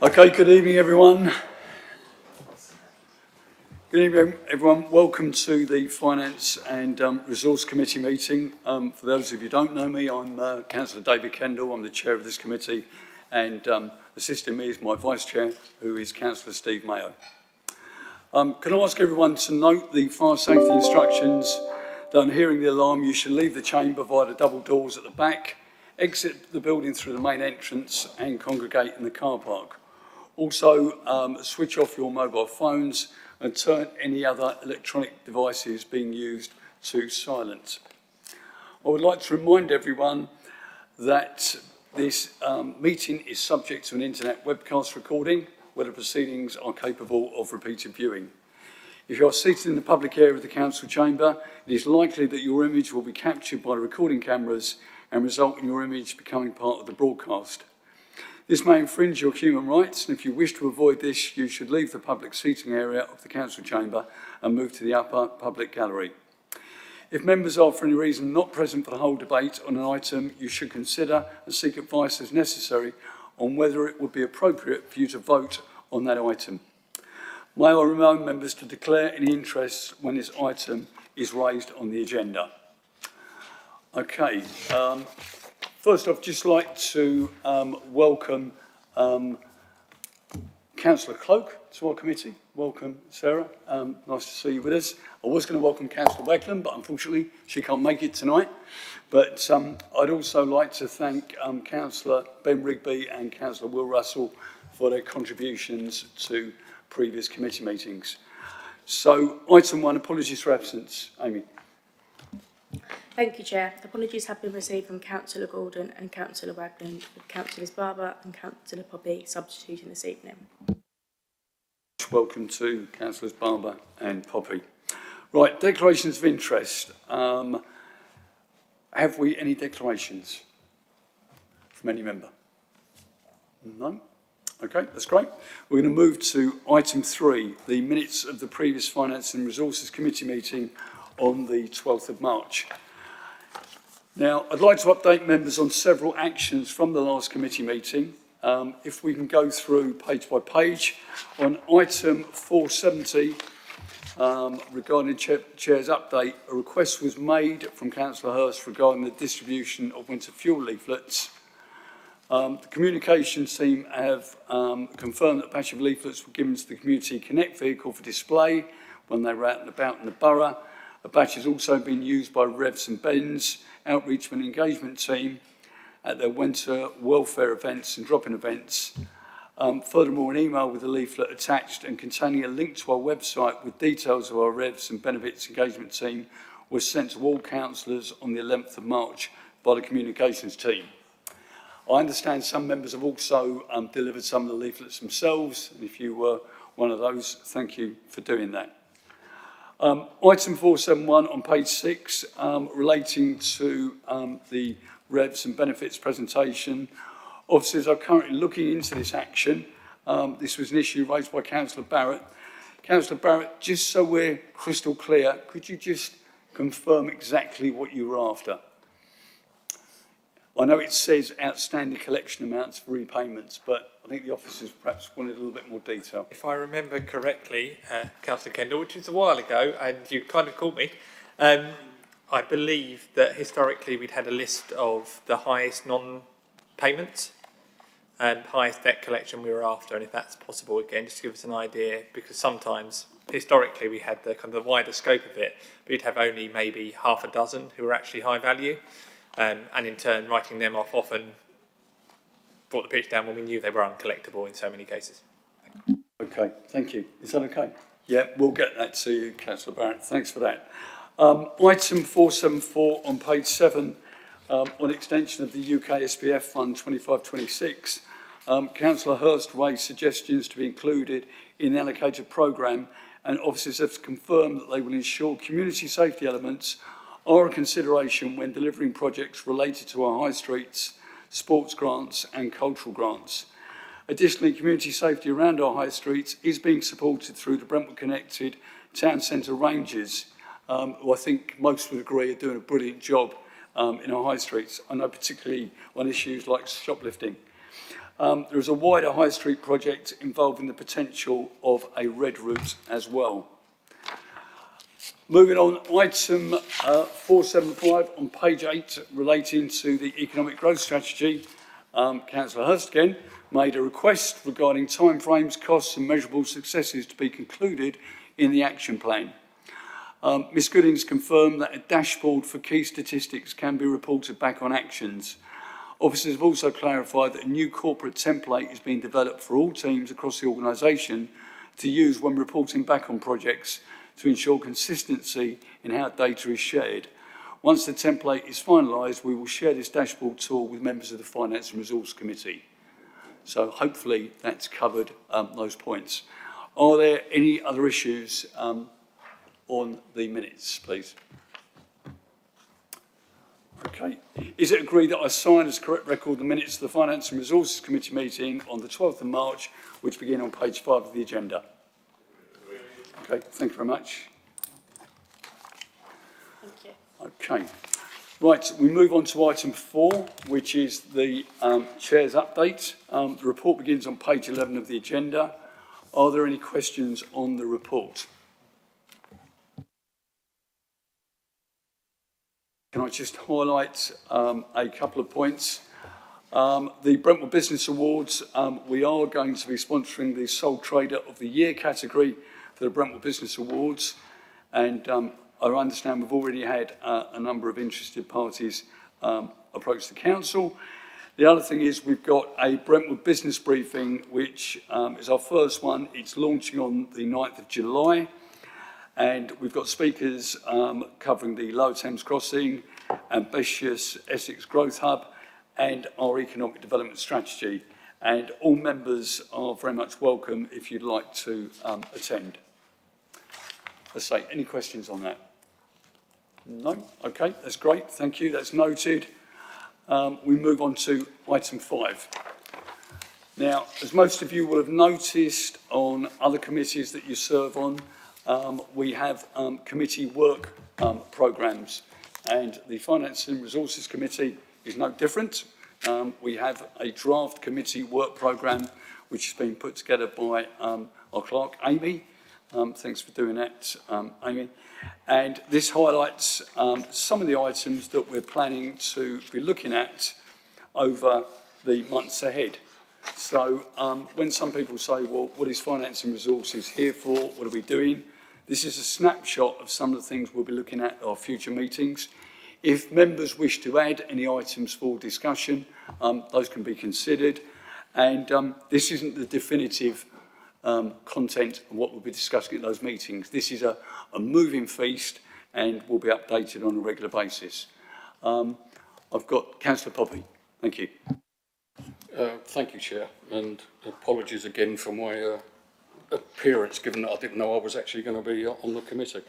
Okay, good evening everyone. Good evening everyone. Welcome to the Finance and Resource Committee meeting. For those of you who don't know me, I'm Councillor David Kendall. I'm the chair of this committee, and assisting me is my vice chair, who is Councillor Steve Mayo. Can I ask everyone to note the fire safety instructions that on hearing the alarm you should leave the chamber via the double doors at the back, exit the building through the main entrance and congregate in the car park. Also, switch off your mobile phones and turn any other electronic devices being used to silent. I would like to remind everyone that this meeting is subject to an internet webcast recording where the proceedings are capable of repeated viewing. If you are seated in the public area of the council chamber, it is likely that your image will be captured by the recording cameras and result in your image becoming part of the broadcast. This may infringe your human rights, and if you wish to avoid this, you should leave the public seating area of the council chamber and move to the upper public gallery. If members are for any reason not present for the whole debate on an item, you should consider and seek advice as necessary on whether it would be appropriate for you to vote on that item. May I remind members to declare any interest when this item is raised on the agenda. Okay. First off, just like to welcome Councillor Cloak to our committee. Welcome, Sarah. Nice to see you with us. I was going to welcome Councillor Weckland, but unfortunately she can't make it tonight. But I'd also like to thank Councillor Ben Rigby and Councillor Will Russell for their contributions to previous committee meetings. So, item 1, apologies for absence. Amy. Thank you, Chair. Apologies have been received from Councillor Gordon and Councillor Wagland, with Councillors Barber and Councillor Poppy substituting this evening. Welcome to Councillors Barber and Poppy. Right, declarations of interest. Have we any declarations from any member? No? Okay, that's great. We're going to move to item 3, the minutes of the previous Finance and Resources Committee meeting on the 12th of March. Now, I'd like to update members on several actions from the last committee meeting. If we can go through page by page. On item 470, regarding Chair's update, a request was made from Councillor Hurst regarding the distribution of winter fuel leaflets. The communications team have confirmed that a batch of leaflets were given to the Community Connect vehicle for display when they were out and about in the borough. A batch has also been used by Revs and Ben's outreach and engagement team at their winter welfare events and drop-in events. Furthermore, an email with a leaflet attached and containing a link to our website with details of our Revs and Benefits engagement team was sent to all councillors on the 11th of March by the communications team. I understand some members have also delivered some of the leaflets themselves, and if you were one of those, thank you for doing that. Item 471 on page 6, relating to the Revs and Benefits presentation. Officers are currently looking into this action. This was an issue raised by Councillor Barrett. Councillor Barrett, just so we're crystal clear, could you just confirm exactly what you were after? I know it says outstanding collection amounts for repayments, but I think the officers perhaps wanted a little bit more detail. If I remember correctly, Councillor Kendall, which was a while ago, and you kind of called me, I believe that historically we'd had a list of the highest non-payments and highest debt collection we were after, and if that's possible again, just to give us an idea, because sometimes historically we had the kind of the wider scope of it, but you'd have only maybe half a dozen who were actually high value. And in turn, writing them off often brought the pitch down when we knew they were uncollectible in so many cases. Okay, thank you. Is that okay? Yeah, we'll get that to you, Councillor Barrett. Thanks for that. Item 474 on page 7, on extension of the UK SPF Fund 2526. Councillor Hurst raised suggestions to be included in the allocated programme, and officers have confirmed that they will ensure community safety elements are a consideration when delivering projects related to our high streets, sports grants and cultural grants. Additionally, community safety around our high streets is being supported through the Brentwood Connected Town Centre Rangers, who I think most would agree are doing a brilliant job in our high streets. I know particularly on issues like shoplifting. There is a wider High Street project involving the potential of a red route as well. Moving on, item 475 on page 8 relating to the economic growth strategy. Councillor Hurst again made a request regarding timeframes, costs and measurable successes to be concluded in the action plan. Ms Goodings confirmed that a dashboard for key statistics can be reported back on actions. Officers have also clarified that a new corporate template is being developed for all teams across the organisation to use when reporting back on projects to ensure consistency in how data is shared. Once the template is finalised, we will share this dashboard tool with members of the Finance and Resource Committee. So hopefully that's covered those points. Are there any other issues on the minutes, please? Okay. Is it agreed that I sign as correct record the minutes of the Finance and Resources Committee meeting on the 12th of March, which begin on page 5 of the agenda? Okay, thank you very much. Thank you. Okay. Right, we move on to item 4, which is the Chair's update. The report begins on page 11 of the agenda. Are there any questions on the report? Can I just highlight a couple of points? The Brentwood Business Awards, we are going to be sponsoring the Sole Trader of the Year category for the Brentwood Business Awards, and I understand we've already had a number of interested parties approach the council. The other thing is we've got a Brentwood business briefing, which is our first one. It's launching on the 9th of July, and we've got speakers covering the Lower Thames Crossing, ambitious Essex Growth Hub, and our economic development strategy. And all members are very much welcome if you'd like to attend. Let's say, any questions on that? No? Okay, that's great. Thank you. That's noted. We move on to item 5. Now, as most of you will have noticed on other committees that you serve on, we have committee work programmes, and the Finance and Resources Committee is no different. We have a draft committee work programme which has been put together by our clerk, Amy. Thanks for doing that, Amy. And this highlights some of the items that we're planning to be looking at over the months ahead. So when some people say, well, what is Finance and Resources here for? What are we doing? This is a snapshot of some of the things we'll be looking at our future meetings. If members wish to add any items for discussion, those can be considered. And this isn't the definitive content of what we'll be discussing at those meetings. This is a moving feast and will be updated on a regular basis. I've got Councillor Poppy. Thank you. Thank you, Chair, and apologies again for my appearance, given that I didn't know I was actually going to be on the committee.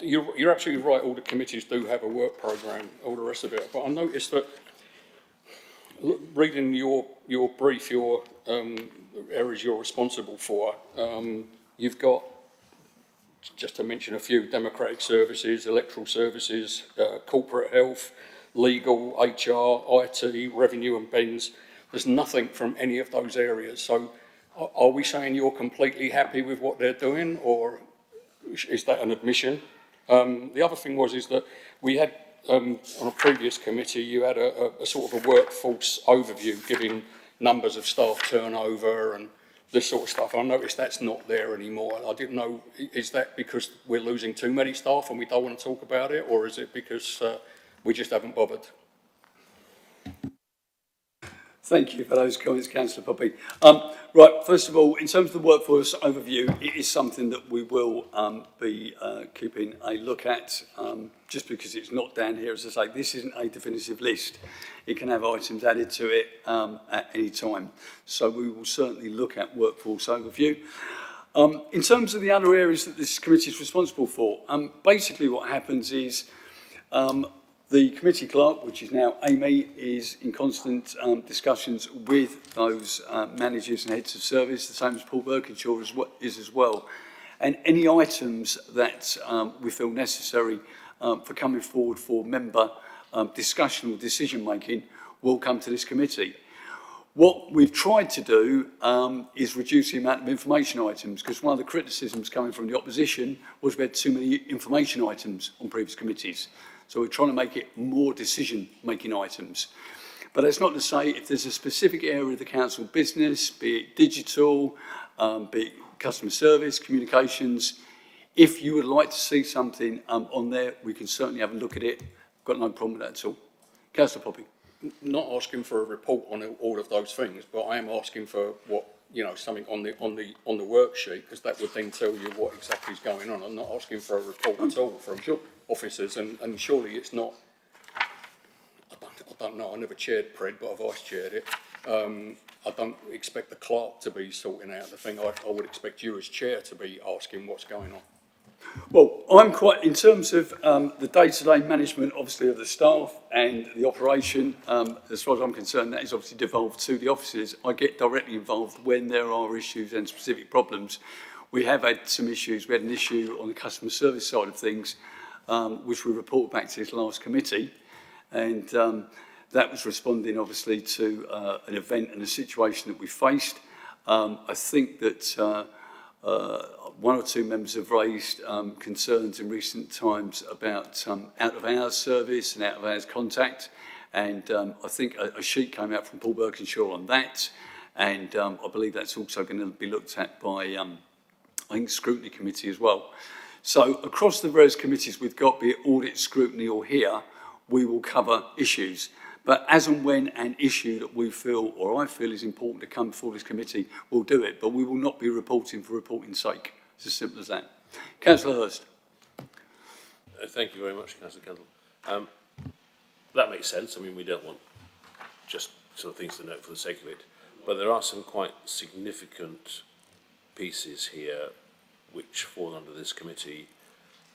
You're absolutely right, all the committees do have a work programme, all the rest of it, but I noticed that reading your brief, your areas you're responsible for, you've got, just to mention a few, democratic services, electoral services, corporate health, legal, HR, IT, revenue and bends. There's nothing from any of those areas. So are we saying you're completely happy with what they're doing, or is that an admission? The other thing is that we had, on a previous committee, you had a sort of a workforce overview giving numbers of staff turnover and this sort of stuff. I noticed that's not there anymore. I didn't know, is that because we're losing too many staff and we don't want to talk about it, or is it because we just haven't bothered? Thank you for those comments, Councillor Poppy. Right, first of all, in terms of the workforce overview, it is something that we will be keeping a look at, just because it's not down here. As I say, this isn't a definitive list. It can have items added to it at any time. So we will certainly look at workforce overview. In terms of the other areas that this committee is responsible for, basically what happens is the committee clerk, which is now Amy, is in constant discussions with those managers and heads of service, the same as Paul Birkinshaw is as well. And any items that we feel necessary for coming forward for member discussion or decision making will come to this committee. What we've tried to do is reduce the amount of information items, because one of the criticisms coming from the opposition was we had too many information items on previous committees. So we're trying to make it more decision-making items. But that's not to say if there's a specific area of the council business, be it digital, be it customer service, communications, if you would like to see something on there, we can certainly have a look at it. Got no problem with that at all. Councillor Poppy. Not asking for a report on all of those things, but I am asking for what, you know, something on the worksheet, because that would then tell you what exactly is going on. I'm not asking for a report at all from officers, and surely it's not. I don't know. I never chaired Pred, but I've vice chaired it. I don't expect the clerk to be sorting out the thing. I would expect you as chair to be asking what's going on. Well, I'm quite, in terms of the day-to-day management, obviously, of the staff and the operation, as far as I'm concerned, that is obviously devolved to the officers. I get directly involved when there are issues and specific problems. We have had some issues. We had an issue on the customer service side of things, which we reported back to this last committee, and that was responding, obviously, to an event and a situation that we faced. I think that one or two members have raised concerns in recent times about out-of-hours service and out-of-hours contact, and I think a sheet came out from Paul Birkinshaw on that, and I believe that's also going to be looked at by, I think, scrutiny committee as well. So across the various committees we've got, be it audit, scrutiny or here, we will cover issues. But as and when an issue that we feel, or I feel, is important to come before this committee, we'll do it. But we will not be reporting for reporting's sake. It's as simple as that. Councillor Hurst. Thank you very much, Councillor Kendall. That makes sense. I mean, we don't want just sort of things to note for the sake of it. But there are some quite significant pieces here which fall under this committee,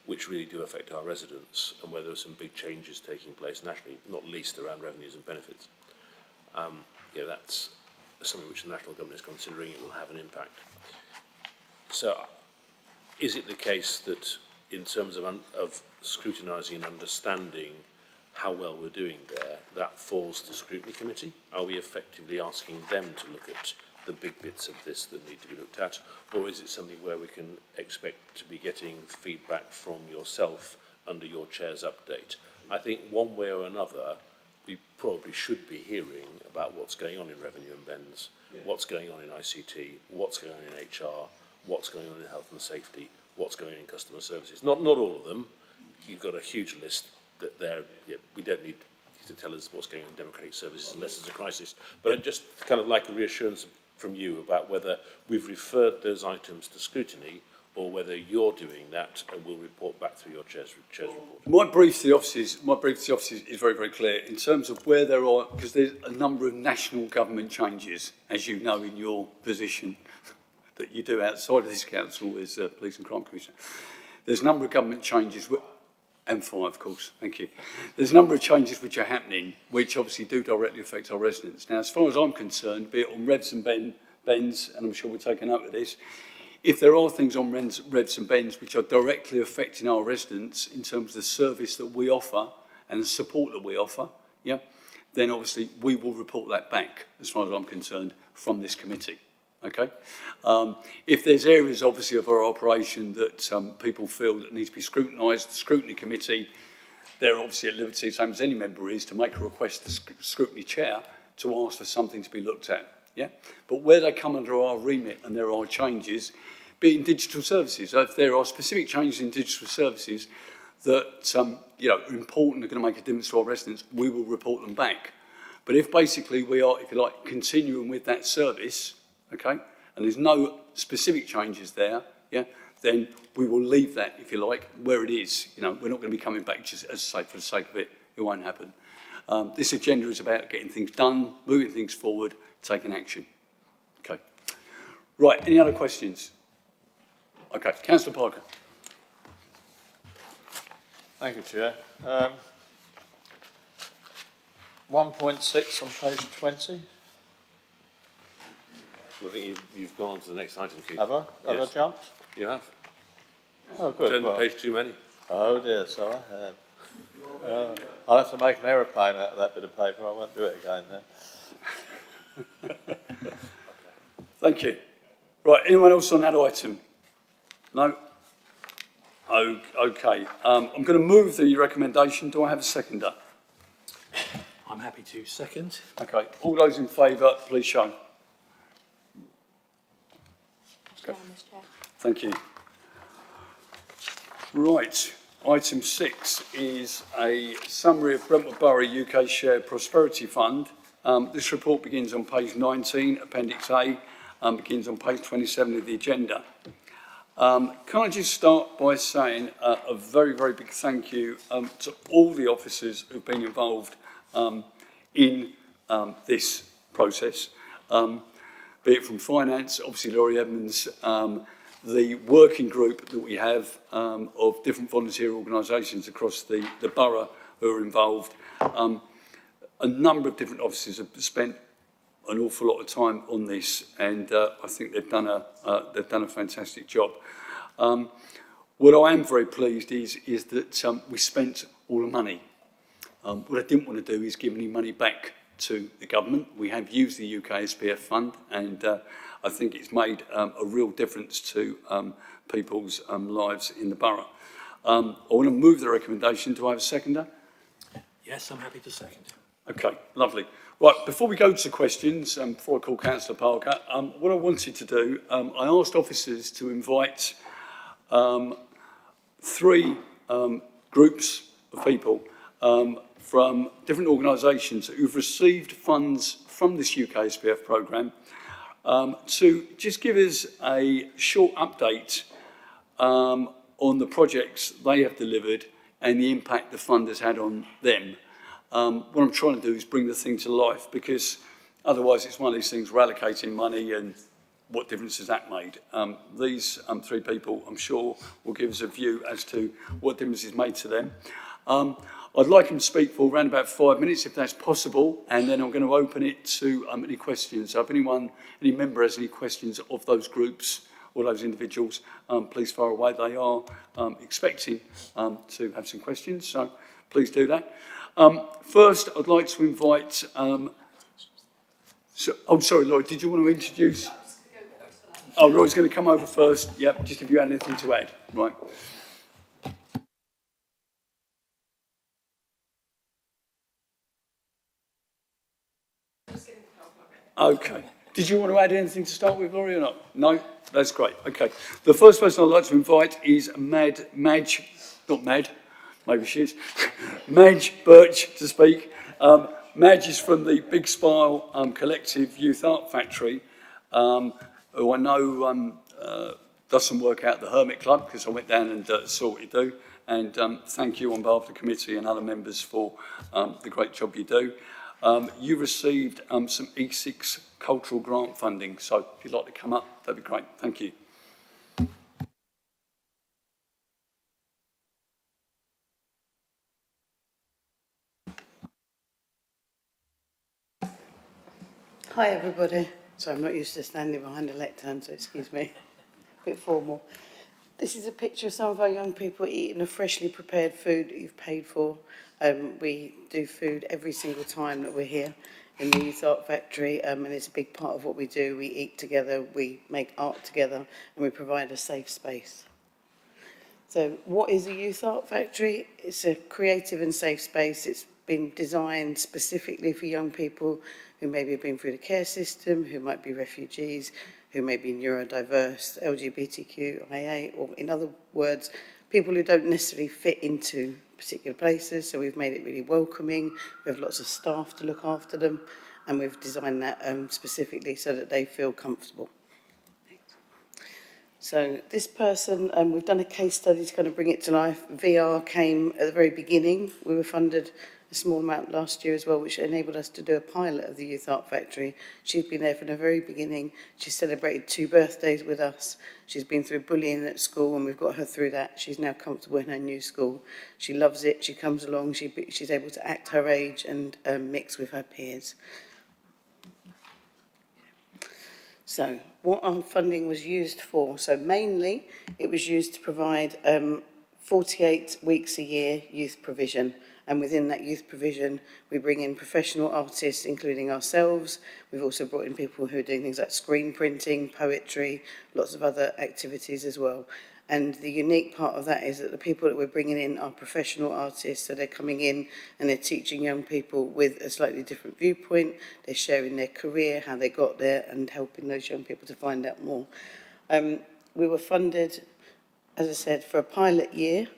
which really do affect our residents, and where there are some big changes taking place nationally, not least around revenues and benefits. You know, that's something which the national government is considering. It will have an impact. So, is it the case that, in terms of scrutinising and understanding how well we're doing there, that falls to scrutiny committee? Are we effectively asking them to look at the big bits of this that need to be looked at, or is it something where we can expect to be getting feedback from yourself under your chair's update? I think one way or another, we probably should be hearing about what's going on in revenue and bends, what's going on in ICT, what's going on in HR, what's going on in health and safety, what's going on in customer services. Not all of them. You've got a huge list that there. Yeah, we don't need you to tell us what's going on in democratic services unless there's a crisis. But I'd just kind of like a reassurance from you about whether we've referred those items to scrutiny, or whether you're doing that and will report back through your chair's report. My brief to the offices is very, very clear in terms of where there are, because there's a number of national government changes, as you know, in your position that you do outside of this council as Police and Crime Commissioner. There's a number of government changes, and fire, of course, thank you. There's a number of changes which are happening, which obviously do directly affect our residents. Now, as far as I'm concerned, be it on revs and bends, and I'm sure we'll take a note of this, if there are things on revs and bends which are directly affecting our residents in terms of the service that we offer and the support that we offer, yeah, then obviously we will report that back, as far as I'm concerned, from this committee. Okay. If there's areas, obviously, of our operation that people feel that need to be scrutinised, the scrutiny committee, they're obviously at liberty, same as any member is, to make a request to the scrutiny chair to ask for something to be looked at. Yeah. But where they come under our remit and there are changes, be it in digital services, if there are specific changes in digital services that you know, are important, are going to make a difference to our residents, we will report them back. But if basically we are, if you like, continuing with that service, okay, and there's no specific changes there, yeah, then we will leave that, if you like, where it is. You know, we're not going to be coming back just, as I say, for the sake of it. It won't happen. This agenda is about getting things done, moving things forward, taking action. Okay. Right, any other questions? Okay, Councillor Parker. Thank you, Chair. 1.6 on page 20. I think you've gone on to the next item, Keith. Have I? Have Yes. I jumped? You have. Oh, good. Turned Well, page too many. oh dear, so I have. I'll have to make an aeroplane out of that bit of paper. I won't do it again then. Thank you. Right, anyone else on that item? No? Okay. I'm going to move the recommendation. Do I have a seconder? I'm happy to second. Okay. All those in favour, please show. Unanimous, Chair. Thank you. Right. Item 6 is a summary of Brentwood Borough UK Share Prosperity Fund. This report begins on page 19, Appendix A, begins on page 27 of the agenda. Can I just start by saying a very, very big thank you to all the officers who've been involved in this process, be it from finance, obviously Laurie Edmonds, the working group that we have of different volunteer organisations across the borough who are involved. A number of different officers have spent an awful lot of time on this, and I think they've done a fantastic job. What I am very pleased is that we spent all the money. What I didn't want to do is give any money back to the government. We have used the UK SPF fund, and I think it's made a real difference to people's lives in the borough. I want to move the recommendation. Do I have a seconder? Yes, I'm happy to second. Okay, lovely. Right, before we go to questions, before I call Councillor Parker, what I wanted to do, I asked officers to invite 3 groups of people from different organisations who've received funds from this UK SPF programme to just give us a short update on the projects they have delivered and the impact the fund has had on them. What I'm trying to do is bring the thing to life, because otherwise it's one of these things, we're allocating money and what difference has that made? These 3 people, I'm sure, will give us a view as to what difference it's made to them. I'd like them to speak for around about 5 minutes, if that's possible, and then I'm going to open it to any questions. So if any member has any questions of those groups or those individuals, please fire away. They are expecting to have some questions, so please do that. First, I'd like to invite... sorry, Lloyd, did you want to introduce... Oh, Lloyd's going to come over first. Yep, just if you had anything to add. Right. Okay. Did you want to add anything to start with, Laurie, or not? No? That's great. Okay. The first person I'd like to invite is Madge, not Mad, maybe she is, Madge Birch to speak. Madge is from the Big Smile Collective Youth Art Factory, who I know does some work out at the Hermit Club, because I went down and saw what you do. And thank you on behalf of the committee and other members for the great job you do. You received some E6 cultural grant funding, so if you'd like to come up, that'd be great. Thank you. Hi everybody. So I'm not used to standing behind a lectern, so excuse me. A bit formal. This is a picture of some of our young people eating a freshly prepared food that you've paid for. We do food every single time that we're here in the Youth Art Factory, and it's a big part of what we do. We eat together, we make art together, and we provide a safe space. So what is a Youth Art Factory? It's a creative and safe space. It's been designed specifically for young people who maybe have been through the care system, who might be refugees, who may be neurodiverse, LGBTQIA, or in other words, people who don't necessarily fit into particular places. So we've made it really welcoming. We have lots of staff to look after them, and we've designed that specifically so that they feel comfortable. So this person, we've done a case study to kind of bring it to life. VR came at the very beginning. We were funded a small amount last year as well, which enabled us to do a pilot of the Youth Art Factory. She's been there from the very beginning. She's celebrated 2 birthdays with us. She's been through bullying at school, and we've got her through that. She's now comfortable in her new school. She loves it. She comes along. She's able to act her age and mix with her peers. So what our funding was used for? So mainly it was used to provide 48 weeks a year youth provision. And within that youth provision, we bring in professional artists, including ourselves. We've also brought in people who are doing things like screen printing, poetry, lots of other activities as well. And the unique part of that is that the people that we're bringing in are professional artists, so they're coming in and they're teaching young people with a slightly different viewpoint. They're sharing their career, how they got there, and helping those young people to find out more. We were funded, as I said, for a pilot year.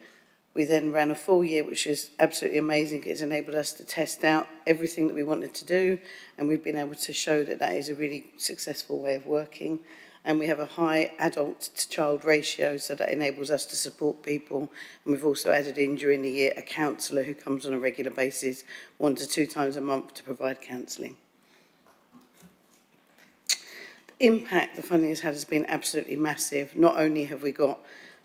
We then ran a full year, which is absolutely amazing. It's enabled us to test out everything that we wanted to do, and we've been able to show that that is a really successful way of working. And we have a high adult to child ratio, so that enables us to support people. And we've also added in during the year a counsellor who comes on a regular basis, 1 to 2 times a month, to provide counselling. The impact the funding has had has been absolutely massive. Not only have we got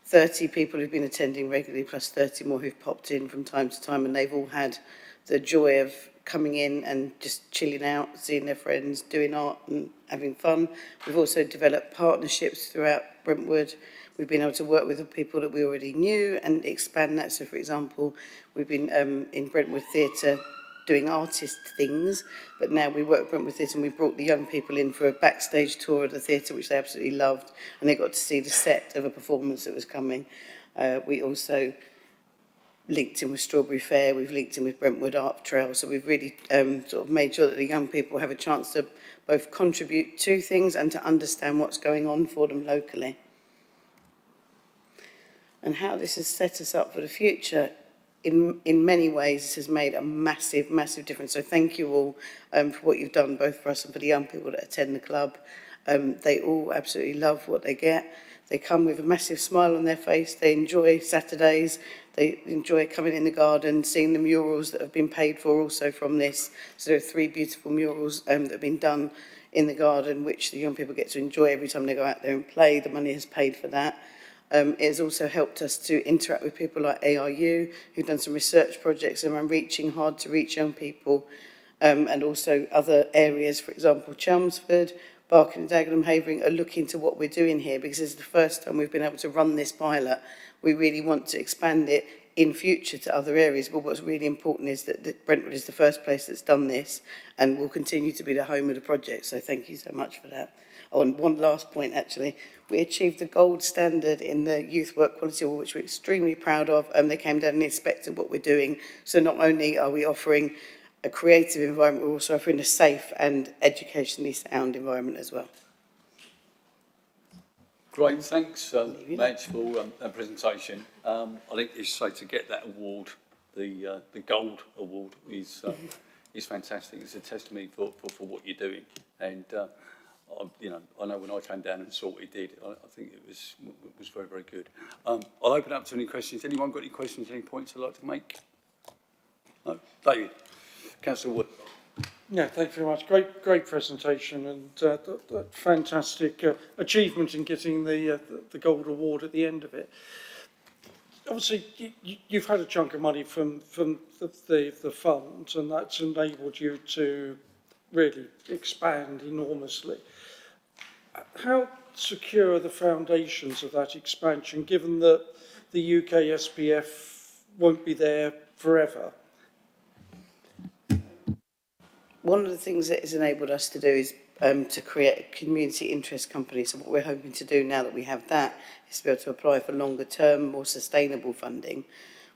30 people who've been attending regularly, plus 30 more who've popped in from time to time, and they've all had the joy of coming in and just chilling out, seeing their friends, doing art and having fun. We've also developed partnerships throughout Brentwood. We've been able to work with the people that we already knew and expand that. So, for example, we've been in Brentwood Theatre doing artist things, but now we work with Brentwood Theatre and we brought the young people in for a backstage tour of the theatre, which they absolutely loved, and they got to see the set of a performance that was coming. We also linked in with Strawberry Fair, we've linked in with Brentwood Art Trail, so we've really sort of made sure that the young people have a chance to both contribute to things and to understand what's going on for them locally. And how this has set us up for the future, in many ways, this has made a massive, massive difference. So thank you all for what you've done, both for us and for the young people that attend the club. They all absolutely love what they get. They come with a massive smile on their face. They enjoy Saturdays. They enjoy coming in the garden, seeing the murals that have been paid for also from this. So there are 3 beautiful murals that have been done in the garden, which the young people get to enjoy every time they go out there and play. The money has paid for that. It has also helped us to interact with people like ARU, who've done some research projects around reaching hard to reach young people, and also other areas, for example, Chelmsford, Barking and Dagenham, Havering, are looking to what we're doing here, because this is the first time we've been able to run this pilot. We really want to expand it in future to other areas, but what's really important is that Brentwood is the first place that's done this and will continue to be the home of the project, so thank you so much for that. Oh, and one last point, actually. We achieved the gold standard in the Youth Work Quality Award, which we're extremely proud of. They came down and inspected what we're doing. So not only are we offering a creative environment, we're also offering a safe and educationally sound environment as well. Great, thanks, Madge, for that presentation. I think it's safe to get that award, the gold award, is fantastic. It's a testimony for what you're doing, and I know when I came down and saw what he did, I think it was very, very good. I'll open up to any questions. Anyone got any questions, any points they'd like to make? No? David, Councillor Wood. Yeah, thank you very much. Great presentation, and that fantastic achievement in getting the gold award at the end of it. Obviously, you've had a chunk of money from the fund, and that's enabled you to really expand enormously. How secure are the foundations of that expansion, given that the UK SPF won't be there forever? One of the things that has enabled us to do is to create a community interest company. So what we're hoping to do now that we have that is to be able to apply for longer term, more sustainable funding.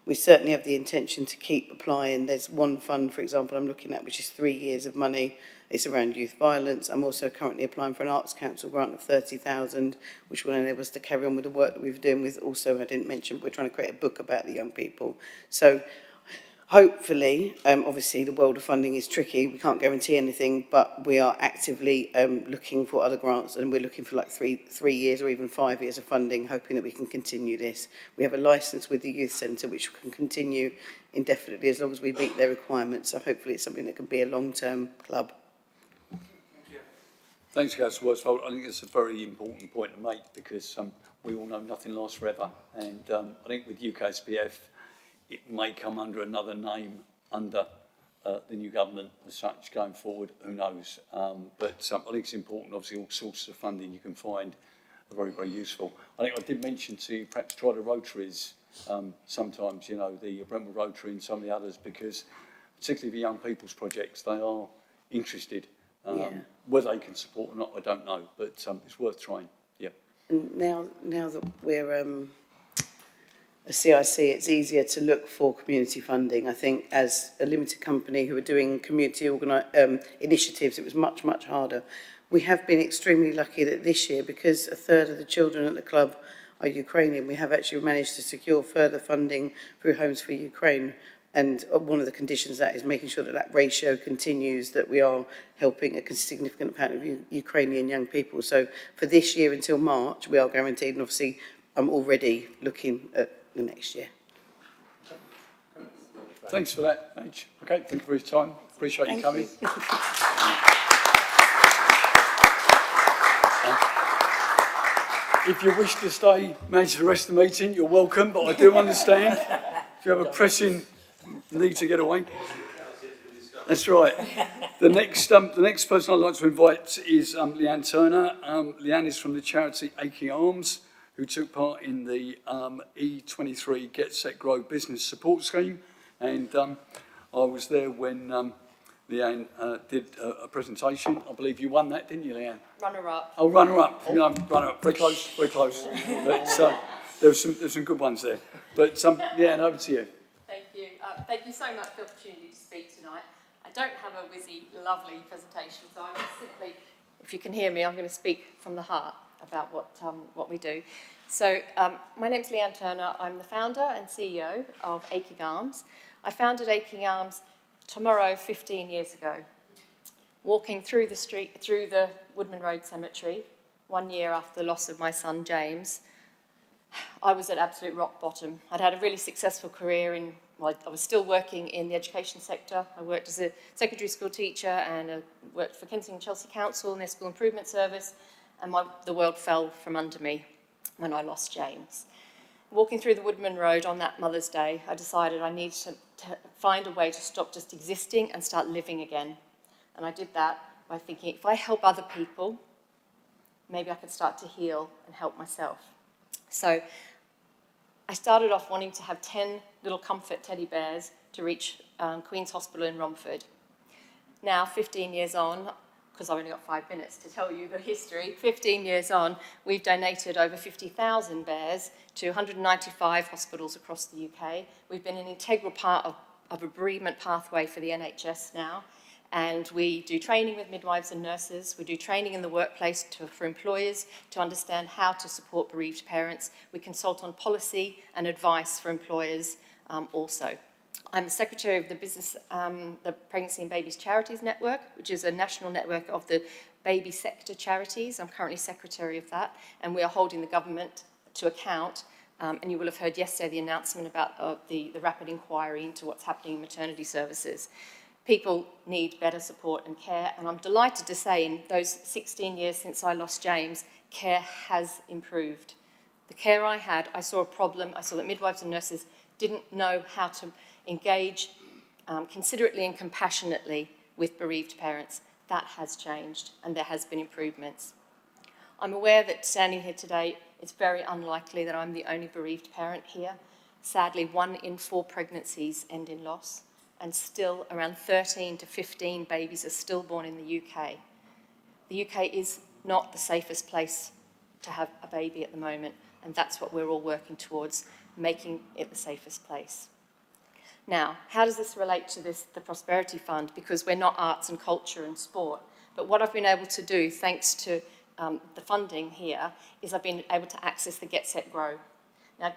We certainly have the intention to keep applying. There's one fund, for example, I'm looking at, which is 3 years of money. It's around youth violence. I'm also currently applying for an Arts Council grant of 30,000, which will enable us to carry on with the work that we've been doing with, also, I didn't mention, we're trying to create a book about the young people. So hopefully, obviously the world of funding is tricky. We can't guarantee anything, but we are actively looking for other grants, and we're looking for like three years or even 5 years of funding, hoping that we can continue this. We have a licence with the Youth Centre, which can continue indefinitely as long as we meet their requirements. So hopefully it's something that can be a long-term club. Thanks, Councillor Worsfold. I think it's a very important point to make, because we all know nothing lasts forever, and I think with UKSPF, it may come under another name under the new government as such going forward, who knows. But I think it's important, obviously all sources of funding you can find are very, very useful. I think I did mention to you, perhaps try the Rotaries sometimes, you know, the Brentwood Rotary and some of the others, because particularly the young people's projects, they are interested. Yeah. Whether they can support or not, I don't know, but it's worth trying. Yeah. And now that we're a CIC, it's easier to look for community funding. I think as a limited company who are doing community initiatives, it was much, much harder. We have been extremely lucky that this year, because a third of the children at the club are Ukrainian, we have actually managed to secure further funding through Homes for Ukraine. And one of the conditions that is making sure that that ratio continues, that we are helping a significant amount of Ukrainian young people. So for this year until March, we are guaranteed, and obviously I'm already looking at the next year. Thanks for that, H. Okay, thank you for your time. Appreciate you coming. If you wish to stay, manage the rest of the meeting, you're welcome, but I do understand if you have a pressing need to get away. That's right. The next person I'd like to invite is Leanne Turner. Leanne is from the charity Aching Arms, who took part in the E23 Get Set Grow Business Support Scheme. And I was there when Leanne did a presentation. I believe you won that, didn't you, Leanne? Runner-up. Oh, runner-up. You know, runner-up. Very close, very close. But there's some good ones there. But Leanne, over to you. Thank you. Thank you so much for the opportunity to speak tonight. I don't have a whizzy, lovely presentation, so I'm simply, if you can hear me, I'm going to speak from the heart about what we do. So my name's Leanne Turner. I'm the founder and CEO of Aching Arms. I founded Aching Arms tomorrow 15 years ago, walking through the Woodman Road Cemetery 1 year after the loss of my son James. I was at absolute rock bottom. I'd had a really successful career I was still working in the education sector. I worked as a secondary school teacher and worked for Kensington and Chelsea Council in their school improvement service, and the world fell from under me when I lost James. Walking through the Woodman Road on that Mother's Day, I decided I needed to find a way to stop just existing and start living again. And I did that by thinking, if I help other people, maybe I could start to heal and help myself. So I started off wanting to have 10 little comfort teddy bears to reach Queen's Hospital in Romford. Now, 15 years on, because I've only got 5 minutes to tell you the history, 15 years on, we've donated over 50,000 bears to 195 hospitals across the UK. We've been an integral part of a bereavement pathway for the NHS now. And we do training with midwives and nurses. We do training in the workplace for employers to understand how to support bereaved parents. We consult on policy and advice for employers also. I'm the secretary of the Pregnancy and Babies Charities Network, which is a national network of the baby sector charities. I'm currently secretary of that, and we are holding the government to account. And you will have heard yesterday the announcement about the rapid inquiry into what's happening in maternity services. People need better support and care, and I'm delighted to say in those 16 years since I lost James, care has improved. The care I had, I saw a problem. I saw that midwives and nurses didn't know how to engage considerately and compassionately with bereaved parents. That has changed, and there has been improvements. I'm aware that standing here today, it's very unlikely that I'm the only bereaved parent here. Sadly, 1 in 4 pregnancies end in loss, and still around 13 to 15 babies are stillborn in the UK. The UK is not the safest place to have a baby at the moment, and that's what we're all working towards, making it the safest place. Now, how does this relate to the Prosperity Fund? Because we're not arts and culture and sport, but what I've been able to do, thanks to the funding here, is I've been able to access the Get Set Grow. Now,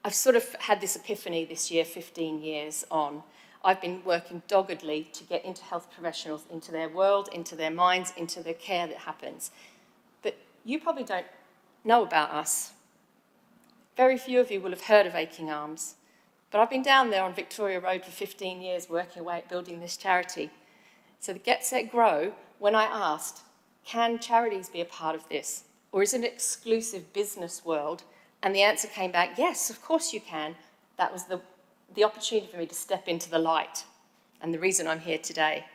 I've sort of had this epiphany this year, 15 years on. I've been working doggedly to get into health professionals, into their world, into their minds, into the care that happens. But you probably don't know about us. Very few of you will have heard of Aching Arms. But I've been down there on Victoria Road for 15 years working away at building this charity. So the Get Set Grow, when I asked, can charities be a part of this? Or is it an exclusive business world? And the answer came back, yes, of course you can. That was the opportunity for me to step into the light, and the reason I'm here today.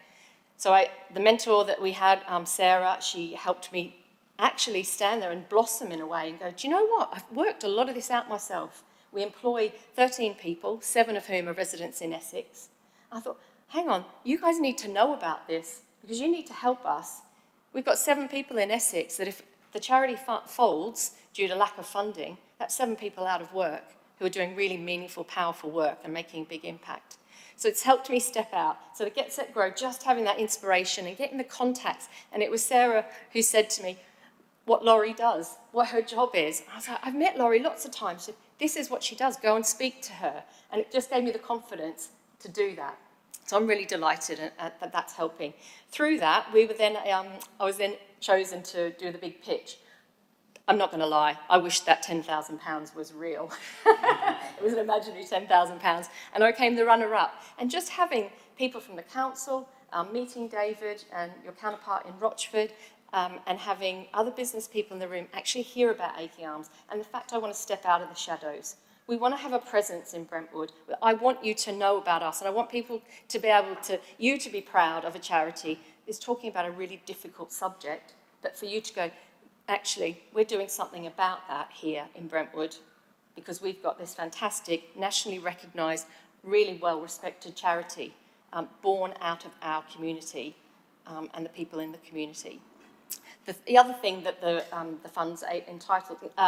So the mentor that we had, Sarah, she helped me actually stand there and blossom in a way and go, do you know what? I've worked a lot of this out myself. We employ 13 people, 7 of whom are residents in Essex. I thought, hang on, you guys need to know about this because you need to help us. We've got 7 people in Essex that if the charity folds due to lack of funding, that's 7 people out of work who are doing really meaningful, powerful work and making a big impact. So it's helped me step out. So to Get Set Grow, just having that inspiration and getting the contacts. And it was Sarah who said to me what Laurie does, what her job is. I was like, I've met Laurie lots of times. So this is what she does. Go and speak to her. And it just gave me the confidence to do that. So I'm really delighted that that's helping. Through that, we were then, I was then chosen to do the big pitch. I'm not going to lie, I wish that £10,000 was real. It was an imaginary £10,000. And I became the runner-up. And just having people from the council, meeting David and your counterpart in Rochford, and having other business people in the room actually hear about Aching Arms. And the fact I want to step out of the shadows. We want to have a presence in Brentwood. I want you to know about us, and I want people to be able to, you to be proud of a charity that's talking about a really difficult subject, but for you to go, actually, we're doing something about that here in Brentwood because we've got this fantastic, nationally recognised, really well-respected charity born out of our community and the people in the community. The other thing that the funds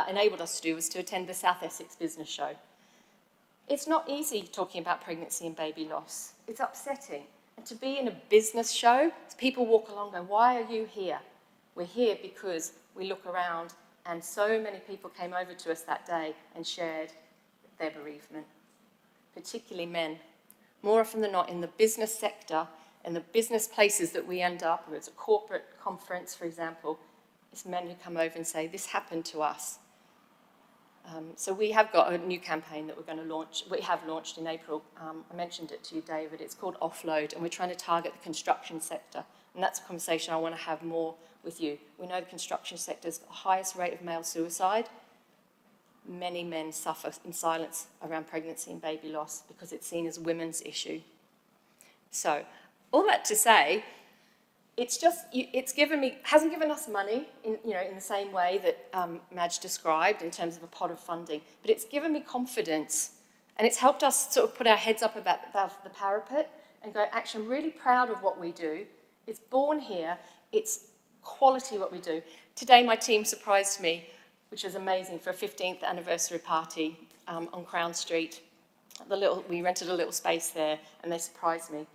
enabled us to do was to attend the South Essex Business Show. It's not easy talking about pregnancy and baby loss. It's upsetting. And to be in a business show, people walk along going, why are you here? We're here because we look around and so many people came over to us that day and shared their bereavement, particularly men. More often than not, in the business sector, in the business places that we end up, whether it's a corporate conference, for example, it's men who come over and say, this happened to us. So we have got a new campaign that we're going to launch. We have launched in April. I mentioned it to you, David. It's called Offload, and we're trying to target the construction sector. And that's a conversation I want to have more with you. We know the construction sector has the highest rate of male suicide. Many men suffer in silence around pregnancy and baby loss because it's seen as a women's issue. So, all that to say, it's given me, hasn't given us money in the same way that Madge described in terms of a pot of funding, but it's given me confidence and it's helped us sort of put our heads up above the parapet and go, actually, I'm really proud of what we do. It's born here. It's quality what we do. Today, my team surprised me, which was amazing, for a 15th anniversary party on Crown Street. We rented a little space there and they surprised me.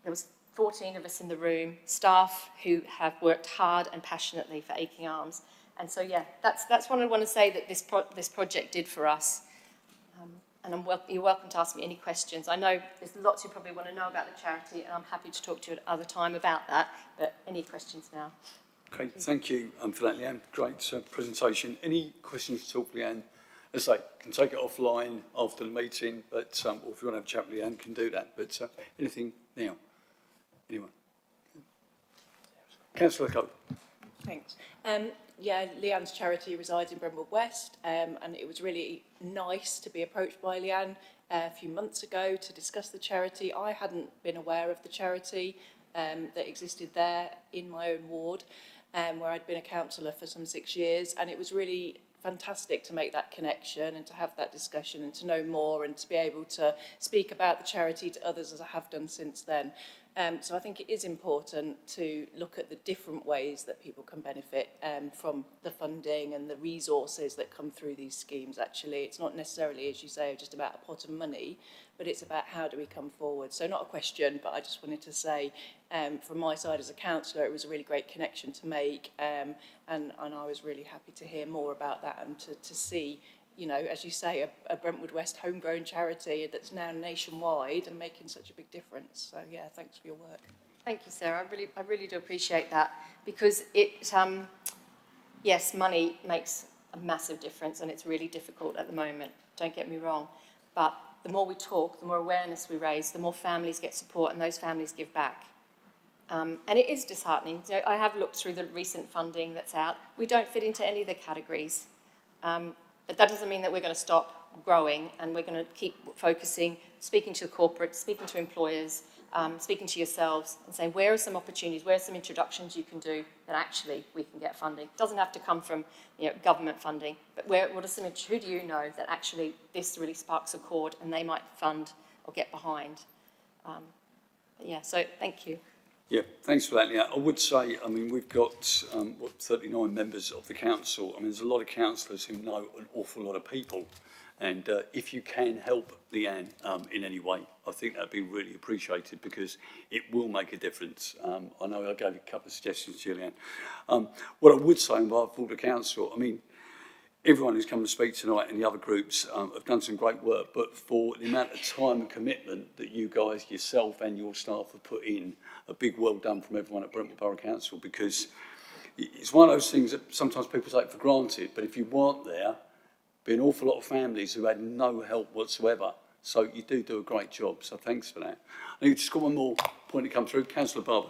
There was 14 of us in the room, staff who have worked hard and passionately for Aching Arms. And so, yeah, that's what I want to say that this project did for us. And you're welcome to ask me any questions. I know there's lots you probably want to know about the charity, and I'm happy to talk to you at other time about that, but any questions now? Okay, thank you for that, Leanne. Great presentation. Any questions at all, Leanne? As I say, can take it offline after the meeting, but or if you want to have a chat with Leanne, can do that. But anything now? Anyone? Councillor Coe. Thanks. Yeah, Leanne's charity resides in Brentwood West, and it was really nice to be approached by Leanne a few months ago to discuss the charity. I hadn't been aware of the charity that existed there in my own ward, where I'd been a councillor for some 6 years, and it was really fantastic to make that connection and to have that discussion and to know more and to be able to speak about the charity to others as I have done since then. So I think it is important to look at the different ways that people can benefit from the funding and the resources that come through these schemes. Actually, it's not necessarily, as you say, just about a pot of money, but it's about how do we come forward. So not a question, but I just wanted to say from my side as a councillor, it was a really great connection to make, and I was really happy to hear more about that and to see, you know, as you say, a Brentwood West homegrown charity that's now nationwide and making such a big difference. So yeah, thanks for your work. Thank you, Sarah. I really do appreciate that because yes, money makes a massive difference and it's really difficult at the moment. Don't get me wrong, but the more we talk, the more awareness we raise, the more families get support and those families give back. And it is disheartening. So I have looked through the recent funding that's out. We don't fit into any of the categories. But that doesn't mean that we're going to stop growing and we're going to keep focusing, speaking to corporates, speaking to employers, speaking to yourselves and saying, where are some opportunities, where are some introductions you can do that actually we can get funding? It doesn't have to come from government funding, but what are some, who do you know that actually this really sparks a chord and they might fund or get behind? Yeah, so thank you. Yeah, thanks for that, Leanne. I would say, I mean, we've got 39 members of the council. I mean, there's a lot of councillors who know an awful lot of people. And if you can help Leanne in any way, I think that'd be really appreciated because it will make a difference. I know I gave you a couple of suggestions to you, Leanne. What I would say on behalf of all the council, I mean, everyone who's come to speak tonight and the other groups have done some great work, but for the amount of time and commitment that you guys, yourself and your staff have put in, a big well done from everyone at Brentwood Borough Council, because it's one of those things that sometimes people take for granted, but if you weren't there, be an awful lot of families who had no help whatsoever. So you do a great job, so thanks for that. I think we've just got one more point to come through. Councillor Barber.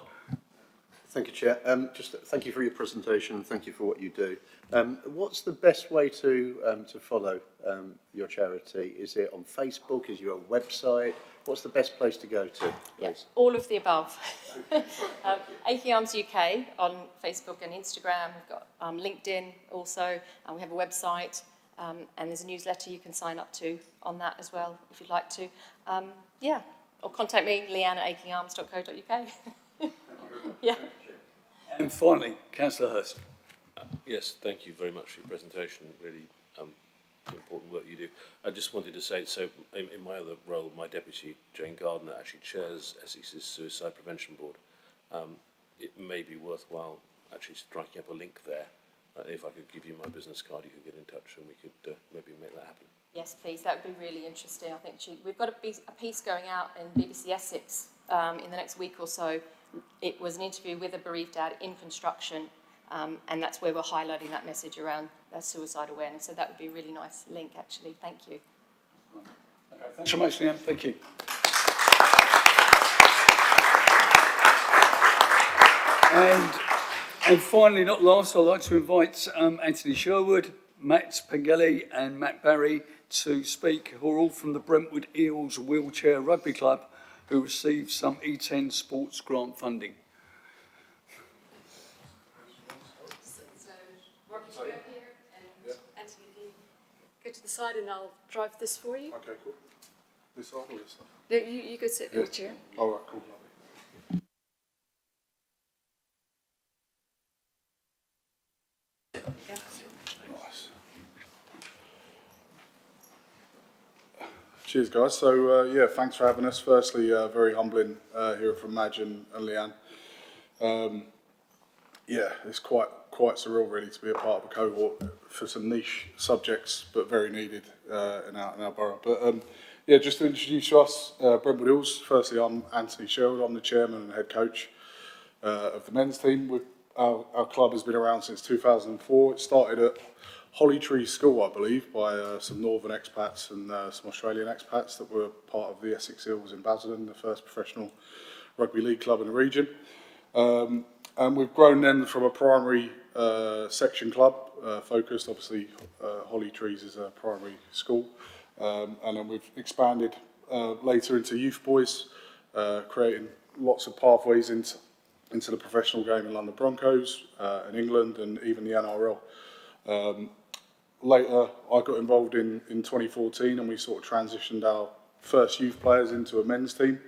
Thank you, Chair. Just thank you for your presentation. Thank you for what you do. What's the best way to follow your charity? Is it on Facebook? Is your website? What's the best place to go to? Yes, all of the above. Aching Arms UK on Facebook and Instagram. We've got LinkedIn also, and we have a website, and there's a newsletter you can sign up to on that as well if you'd like to. Yeah, or contact me, leanne@achingarms.co.uk. Yeah. And finally, Councillor Hurst. Yes, thank you very much for your presentation. Really important work you do. I just wanted to say, so in my other role, my deputy, Jane Gardner, actually chairs Essex's Suicide Prevention Board. It may be worthwhile actually striking up a link there. If I could give you my business card, you could get in touch and we could maybe make that happen. Yes, please. That would be really interesting. I think we've got a piece going out in BBC Essex in the next week or so. It was an interview with a bereaved dad in construction, and that's where we're highlighting that message around suicide awareness. So that would be a really nice link, actually. Thank you. Okay, thanks so much, Leanne. Thank you. And finally, not last, I'd like to invite Anthony Sherwood, Matt Pengelly and Matt Barry to speak, who are all from the Brentwood Eels Wheelchair Rugby Club, who received some E10 sports grant funding. Go to the side and I'll drive this for you. Okay, cool. This side or this side? No, you go sit in the chair. All right, cool. Yeah. Nice. Cheers, guys. So, yeah, thanks for having us. Firstly, very humbling here from Madge and Leanne. Yeah, it's quite surreal, really, to be a part of a cohort for some niche subjects, but very needed in our borough. But yeah, just to introduce us, Brentwood Eels. Firstly, I'm Anthony Sherwood. I'm the chairman and head coach of the men's team. Our club has been around since 2004. It started at Holly Tree School, I believe, by some northern expats and some Australian expats that were part of the Essex Eels in Basildon, the first professional rugby league club in the region. And we've grown then from a primary section club, focused, obviously, Holly Trees is a primary school. And then we've expanded later into youth boys, creating lots of pathways into the professional game in London Broncos, in England, and even the NRL. Later, I got involved in 2014, and we sort of transitioned our first youth players into a men's team.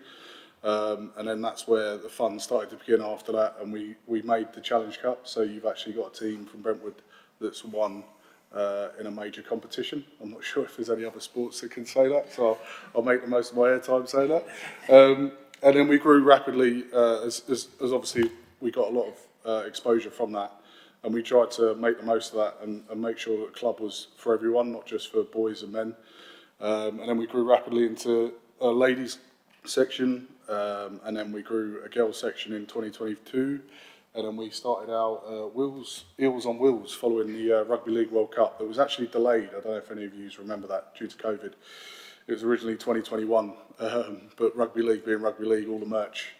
And then that's where the fun started to begin after that, and we made the Challenge Cup. So you've actually got a team from Brentwood that's won in a major competition. I'm not sure if there's any other sports that can say that, so I'll make the most of my airtime saying that. And then we grew rapidly, as obviously we got a lot of exposure from that, and we tried to make the most of that and make sure that the club was for everyone, not just for boys and men. And then we grew rapidly into a ladies section, and then we grew a girls section in 2022, and then we started our Eels on Wheels following the Rugby League World Cup that was actually delayed. I don't know if any of you remember that, due to COVID. It was originally 2021, but Rugby League being Rugby League, all the merch,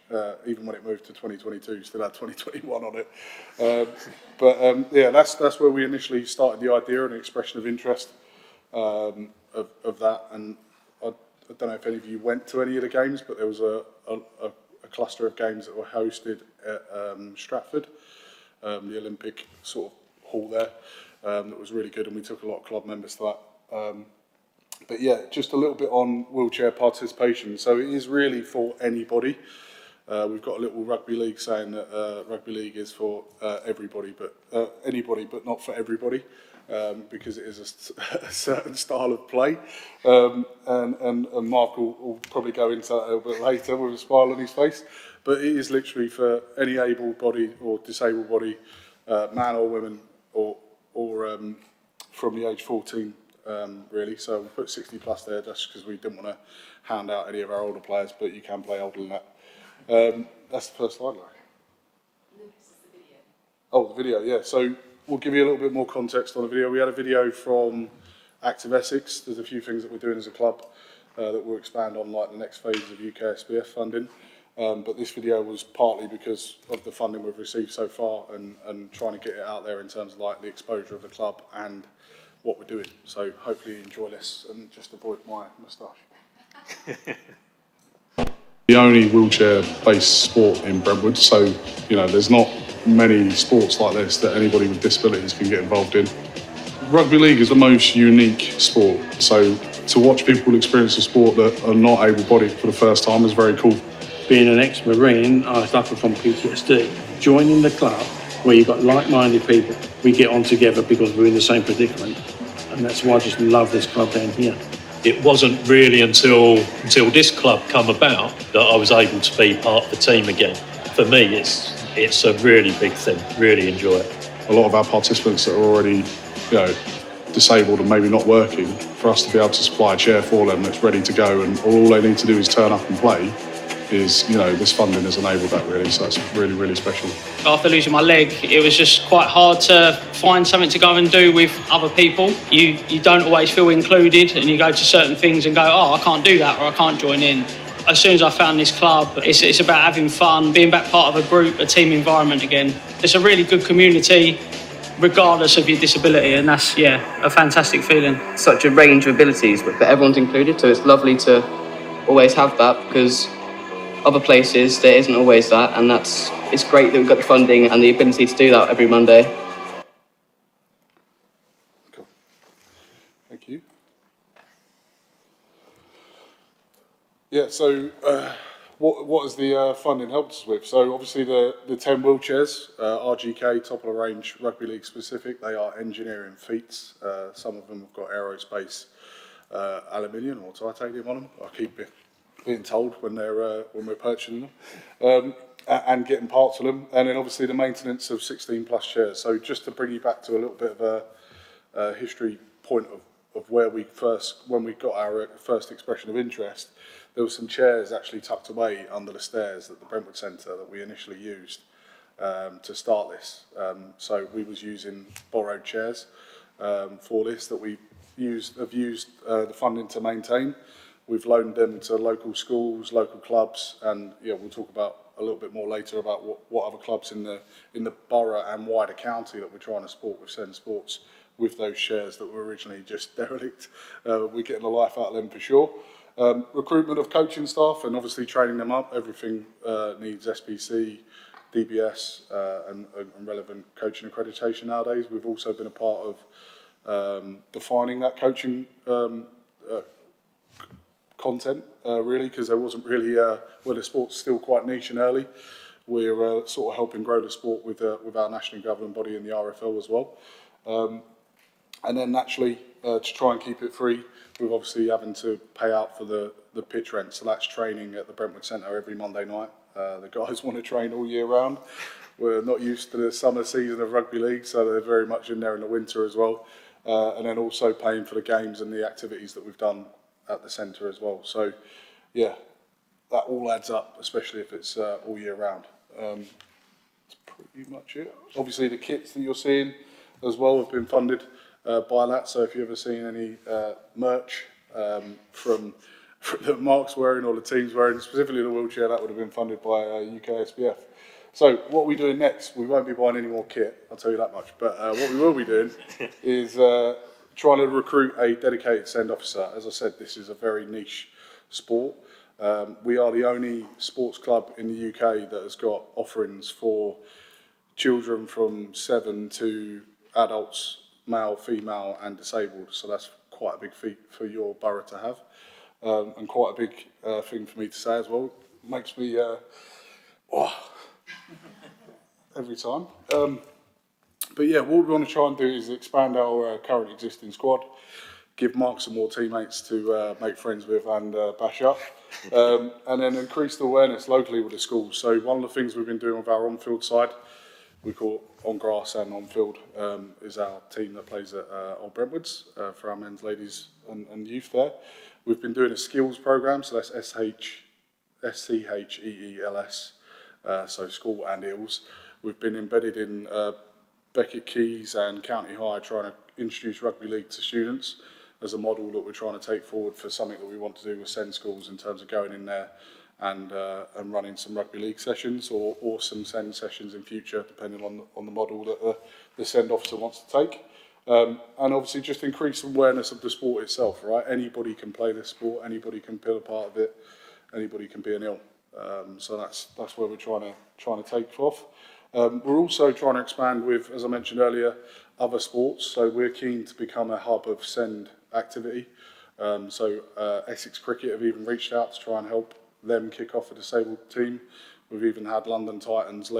even when it moved to 2022, still had 2021 on it. Yeah, that's where we initially started the idea and the expression of interest of that. And I don't know if any of you went to any of the games, but there was a cluster of games that were hosted at Stratford, the Olympic sort of hall there. That was really good, and we took a lot of club members to that. But yeah, just a little bit on wheelchair participation. So it is really for anybody. We've got a little rugby league saying that rugby league is for everybody, but anybody, but not for everybody, because it is a certain style of play. And Mark will probably go into that a little bit later with a smile on his face. But it is literally for any able-bodied or disabled body, man or woman, or from the age 14. Really, so we put 60 plus there just because we didn't want to hand out any of our older players, but you can play older than that. That's the first slide, Larry. Oh, the video, yeah. So we'll give you a little bit more context on the video. We had a video from Active Essex. There's a few things that we're doing as a club that we'll expand on, like the next phase of UK SPF funding. But this video was partly because of the funding we've received so far and trying to get it out there in terms of like the exposure of the club and what we're doing. So hopefully you enjoy this and just avoid my moustache. The only wheelchair-based sport in Brentwood, so there's not many sports like this that anybody with disabilities can get involved in. Rugby league is the most unique sport, so to watch people experience a sport that are not able-bodied for the first time is very cool. Being an ex-Marine, I suffer from PTSD. Joining the club where you've got like-minded people, we get on together because we're in the same predicament. And that's why I just love this club down here. It wasn't really until this club come about that I was able to be part of the team again. For me, it's a really big thing. Really enjoy it. A lot of our participants that are already, disabled and maybe not working, for us to be able to supply a chair for them that's ready to go, and all they need to do is turn up and play. This funding has enabled that really, so that's really, really special. After losing my leg, it was just quite hard to find something to go and do with other people. You don't always feel included, and you go to certain things and go, oh, I can't do that, or I can't join in. As soon as I found this club, it's about having fun, being back part of a group, a team environment again. It's a really good community, regardless of your disability, and that's, a fantastic feeling. Such a range of abilities, but everyone's included, so it's lovely to always have that, because other places there isn't always that, and it's great that we've got the funding and the ability to do that every Monday. Cool. Thank you. Yeah, so what has the funding helped us with? So obviously the 10 wheelchairs, RGK, top of the range, rugby league specific, they are engineering feats. Some of them have got aerospace, aluminium or titanium on them. I keep being told when we're purchasing them, and getting parts of them, and then obviously the maintenance of 16 plus chairs. So just to bring you back to a little bit of a history point of when we got our first expression of interest, there were some chairs actually tucked away under the stairs at the Brentwood Centre that we initially used to start this. So we was using borrowed chairs for this that we have used the funding to maintain. We've loaned them to local schools, local clubs, and we'll talk about a little bit more later about what other clubs in the borough and wider county that we're trying to support with Send Sports with those shares that were originally just derelict. We're getting the life out of them for sure. Recruitment of coaching staff and obviously training them up. Everything needs SPC, DBS, and relevant coaching accreditation nowadays. We've also been a part of defining that coaching content, really, because there wasn't really, the sport's still quite niche and early. We're sort of helping grow the sport with our nationally governing body in the RFL as well. And then naturally, to try and keep it free, we're obviously having to pay out for the pitch rent. So that's training at the Brentwood Centre every Monday night. The guys want to train all year round. We're not used to the summer season of rugby league, so they're very much in there in the winter as well. And then also paying for the games and the activities that we've done at the centre as well. So, yeah, that all adds up, especially if it's all year round. That's pretty much it. Obviously, the kits that you're seeing as well have been funded by that. So if you've ever seen any merch from that Mark's wearing or the team's wearing, specifically the wheelchair, that would have been funded by UK SPF. So what we're doing next, we won't be buying any more kit, I'll tell you that much. But what we will be doing is trying to recruit a dedicated SEND officer. As I said, this is a very niche sport. We are the only sports club in the UK that has got offerings for children from 7 to adults, male, female and disabled. So that's quite a big feat for your borough to have, and quite a big thing for me to say as well. Makes me every time. But yeah, what we want to try and do is expand our current existing squad, give Mark some more teammates to make friends with and bash up, and then increase the awareness locally with the schools. So one of the things we've been doing with our on-field side, we call it on grass and on field, is our team that plays at Old Brentwoods for our men's, ladies and youth there. We've been doing a skills programme, so that's SCHEELS, so school and Eels. We've been embedded in Beckett Keys and County High, trying to introduce rugby league to students as a model that we're trying to take forward for something that we want to do with SEND schools in terms of going in there and running some rugby league sessions or some SEND sessions in future, depending on the model that the SEND officer wants to take. And obviously just increase awareness of the sport itself, right? Anybody can play this sport, anybody can be a part of it, anybody can be an ill. So that's where we're trying to take off. We're also trying to expand with, as I mentioned earlier, other sports. So we're keen to become a hub of SEND activity. Essex Cricket have even reached out to try and help them kick off a disabled team. We've even had London Titans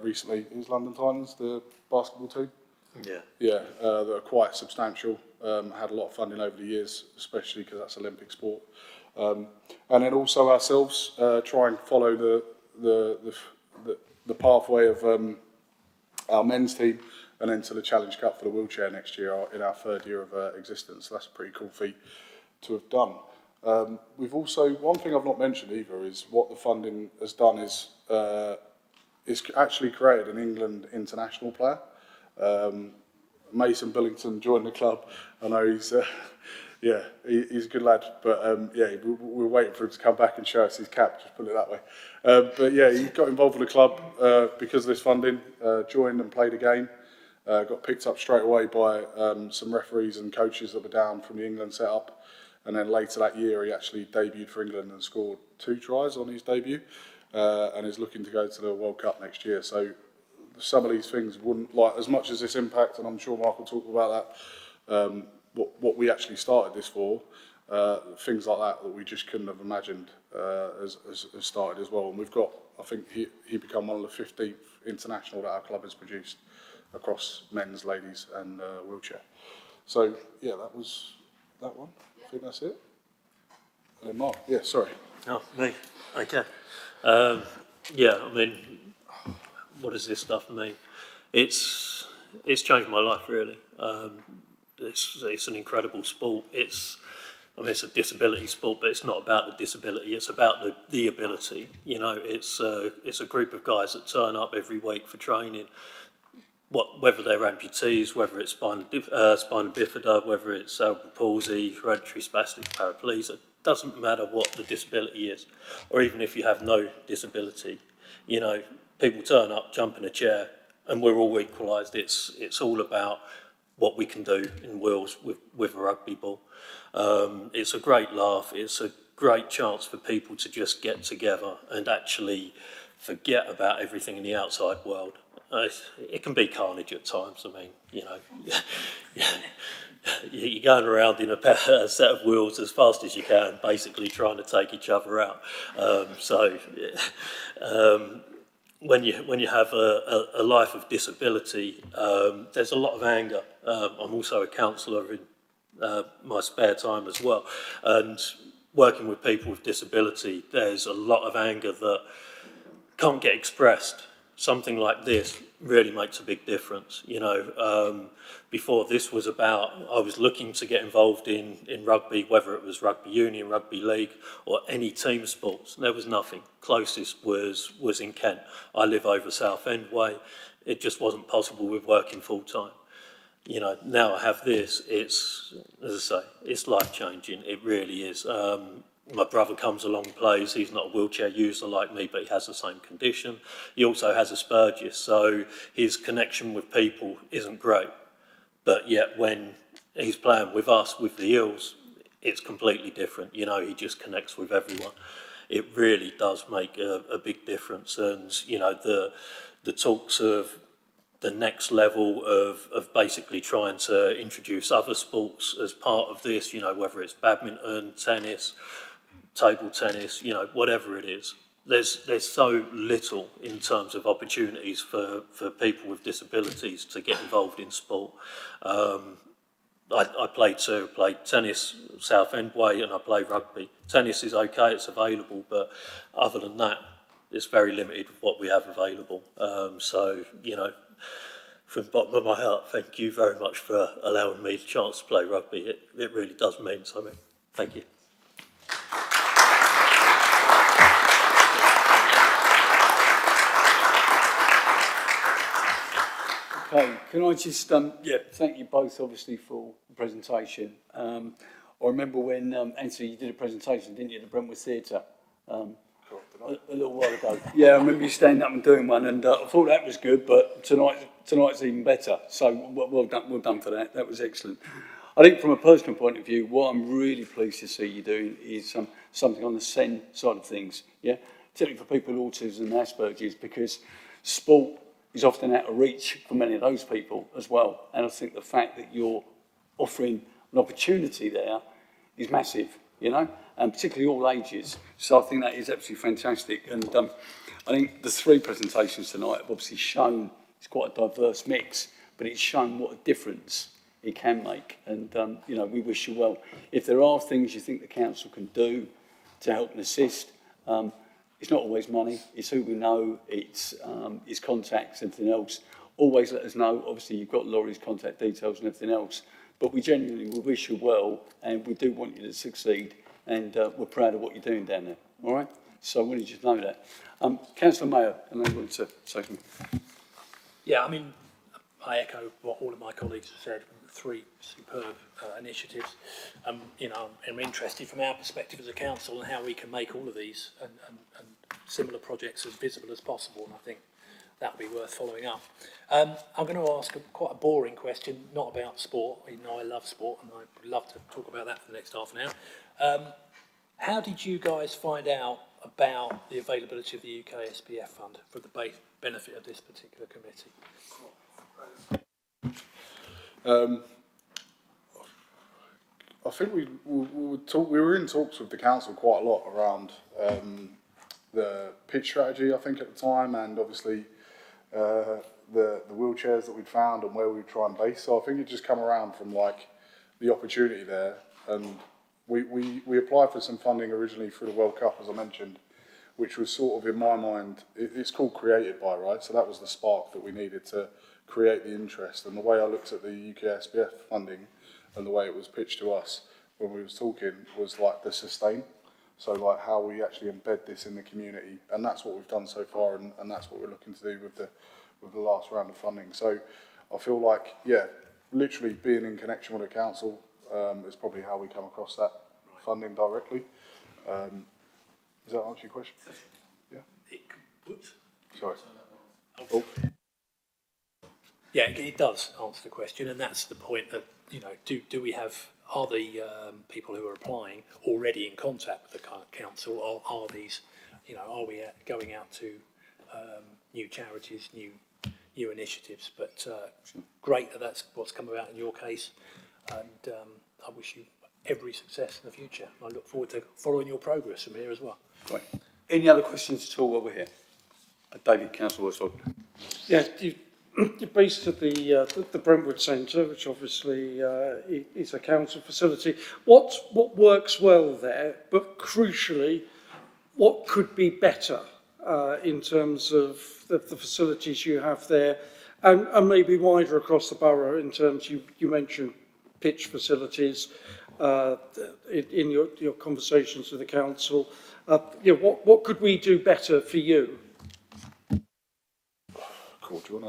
recently. Is London Titans the basketball team? Yeah. Yeah, that are quite substantial. Had a lot of funding over the years, especially because that's Olympic sport. And then also ourselves try and follow the pathway of our men's team and then to the Challenge Cup for the wheelchair next year in our 3rd year of existence. So that's a pretty cool feat to have done. We've also, one thing I've not mentioned either is what the funding has done is actually created an England international player. Mason Billington joined the club. I know he's he's a good lad, but we're waiting for him to come back and show us his cap, just put it that way. But yeah, he got involved with the club because of this funding, joined and played a game, got picked up straight away by some referees and coaches that were down from the England setup, and then later that year he actually debuted for England and scored 2 tries on his debut, and is looking to go to the World Cup next year. So some of these things wouldn't, like, as much as this impact, and I'm sure Mark will talk about that, what we actually started this for, things like that we just couldn't have imagined has started as well. And we've got, I think he become one of the 15th international that our club has produced across men's, ladies and wheelchair. So yeah, that was that one. I think that's it. And then Mark, yeah, sorry. Oh, me. Okay. Yeah, I mean, what does this stuff mean? It's changed my life, really. It's an incredible sport. It's a disability sport, but it's not about the disability. It's about the ability. You know, it's a group of guys that turn up every week for training. Whether they're amputees, whether it's spina bifida, whether it's cerebral palsy, hereditary spastic paraplegia, doesn't matter what the disability is, or even if you have no disability. You know, people turn up, jump in a chair, and we're all equalised. It's all about what we can do in wheels with a rugby ball. It's a great laugh. It's a great chance for people to just get together and actually forget about everything in the outside world. It can be carnage at times. I mean, you know, you're going around in a set of wheels as fast as you can, basically trying to take each other out. When you have a life of disability, there's a lot of anger. I'm also a counsellor in my spare time as well, and working with people with disability, there's a lot of anger that can't get expressed. Something like this really makes a big difference. You know, before this was about, I was looking to get involved in rugby, whether it was rugby union, rugby league, or any team sports. There was nothing. Closest was in Kent. I live over Southend way. It just wasn't possible with working full time. You know, now I have this. It's, as I say, it's life changing. It really is. My brother comes along and plays. He's not a wheelchair user like me, but he has the same condition. He also has Asperger's, so his connection with people isn't great. But yet when he's playing with us, with the Eels, it's completely different. You know, he just connects with everyone. It really does make a big difference. And, you know, the talks of the next level of basically trying to introduce other sports as part of this, you know, whether it's badminton, tennis, table tennis, you know, whatever it is. There's so little in terms of opportunities for people with disabilities to get involved in sport. I played tennis Southend way, and I play rugby. Tennis is okay, it's available, but other than that, it's very limited what we have available. So, you know, from the bottom of my heart, thank you very much for allowing me the chance to play rugby. It really does mean something. Thank you. Okay, can I just, thank you both obviously for the presentation. I remember when, Anthony, you did a presentation, didn't you, at the Brentwood Theatre? A little while ago. Yeah, I remember you standing up and doing one, and I thought that was good, but tonight's even better. So well done for that. That was excellent. I think from a personal point of view, what I'm really pleased to see you doing is something on the SEN side of things. Yeah, particularly for people with autism and Asperger's, because sport is often out of reach for many of those people as well. And I think the fact that you're offering an opportunity there is massive, you know, and particularly all ages. So I think that is absolutely fantastic. And I think the three presentations tonight have obviously shown it's quite a diverse mix, but it's shown what a difference it can make. And, you know, we wish you well. If there are things you think the council can do to help and assist, it's not always money, it's who we know, it's contacts, everything else. Always let us know. Obviously, you've got Laurie's contact details and everything else. But we genuinely will wish you well, and we do want you to succeed. And we're proud of what you're doing down there. All right? So I wanted you to know that. Councillor Mayo, and I want to say something. Yeah, I mean, I echo what all of my colleagues have said. Three superb initiatives. You know, I'm interested from our perspective as a council and how we can make all of these and similar projects as visible as possible. And I think that would be worth following up. I'm going to ask quite a boring question, not about sport. You know, I love sport, and I would love to talk about that for the next half an hour. How did you guys find out about the availability of the UK SPF fund for the benefit of this particular committee? I think we were in talks with the council quite a lot around the pitch strategy, I think, at the time, and obviously the wheelchairs that we'd found and where we'd try and base. So I think it just come around from like the opportunity there, and we applied for some funding originally through the World Cup, as I mentioned, which was sort of, in my mind, it's called Created By, right? So that was the spark that we needed to create the interest. And the way I looked at the UK SPF funding and the way it was pitched to us when we was talking was like the sustain. So like how we actually embed this in the community. And that's what we've done so far, and that's what we're looking to do with the last round of funding. So I feel like, yeah, literally being in connection with the council is probably how we come across that funding directly. Does that answer your question? Yeah. Sorry. Oh. Yeah, it does answer the question, and that's the point that, you know, do we have, are the people who are applying already in contact with the council, or are these, you know, are we going out to new charities, new initiatives? But great that that's what's come about in your case, and I wish you every success in the future. I look forward to following your progress from here as well. Right. Any other questions at all while we're here? David, Councillor Worsfold. Yeah, you're based at the Brentwood Centre, which obviously is a council facility. What works well there, but crucially, what could be better in terms of the facilities you have there, and maybe wider across the borough in terms, you mentioned pitch facilities in your conversations with the council. What could we do better for you? Cool. Do you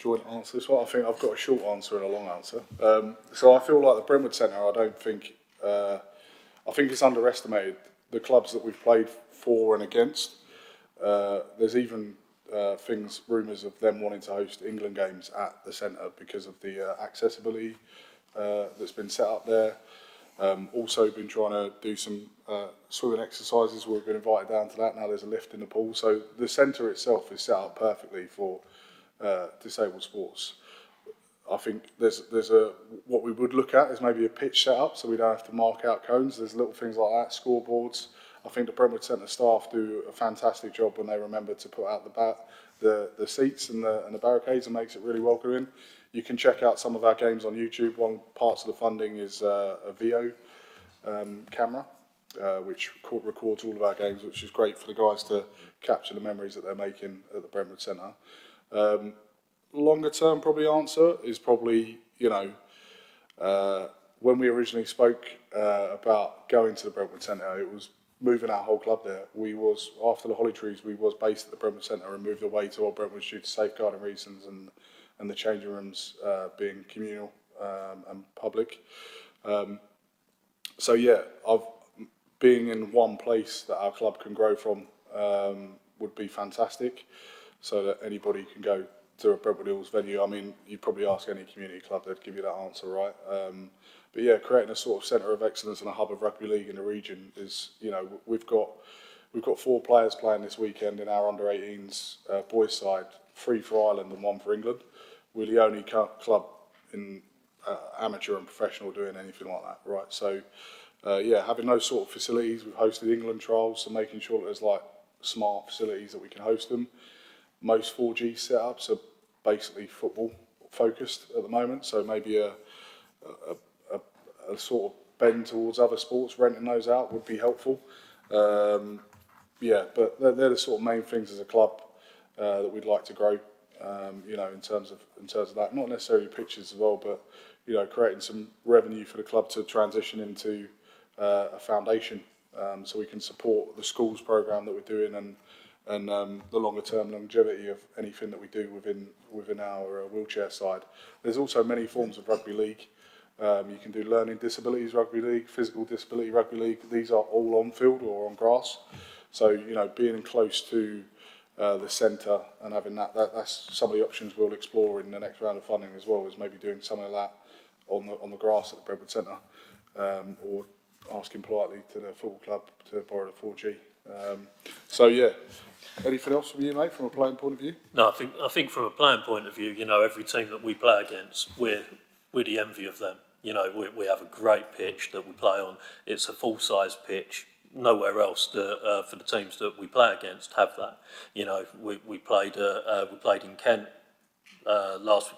want to answer this one? I think I've got a short answer and a long answer. So I feel like the Brentwood Centre, I think it's underestimated, the clubs that we've played for and against. There's even rumours of them wanting to host England games at the centre because of the accessibility that's been set up there. Also been trying to do some swimming exercises. We've been invited down to that. Now there's a lift in the pool. So the centre itself is set up perfectly for disabled sports. I think what we would look at is maybe a pitch set up so we don't have to mark out cones. There's little things like that, scoreboards. I think the Brentwood Centre staff do a fantastic job when they remember to put out the seats and the barricades, and makes it really welcoming. You can check out some of our games on YouTube. One part of the funding is a VO camera, which records all of our games, which is great for the guys to capture the memories that they're making at the Brentwood Centre. Longer term probably answer is probably, when we originally spoke about going to the Brentwood Centre, it was moving our whole club there. After the Holly Trees, we was based at the Brentwood Centre and moved away to Old Brentwood due to safeguarding reasons and the changing rooms being communal and public. So yeah, being in one place that our club can grow from would be fantastic, so that anybody can go to a Brentwood Hills venue. I mean, you'd probably ask any community club, they'd give you that answer, right? But yeah, creating a sort of centre of excellence and a hub of rugby league in the region is, we've got 4 players playing this weekend in our under-18s boys side, 3 for Ireland and 1 for England. We're the only club in amateur and professional doing anything like that, right? So yeah, having those sort of facilities, we've hosted England trials, so making sure that there's like smart facilities that we can host them. Most 4G setups are basically football focused at the moment, so maybe a sort of bend towards other sports, renting those out would be helpful. Yeah, but they're the sort of main things as a club that we'd like to grow. In terms of that, not necessarily pitches as well, but creating some revenue for the club to transition into a foundation, so we can support the schools program that we're doing and the longer term longevity of anything that we do within our wheelchair side. There's also many forms of rugby league. You can do learning disabilities rugby league, physical disability rugby league. These are all on field or on grass. So being close to the centre and having that's some of the options we'll explore in the next round of funding as well, is maybe doing some of that on the grass at the Brentwood Centre, or asking politely to the football club to borrow the 4G. So yeah, anything else from you, mate, from a playing point of view? No, I think from a playing point of view, every team that we play against, we're the envy of them. We have a great pitch that we play on. It's a full-size pitch. Nowhere else for the teams that we play against have that. We played in Kent last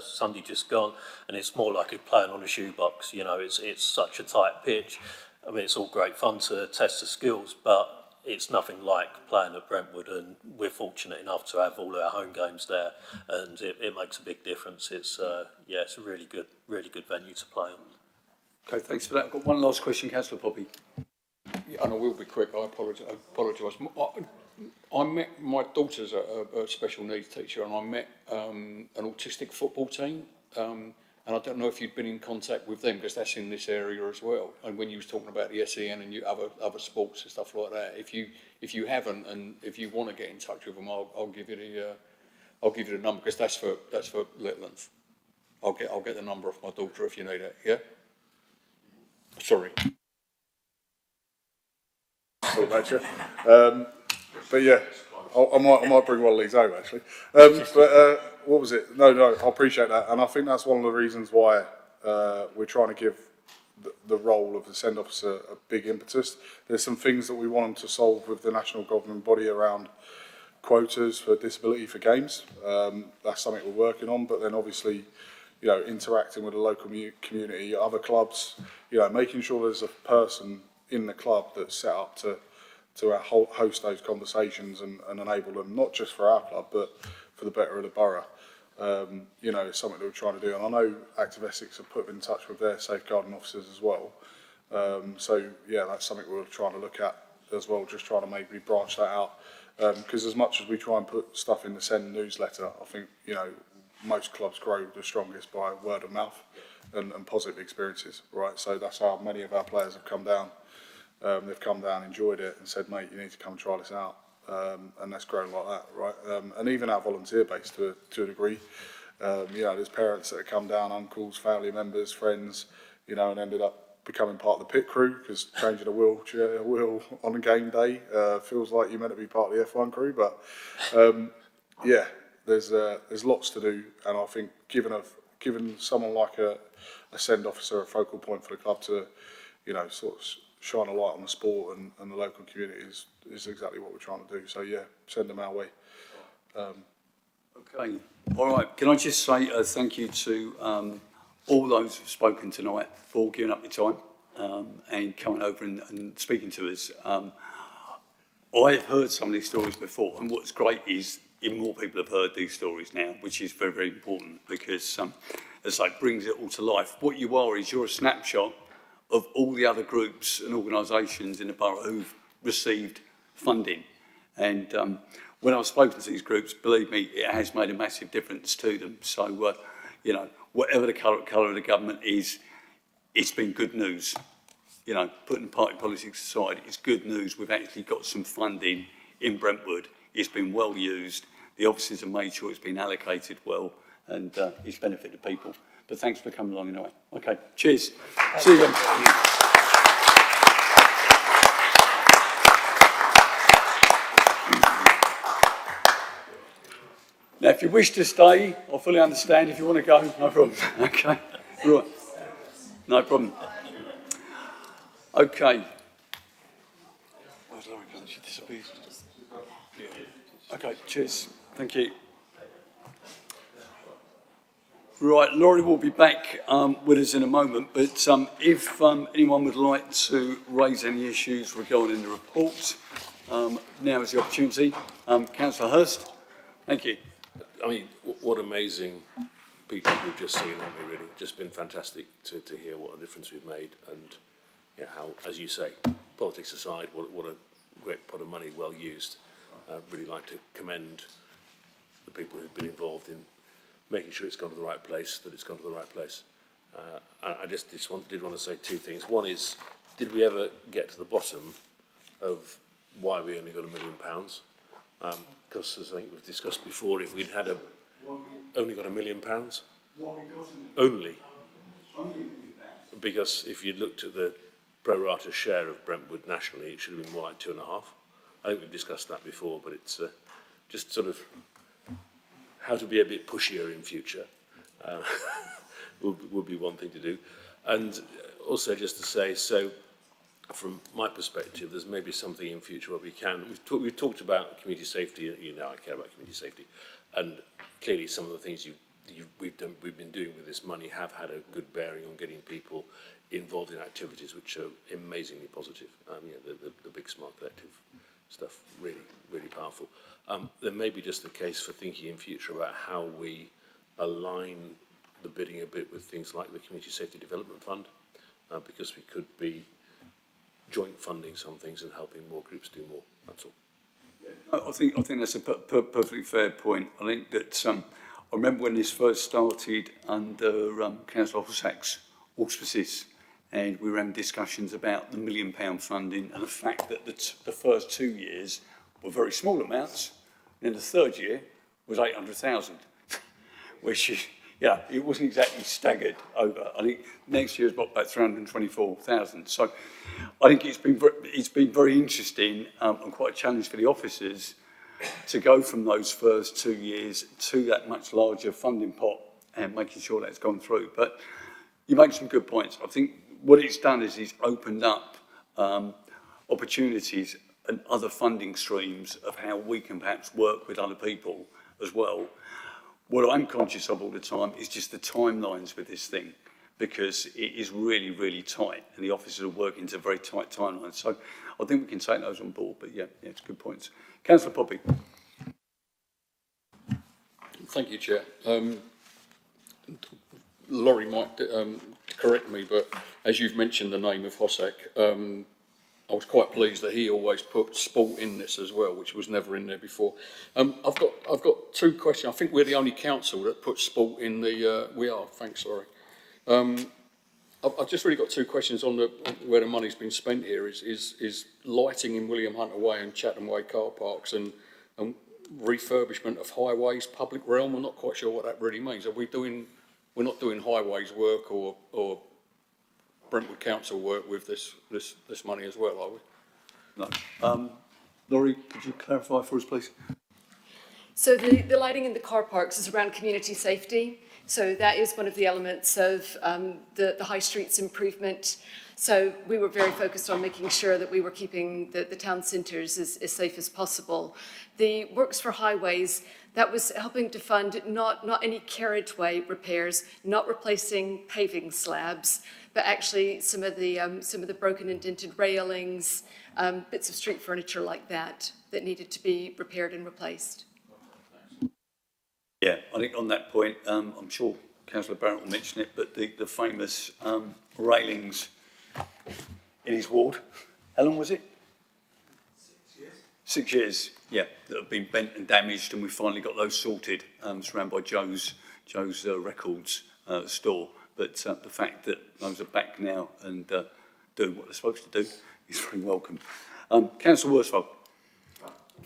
Sunday just gone, and it's more like playing on a shoebox. It's such a tight pitch. I mean, it's all great fun to test the skills, but it's nothing like playing at Brentwood, and we're fortunate enough to have all our home games there, and it makes a big difference. It's it's a really good venue to play on. Okay, thanks for that. I've got one last question, Councillor Poppy. Yeah, and I will be quick. I apologise. My daughter's a special needs teacher, and I met an autistic football team. And I don't know if you'd been in contact with them, because that's in this area as well. And when you was talking about the SEN and other sports and stuff like that, if you haven't, and if you want to get in touch with them, I'll give you the number, because that's for Litlands. I'll get the number off my daughter if you need it. Yeah. Sorry. But yeah, I might bring one of these home actually. What was it? No, I appreciate that, and I think that's one of the reasons why we're trying to give the role of the SEND officer a big impetus. There's some things that we want them to solve with the national government body around quotas for disability for games. That's something we're working on, but then obviously, interacting with the local community, other clubs, making sure there's a person in the club that's set up to host those conversations and enable them, not just for our club, but for the better of the borough. It's something that we're trying to do. And I know Active Essex have put in touch with their safeguarding officers as well. So yeah, that's something we're trying to look at as well, just trying to maybe branch that out. Because as much as we try and put stuff in the SEND newsletter, I think, most clubs grow the strongest by word of mouth and positive experiences, right? So that's how many of our players have come down. They've come down, enjoyed it, and said, mate, you need to come and try this out. And that's grown like that, right? And even our volunteer base to a degree. There's parents that have come down, uncles, family members, friends, and ended up becoming part of the pit crew, because changing a wheel on a game day feels like you're meant to be part of the F1 crew. But yeah, there's lots to do, and I think given someone like a send officer a focal point for the club to, you know, sort of shine a light on the sport and the local community is exactly what we're trying to do. So yeah, send them our way. Okay, all right. Can I just say thank you to all those who've spoken tonight for giving up your time and coming over and speaking to us. I've heard some of these stories before, and what's great is even more people have heard these stories now, which is very, very important, because it's like brings it all to life. What you are is you're a snapshot of all the other groups and organisations in the borough who've received funding. And when I've spoken to these groups, believe me, it has made a massive difference to them. So, you know, whatever the colour of the government is, it's been good news. You know, putting party politics aside, it's good news. We've actually got some funding in Brentwood. It's been well used. The officers have made sure it's been allocated well, and it's benefited people. But thanks for coming along anyway. Okay, cheers. See you again. Now, if you wish to stay, I fully understand. If you want to go, no problem. Okay, right. No problem. Okay. Where's Laurie gone? She disappeared. Okay, cheers. Thank you. Right, Laurie will be back with us in a moment, but if anyone would like to raise any issues regarding the report, now is the opportunity. Councillor Hurst, thank you. I mean, what amazing people we've just seen, haven't we, really? Just been fantastic to hear what a difference we've made, and yeah, how, as you say, politics aside, what a great pot of money, well used. I'd really like to commend the people who've been involved in making sure it's gone to the right place, that it's gone to the right place. I just did want to say two things. One is, did we ever get to the bottom of why we only got £1 million? Because as I think we've discussed before, if we'd had only got £1 million, only, because if you looked at the pro rata share of Brentwood nationally, it should have been more like 2.5. I think we've discussed that before, but it's just sort of how to be a bit pushier in future would be one thing to do. And also just to say, so from my perspective, there's maybe something in future where we can, we've talked about community safety, you know I care about community safety, and clearly some of the things we've been doing with this money have had a good bearing on getting people involved in activities which are amazingly positive. Yeah, the Big Smart Collective stuff, really, really powerful. There may be just the case for thinking in future about how we align the bidding a bit with things like the Community Safety Development Fund, because we could be joint funding some things and helping more groups do more. That's all. I think that's a perfectly fair point. I think that I remember when this first started under Councillor Hossack's auspices, and we were having discussions about the £1 million funding and the fact that the first 2 years were very small amounts, and then the third year was 800,000, which is, yeah, it wasn't exactly staggered over. I think next year's got about 324,000. So I think it's been very interesting and quite a challenge for the officers to go from those first 2 years to that much larger funding pot and making sure that's gone through. But you make some good points. I think what it's done is it's opened up opportunities and other funding streams of how we can perhaps work with other people as well. What I'm conscious of all the time is just the timelines with this thing, because it is really, really tight, and the officers are working to very tight timelines. So I think we can take those on board, but yeah, it's good points. Councillor Poppy. Thank you, Chair. Laurie might correct me, but as you've mentioned the name of Hossack, I was quite pleased that he always put sport in this as well, which was never in there before. I've got two questions. I think we're the only council that puts sport in the. We are. Thanks, sorry. I've just really got two questions on where the money's been spent here. Is lighting in William Hunter Way and Chatham Way car parks and refurbishment of highways public realm? I'm not quite sure what that really means. We're not doing highways work or Brentwood Council work with this money as well, are we? No. Laurie, could you clarify for us, please? So the lighting in the car parks is around community safety. So that is one of the elements of the high streets improvement. So we were very focused on making sure that we were keeping the town centres as safe as possible. The Works for Highways, that was helping to fund not any carriageway repairs, not replacing paving slabs, but actually some of the broken and dented railings, bits of street furniture like that needed to be repaired and replaced. Yeah, I think on that point, I'm sure Councillor Barrett will mention it, but the famous railings in his ward, how long was it? 6 years. 6 years, yeah, that have been bent and damaged, and we finally got those sorted. It's run by Joe's Records store, but the fact that those are back now and doing what they're supposed to do is very welcome. Councillor Worsfold.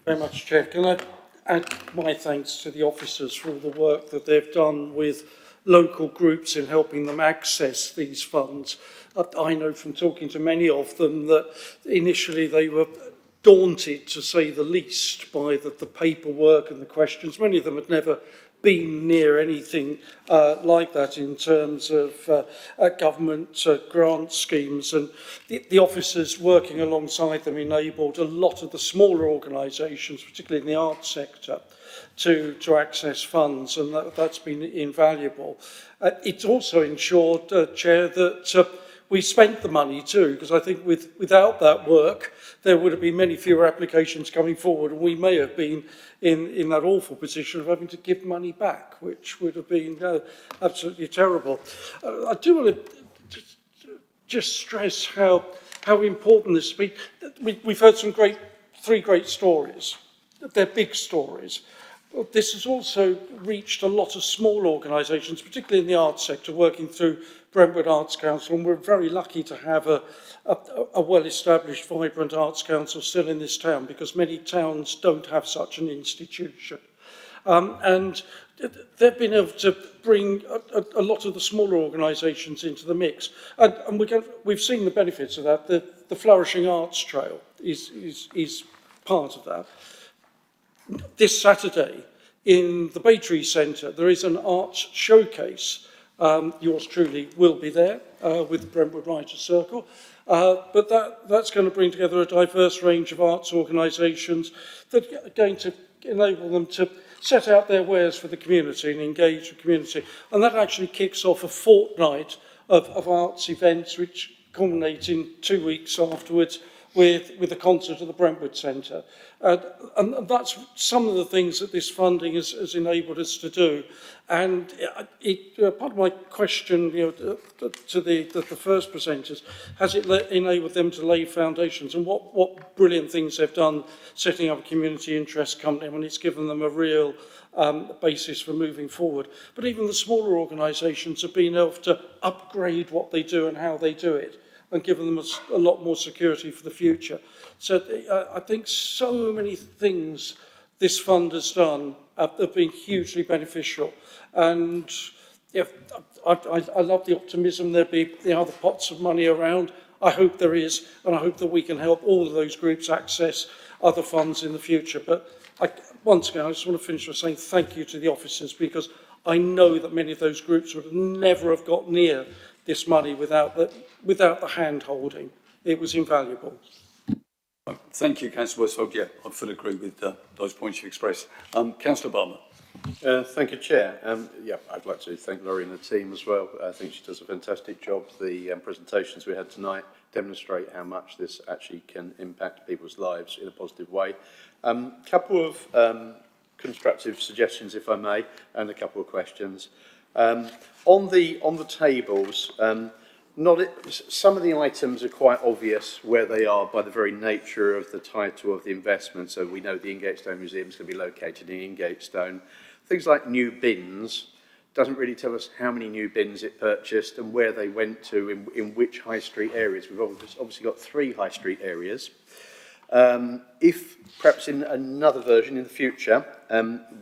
Very much, Chair. Can I add my thanks to the officers for all the work that they've done with local groups in helping them access these funds. I know from talking to many of them that initially they were daunted, to say the least, by the paperwork and the questions. Many of them had never been near anything like that in terms of government grant schemes, and the officers working alongside them enabled a lot of the smaller organisations, particularly in the arts sector, to access funds, and that's been invaluable. It's also ensured, Chair, that we spent the money too, because I think without that work, there would have been many fewer applications coming forward, and we may have been in that awful position of having to give money back, which would have been absolutely terrible. I do want to just stress how important this has been. We've heard three great stories. They're big stories. This has also reached a lot of small organisations, particularly in the arts sector, working through Brentwood Arts Council, and we're very lucky to have a well-established, vibrant arts council still in this town, because many towns don't have such an institution. And they've been able to bring a lot of the smaller organisations into the mix. And we've seen the benefits of that. The Flourishing Arts Trail is part of that. This Saturday, in the Baytree Centre, there is an arts showcase. Yours truly will be there with the Brentwood Writers' Circle. But that's going to bring together a diverse range of arts organisations that are going to enable them to set out their wares for the community and engage the community. And that actually kicks off a fortnight of arts events, which culminate in 2 weeks afterwards with a concert at the Brentwood Centre. And that's some of the things that this funding has enabled us to do. And part of my question, to the first presenters, has it enabled them to lay foundations? And what brilliant things they've done setting up a community interest company when it's given them a real basis for moving forward. But even the smaller organisations have been able to upgrade what they do and how they do it, and given them a lot more security for the future. So I think so many things this fund has done have been hugely beneficial. And I love the optimism there'll be other pots of money around. I hope there is, and I hope that we can help all of those groups access other funds in the future. But once again, I just want to finish by saying thank you to the officers, because I know that many of those groups would never have got near this money without the hand-holding. It was invaluable. Thank you, Councillor Worsfold. Yeah, I fully agree with those points you expressed. Councillor Barmer. Thank you, Chair. I'd like to thank Laurie and the team as well. I think she does a fantastic job. The presentations we had tonight demonstrate how much this actually can impact people's lives in a positive way. Couple of constructive suggestions, if I may, and a couple of questions. On the tables, some of the items are quite obvious where they are by the very nature of the title of the investment. So we know the Ingatestone Museum is going to be located in Ingatestone. Things like new bins doesn't really tell us how many new bins it purchased and where they went to in which high street areas. We've obviously got 3 high street areas. If perhaps in another version in the future,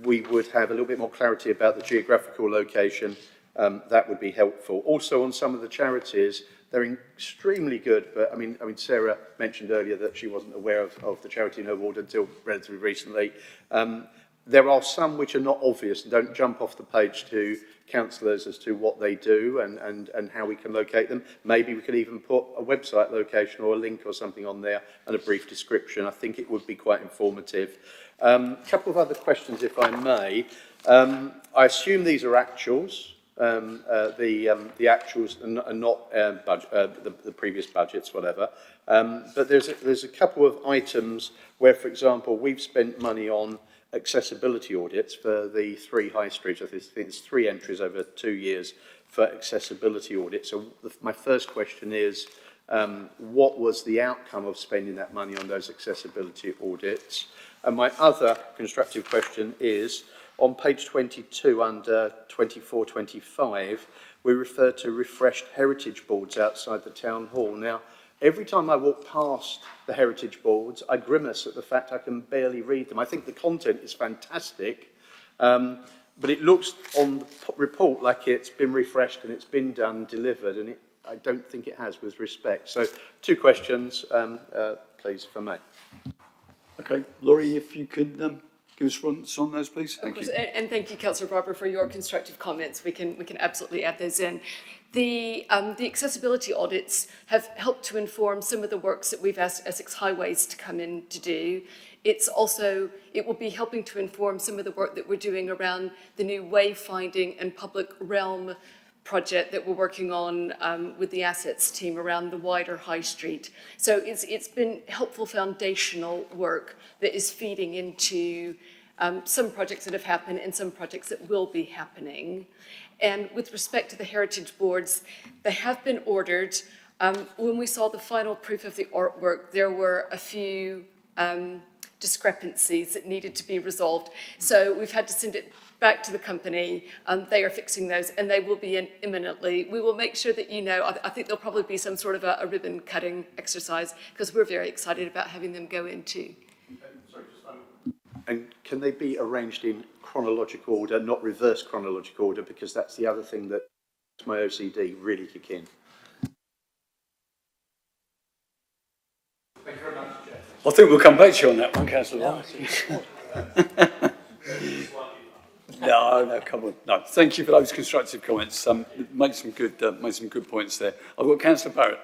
we would have a little bit more clarity about the geographical location, that would be helpful. Also on some of the charities, They're extremely good, but I mean, Sarah mentioned earlier that she wasn't aware of the Charity No Award until relatively recently. There are some which are not obvious and don't jump off the page to councillors as to what they do and how we can locate them. Maybe we could even put a website location or a link or something on there and a brief description. I think it would be quite informative. A couple of other questions, if I may. I assume these are actuals. The actuals are not the previous budgets, whatever. But there's a couple of items where, for example, we've spent money on accessibility audits for the 3 high streets. I think it's 3 entries over 2 years for accessibility audits. So my first question is, what was the outcome of spending that money on those accessibility audits? And my other constructive question is, on page 22 under 24-25, we refer to refreshed heritage boards outside the town hall. Now, every time I walk past the heritage boards, I grimace at the fact I can barely read them. I think the content is fantastic, but it looks on the report like it's been refreshed and it's been done, delivered, and I don't think it has, with respect. So 2 questions, please, for me. Okay, Laurie, if you could give us response on those, please. Thank you. And thank you, Councillor Barber, for your constructive comments. We can absolutely add those in. The accessibility audits have helped to inform some of the works that we've asked Essex Highways to come in to do. It will be helping to inform some of the work that we're doing around the new wayfinding and public realm project that we're working on with the assets team around the wider high street. So it's been helpful foundational work that is feeding into some projects that have happened and some projects that will be happening. And with respect to the heritage boards, they have been ordered. When we saw the final proof of the artwork, there were a few discrepancies that needed to be resolved. So we've had to send it back to the company. They are fixing those, and they will be in imminently. We will make sure that you know. I think there'll probably be some sort of a ribbon cutting exercise, because we're very excited about having them go in too. And can they be arranged in chronological order, not reverse chronological order, because that's the other thing that my OCD really kick in. Thank you very much, Chair. I think we'll come back to you on that one, Councillor. No, come on. No, thank you for those constructive comments. Made some good points there. I've got Councillor Barrett.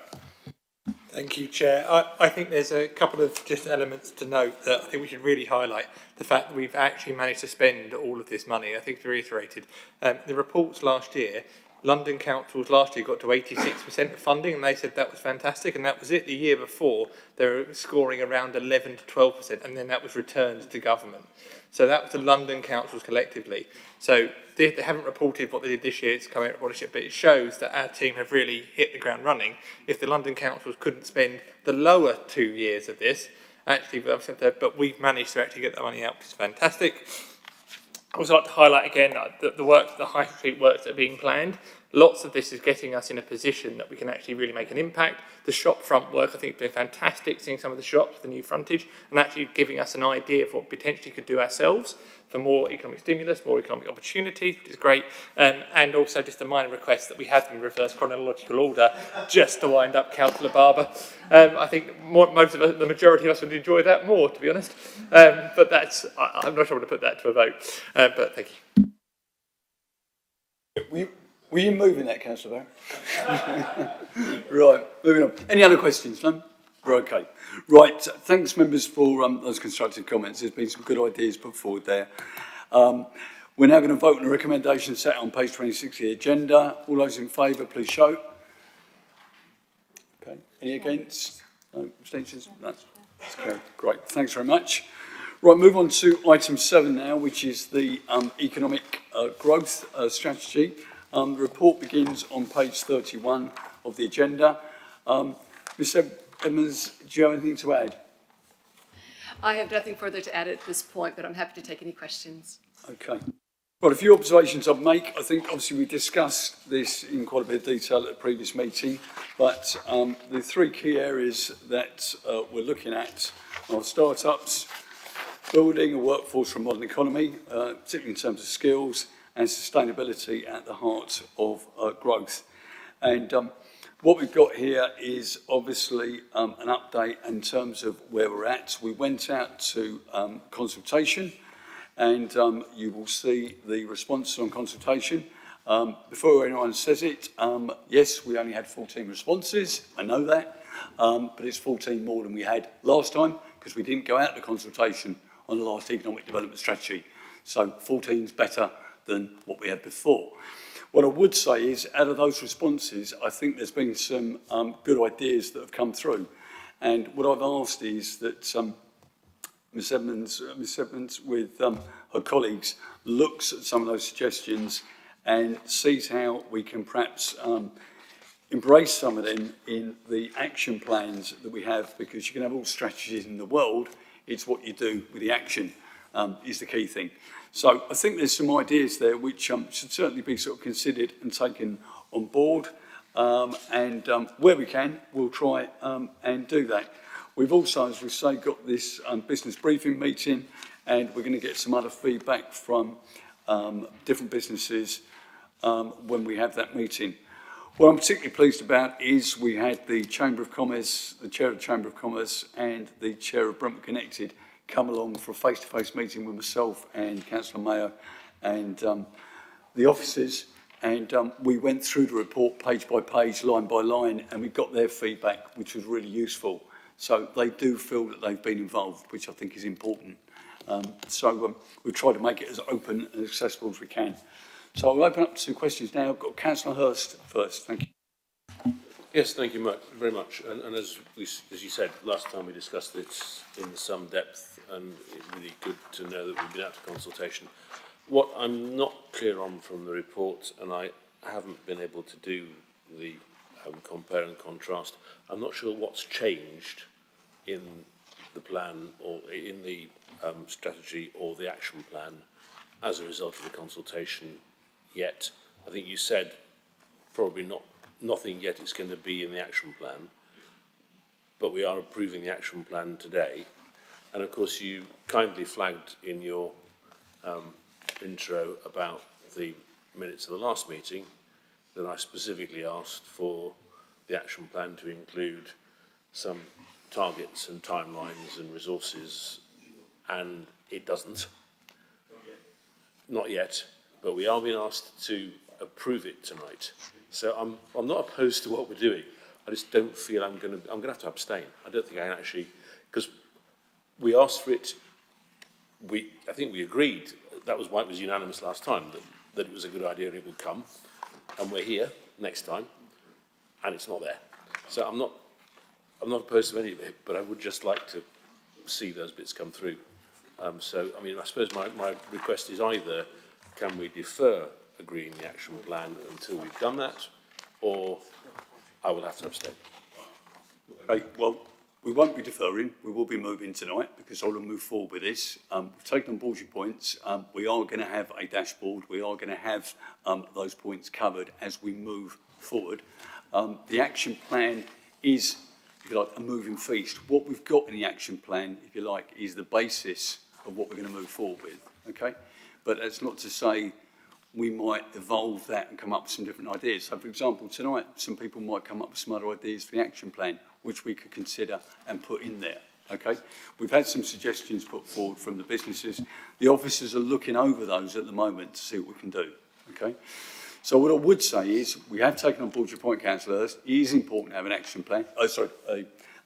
Thank you, Chair. I think there's a couple of just elements to note that I think we should really highlight. The fact that we've actually managed to spend all of this money, I think it's reiterated. The reports last year, London councils last year got to 86% of funding, and they said that was fantastic, and that was it. The year before, they were scoring around 11 to 12%, and then that was returned to government. So that was the London councils collectively. So they haven't reported what they did this year, it's coming out of ownership, but it shows that our team have really hit the ground running. If the London councils couldn't spend the lower 2 years of this, actually, but we've managed to actually get that money out, which is fantastic. I also like to highlight again the work, the high street works that are being planned. Lots of this is getting us in a position that we can actually really make an impact. The shop front work, I think, has been fantastic, seeing some of the shops, the new frontage, and actually giving us an idea of what we potentially could do ourselves for more economic stimulus, more economic opportunities, which is great. And also just a minor request that we have in reverse chronological order, just to wind up Councillor Barber. I think most of us, the majority of us would enjoy that more, to be honest. But that's, I'm not sure I want to put that to a vote. But thank you. Were you moving that, Councillor Barrett? Right, moving on. Any other questions, no? We're okay. Right, thanks, members, for those constructive comments. There's been some good ideas put forward there. We're now going to vote on the recommendation set on page 26 of the agenda. All those in favour, please show. Okay. Any against? No abstentions? No. That's okay. Great. Thanks very much. Right, move on to item 7 now, which is the economic growth strategy. The report begins on page 31 of the agenda. Mr. Edmonds, do you have anything to add? I have nothing further to add at this point, but I'm happy to take any questions. Okay. Well, a few observations I'd make. I think obviously we discussed this in quite a bit of detail at the previous meeting, but the 3 key areas that we're looking at are startups, building a workforce for a modern economy, particularly in terms of skills, and sustainability at the heart of growth. And What we've got here is obviously an update in terms of where we're at. We went out to consultation, and you will see the response on consultation. Before anyone says it, yes, we only had 14 responses, I know that, but it's 14 more than we had last time because we didn't go out to consultation on the last economic development strategy. So 14 is better than what we had before. What I would say is, out of those responses, I think there's been some good ideas that have come through. And what I've asked is that Ms Edmonds with her colleagues looks at some of those suggestions and sees how we can perhaps embrace some of them in the action plans that we have, because you can have all strategies in the world, it's what you do with the action is the key thing. So I think there's some ideas there which should certainly be sort of considered and taken on board, and where we can, we'll try and do that. We've also, as we say, got this business briefing meeting, and we're going to get some other feedback from different businesses when we have that meeting. What I'm particularly pleased about is we had the Chamber of Commerce, the Chair of the Chamber of Commerce and the Chair of Brentwood Connected come along for a face-to-face meeting with myself and Councillor Mayo and the officers, and we went through the report page by page, line by line, and we got their feedback, which was really useful. So they do feel that they've been involved, which I think is important. We've tried to make it as open and accessible as we can. So I'll open up to questions now. I've got Councillor Hurst first. Thank you. Yes, thank you very much. And as you said, last time we discussed it in some depth, and it's really good to know that we've been out to consultation. What I'm not clear on from the report, and I haven't been able to do the compare and contrast, I'm not sure what's changed in the plan or in the strategy or the action plan as a result of the consultation yet. I think you said probably nothing yet is going to be in the action plan, but we are approving the action plan today. And of course you kindly flagged in your intro about the minutes of the last meeting that I specifically asked for the action plan to include some targets and timelines and resources, and it doesn't. Not yet, but we are being asked to approve it tonight. So I'm not opposed to what we're doing. I just don't feel I'm going to have to abstain. I don't think I can actually, because we asked for it. I think we agreed. That was why it was unanimous last time that it was a good idea and it would come, and we're here next time, and it's not there. So I'm not opposed to any of it, but I would just like to see those bits come through. So I mean, I suppose my request is either can we defer agreeing the action plan until we've done that, or I will have to abstain. Okay, well, we won't be deferring. We will be moving tonight because I want to move forward with this. We've taken on board your points. We are going to have a dashboard. We are going to have those points covered as we move forward. The action plan is, if you like, a moving feast. What we've got in the action plan, if you like, is the basis of what we're going to move forward with, okay? But that's not to say we might evolve that and come up with some different ideas. So, for example, tonight, some people might come up with some other ideas for the action plan, which we could consider and put in there, okay? We've had some suggestions put forward from the businesses. The officers are looking over those at the moment to see what we can do, okay? So what I would say is, we have taken on board your point, Councillor Hurst. It is important to have an action plan,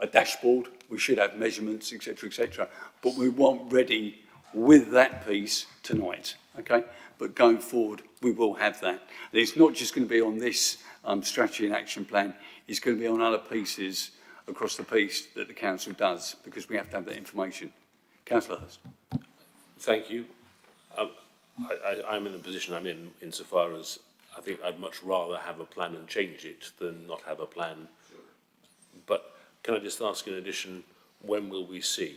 a dashboard. We should have measurements, etc., but we weren't ready with that piece tonight, okay? But going forward, we will have that. And it's not just going to be on this strategy and action plan, it's going to be on other pieces across the piece that the council does, because we have to have that information. Councillor Hurst. Thank you. I'm in the position I'm in insofar as I think I'd much rather have a plan and change it than not have a plan. But can I just ask in addition, when will we see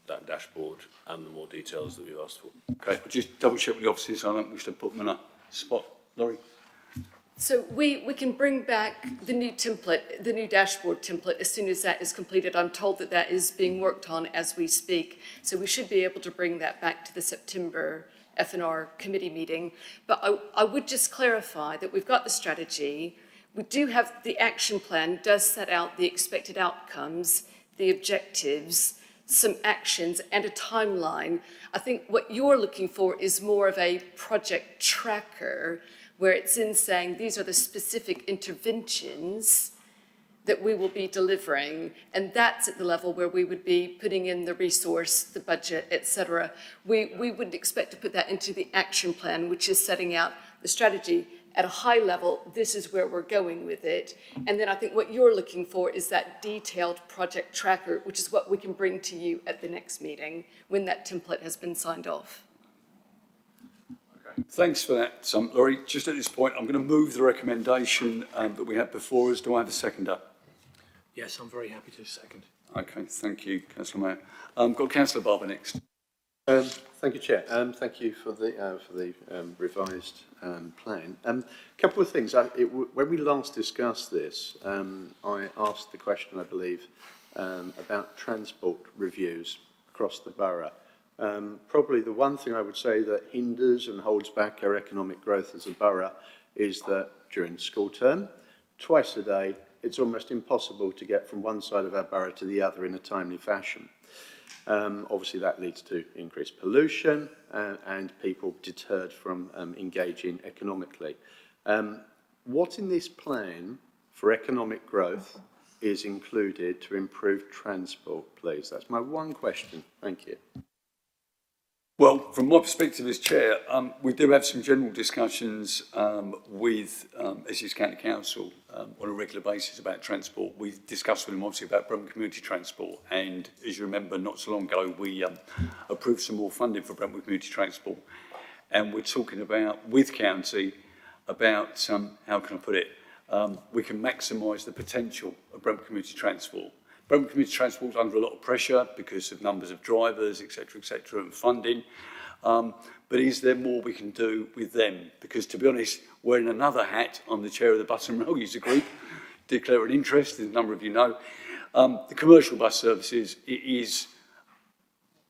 that dashboard and the more details that we've asked for? Okay, I'll just double check with the officers. I don't wish to put them in a spot. Laurie? So we can bring back the new template, the new dashboard template, as soon as that is completed. I'm told that that is being worked on as we speak. So we should be able to bring that back to the September F&R committee meeting. But I would just clarify that we've got the strategy, We do have the action plan does set out the expected outcomes, the objectives, some actions and a timeline. I think what you're looking for is more of a project tracker where it's in saying these are the specific interventions that we will be delivering, and that's at the level where we would be putting in the resource, the budget, etc. We would expect to put that into the action plan, which is setting out the strategy. At a high level, this is where we're going with it. And then I think what you're looking for is that detailed project tracker, which is what we can bring to you at the next meeting when that template has been signed off. Thanks for that, Laurie. Just at this point, I'm going to move the recommendation that we had before us. Do I have a seconder? Yes, I'm very happy to second. Okay, thank you, Councillor Mayor. Got Councillor Barber next. Thank you, Chair. Thank you for the revised plan. Couple of things. When we last discussed this, I asked the question, I believe, about transport reviews across the borough. Probably the one thing I would say that hinders and holds back our economic growth as a borough is that during school term, twice a day, it's almost impossible to get from one side of our borough to the other in a timely fashion. Obviously that leads to increased pollution and people deterred from engaging economically. What in this plan for economic growth is included to improve transport, please? That's my one question. Thank you. Well, from my perspective as chair, we do have some general discussions with Essex County Council on a regular basis about transport. We discussed with them obviously about Brentwood Community Transport, and as you remember, not so long ago, we approved some more funding for Brentwood Community Transport, and we're talking about, with County, about, how can I put it, we can maximise the potential of Brentwood Community Transport. Brentwood Community Transport is under a lot of pressure because of numbers of drivers, etc., and funding. But is there more we can do with them? Because to be honest, wearing another hat, I'm the chair of the Bus and Rail User Group, declare an interest, as a number of you know. The commercial bus services, it is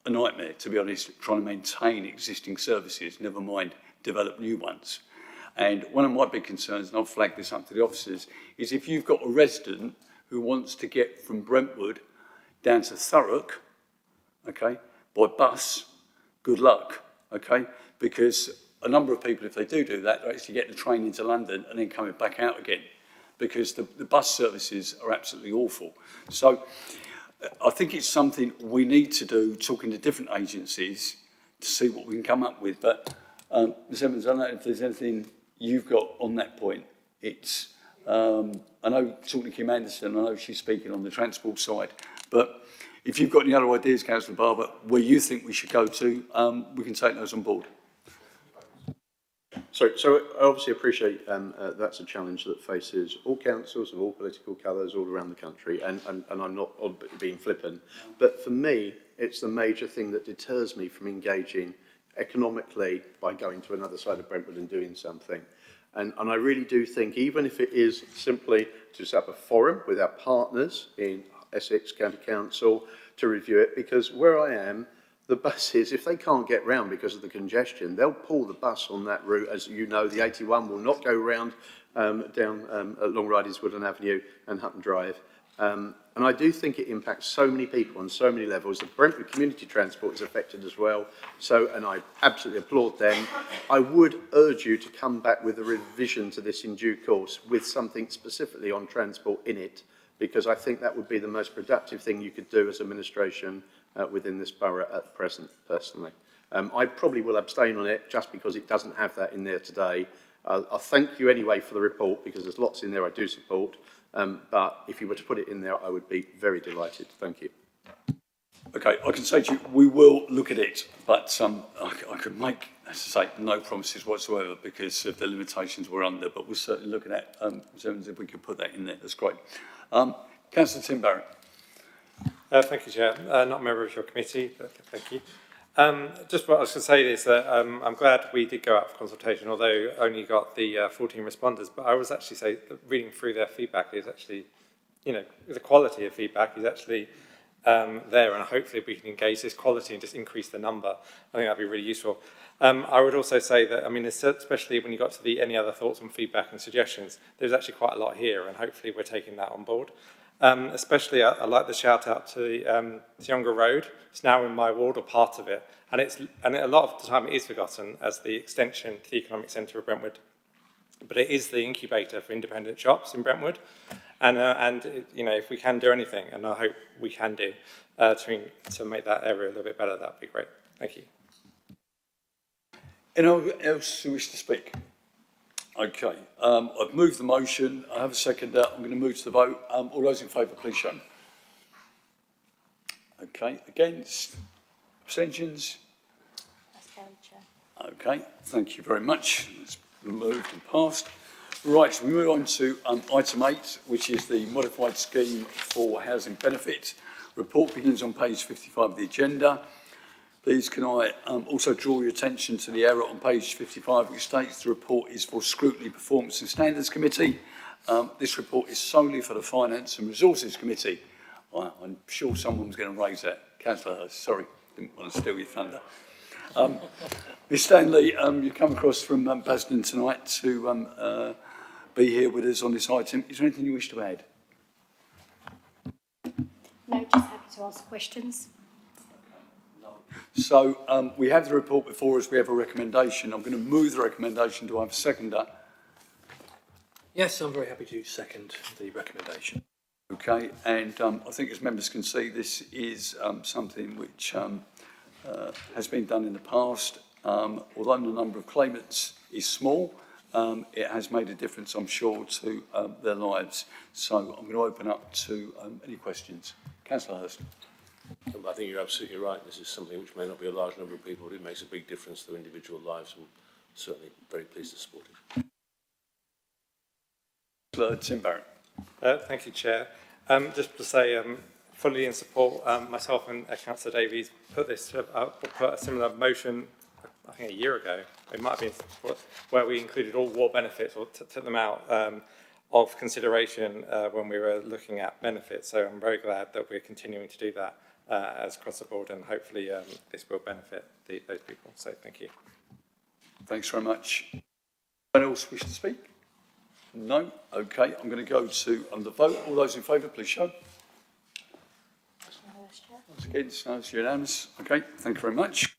a nightmare, to be honest, trying to maintain existing services, never mind develop new ones. And one of my big concerns, and I'll flag this up to the officers, is if you've got a resident who wants to get from Brentwood down to Thurrock, okay, by bus, good luck, okay? Because a number of people, if they do that, they actually get the train into London and then coming back out again, because the bus services are absolutely awful. So I think it's something we need to do, talking to different agencies to see what we can come up with. But Ms Evans, I don't know if there's anything you've got on that point. It's I know talking to Kim Anderson, I know she's speaking on the transport side, but if you've got any other ideas, Councillor Barber, where you think we should go to, we can take those on board. So I obviously appreciate that's a challenge that faces all councils of all political colours all around the country, and I'm not being flippant, but for me, it's the major thing that deters me from engaging economically by going to another side of Brentwood and doing something. And I really do think, even if it is simply to set up a forum with our partners in Essex County Council to review it, because where I am, the buses, if they can't get round because of the congestion, they'll pull the bus on that route. As you know, the 81 will not go round down along Ridingwood Avenue and Hutton Drive. And I do think it impacts so many people on so many levels. The Brentwood Community Transport is affected as well. So, and I absolutely applaud them. I would urge you to come back with a revision to this in due course with something specifically on transport in it, because I think that would be the most productive thing you could do as administration within this borough at present, personally. I probably will abstain on it just because it doesn't have that in there today. I'll thank you anyway for the report, because there's lots in there I do support. But if you were to put it in there, I would be very delighted. Thank you. Okay, I can say to you, we will look at it, but I could make, as I say, no promises whatsoever because of the limitations we're under, but we're certainly looking at if we could put that in there. That's great. Councillor Tim Barrett. Thank you, Chair. Not a member of your committee, but thank you. Just what I was going to say is that I'm glad we did go out for consultation, although only got the 14 responders. But I was actually say that reading through their feedback is actually, you know, the quality of feedback is actually there, and hopefully we can engage this quality and just increase the number. I think that'd be really useful. I would also say that, I mean, especially when you got to the any other thoughts and feedback and suggestions, there's actually quite a lot here, and hopefully we're taking that on board. Especially, I like the shout out to Younger Road. It's now in my ward, or part of it, and a lot of the time it is forgotten as the extension to the economic centre of Brentwood. But it is the incubator for independent shops in Brentwood, and you know, if we can do anything, and I hope we can do, to make that area a little bit better, that'd be great. Thank you. Anyone else who wish to speak? Okay, I've moved the motion. I have a second. I'm going to move to the vote. All those in favour, please show. Okay, against? Abstentions? That's carried, Chair. Okay, thank you very much. It's moved and passed. Right, so we move on to item 8, which is the modified scheme for housing benefit. Report begins on page 55 of the agenda. Please can I also draw your attention to the error on page 55, which states the report is for Scrutiny, Performance and Standards Committee. This report is solely for the Finance and Resources Committee. I'm sure someone was going to raise that. Councillor Hurst, sorry, didn't want to steal your thunder. Ms Stanley, you come across from Basden tonight to be here with us on this item. Is there anything you wish to add? No, just happy to answer questions. So we have the report before us, we have a recommendation. I'm going to move the recommendation. Do I have a seconder? Yes, I'm very happy to second the recommendation. Okay, and I think as members can see, this is something which has been done in the past. Although the number of claimants is small, it has made a difference, I'm sure, to their lives. So I'm going to open up to any questions. Councillor Hurst. I think you're absolutely right. This is something which may not be a large number of people, but it makes a big difference to individual lives, and certainly very pleased to support it. Tim Barrett. Thank you, Chair. Just to say, fully in support, myself and Councillor Davies put a similar motion, I think a year ago. It might have been where we included all war benefits, or took them out of consideration when we were looking at benefits. So I'm very glad that we're continuing to do that as across the board, and hopefully this will benefit those people. So thank you. Thanks very much. Anyone else wish to speak? No? Okay, I'm going to go to the vote. All those in favour, please show. Those against, no, it's unanimous. Okay, thank you very much.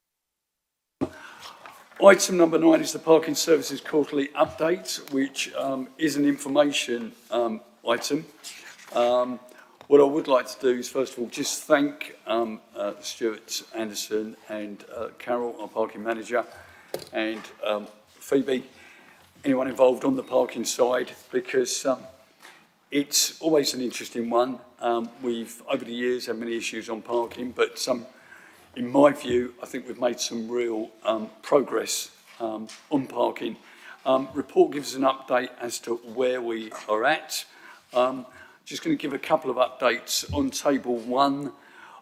Item number 9 is the Parking Services Quarterly Update, which is an information item. What I would like to do is, first of all, just thank Stuart Anderson and Carol, our parking manager, and Phoebe, anyone involved on the parking side, because it's always an interesting one. We've, over the years, had many issues on parking, but in my view, I think we've made some real progress on parking. Report gives us an update as to where we are at. Just going to give a couple of updates on table 1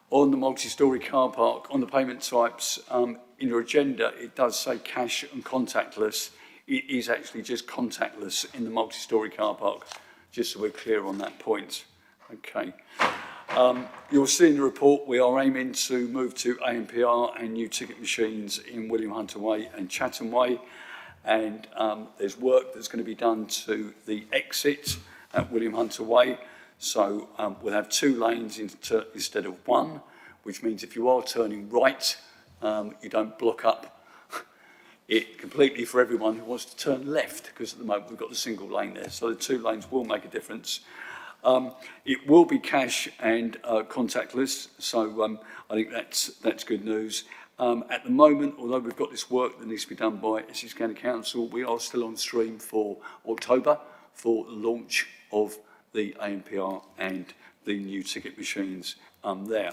on the multi-storey car park. On the payment types, in your agenda, it does say cash and contactless. It is actually just contactless in the multi-storey car park, just so we're clear on that point. Okay. You'll see in the report we are aiming to move to ANPR and new ticket machines in William Hunter Way and Chatham Way, and there's work that's going to be done to the exit at William Hunter Way. So we'll have 2 lanes instead of 1, which means if you are turning right, you don't block up it completely for everyone who wants to turn left, because at the moment we've got the single lane there. So the 2 lanes will make a difference. It will be cash and contactless, so I think that's good news. At the moment, although we've got this work that needs to be done by Essex County Council, we are still on stream for October for the launch of the ANPR and the new ticket machines there.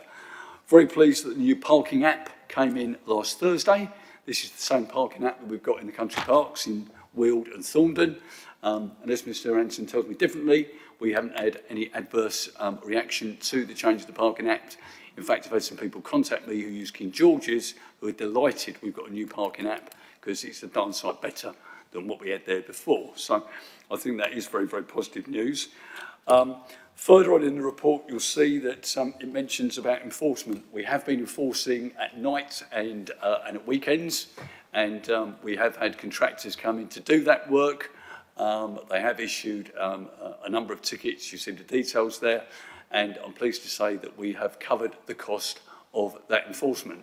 Very pleased that the new parking app came in last Thursday. This is the same parking app that we've got in the country parks in Weald and Thorndon. And as Mr Anderson tells me differently, we haven't had any adverse reaction to the change of the parking act. In fact, I've had some people contact me who use King George's who are delighted we've got a new parking app because it's a darn sight better than what we had there before. So I think that is very, very positive news. Further on in the report, you'll see that it mentions about enforcement. We have been enforcing at night and at weekends, and we have had contractors come in to do that work. They have issued a number of tickets. You see the details there, and I'm pleased to say that we have covered the cost of that enforcement.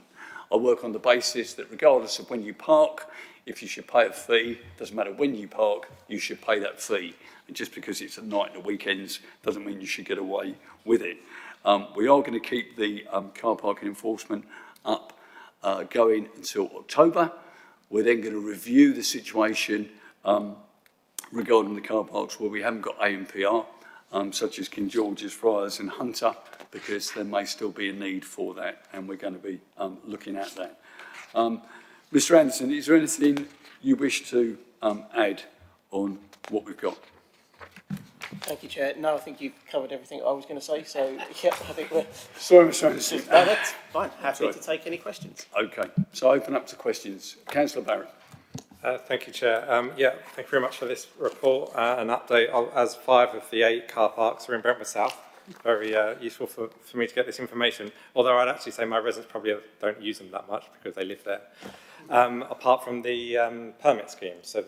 I work on the basis that regardless of when you park, if you should pay a fee, doesn't matter when you park, you should pay that fee. And just because it's at night and the weekends doesn't mean you should get away with it. We are going to keep the car parking enforcement up going until October. We're then going to review the situation regarding the car parks where we haven't got ANPR, such as King George's, Friars and Hunter, because there may still be a need for that, and we're going to be looking at that. Mr Anderson, is there anything you wish to add on what we've got? Thank you, Chair. No, I think you've covered everything I was going to say, so yeah, I think we're... Sorry, Mr Anderson. No, that's fine. Happy to take any questions. Okay, so open up to questions. Councillor Barrett. Thank you, Chair. Yeah, thank you very much for this report, an update as 5 of the 8 car parks are in Brentwood South. Very useful for me to get this information, although I'd actually say my residents probably don't use them that much because they live there. Apart from the permit scheme, so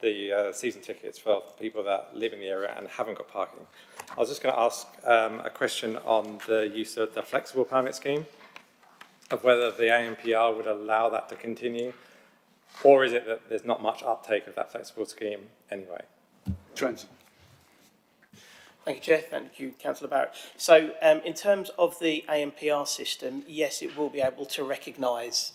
the season tickets for people that live in the area and haven't got parking. I was just going to ask a question on the use of the flexible permit scheme, of whether the ANPR would allow that to continue, or is it that there's not much uptake of that flexible scheme anyway? Trent. Thank you, Chair. Thank you, Councillor Barrett. So in terms of the ANPR system, yes, it will be able to recognise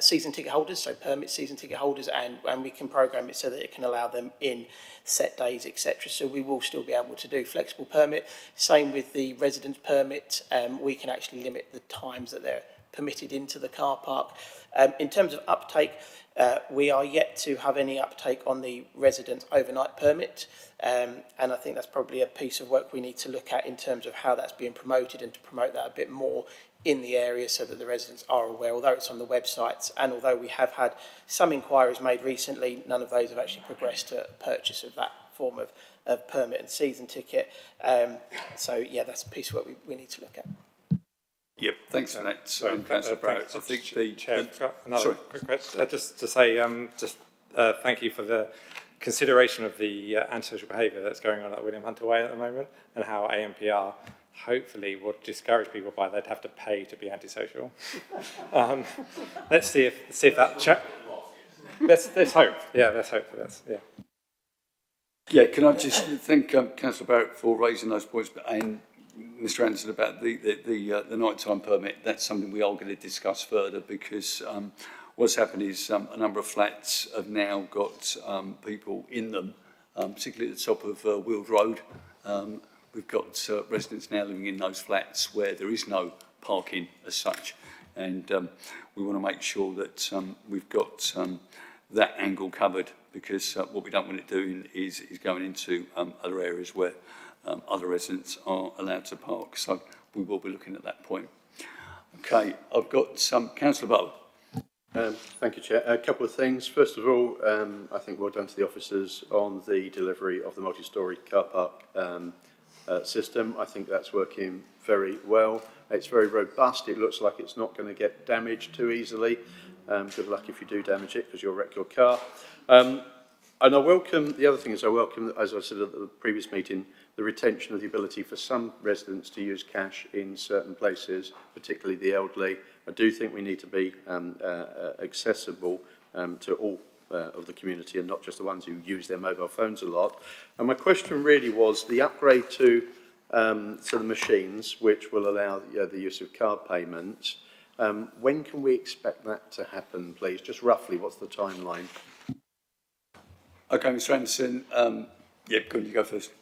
season ticket holders, so permit season ticket holders, and we can program it so that it can allow them in set days, etc. So we will still be able to do flexible permit. Same with the residence permit. We can actually limit the times that they're permitted into the car park. In terms of uptake, we are yet to have any uptake on the residence overnight permit, and I think that's probably a piece of work we need to look at in terms of how that's being promoted and to promote that a bit more in the area so that the residents are aware, although it's on the websites, and although we have had some inquiries made recently, none of those have actually progressed to purchase of that form of permit and season ticket. So yeah, that's a piece of work we need to look at. Yep, thanks for that, Councillor Barrett. I think the Chair, another quick question, just to say, thank you for the consideration of the antisocial behaviour that's going on at William Hunter Way at the moment, and how ANPR hopefully would discourage people by they'd have to pay to be antisocial. Let's see if that let's hope. Yeah, let's hope for this. Yeah. Yeah, can I just thank Councillor Barrett for raising those points, and Mr Anderson about the nighttime permit. That's something we are going to discuss further, because what's happened is a number of flats have now got people in them, particularly at the top of Weald Road. We've got residents now living in those flats where there is no parking as such, and we want to make sure that we've got that angle covered, because what we don't want it doing is going into other areas where other residents are allowed to park. So we will be looking at that point. Okay, I've got Councillor Bowe. Thank you, Chair. A couple of things. First of all, I think well done to the officers on the delivery of the multi-storey car park system. I think that's working very well. It's very robust. It looks like it's not going to get damaged too easily. Good luck if you do damage it, because you'll wreck your car. And I welcome, the other thing is I welcome, as I said at the previous meeting, the retention of the ability for some residents to use cash in certain places, particularly the elderly. I do think we need to be accessible to all of the community, and not just the ones who use their mobile phones a lot. And my question really was the upgrade to the machines, which will allow the use of card payments. When can we expect that to happen, please? Just roughly, what's the timeline? Okay, Mr Anderson, yeah, could you go first?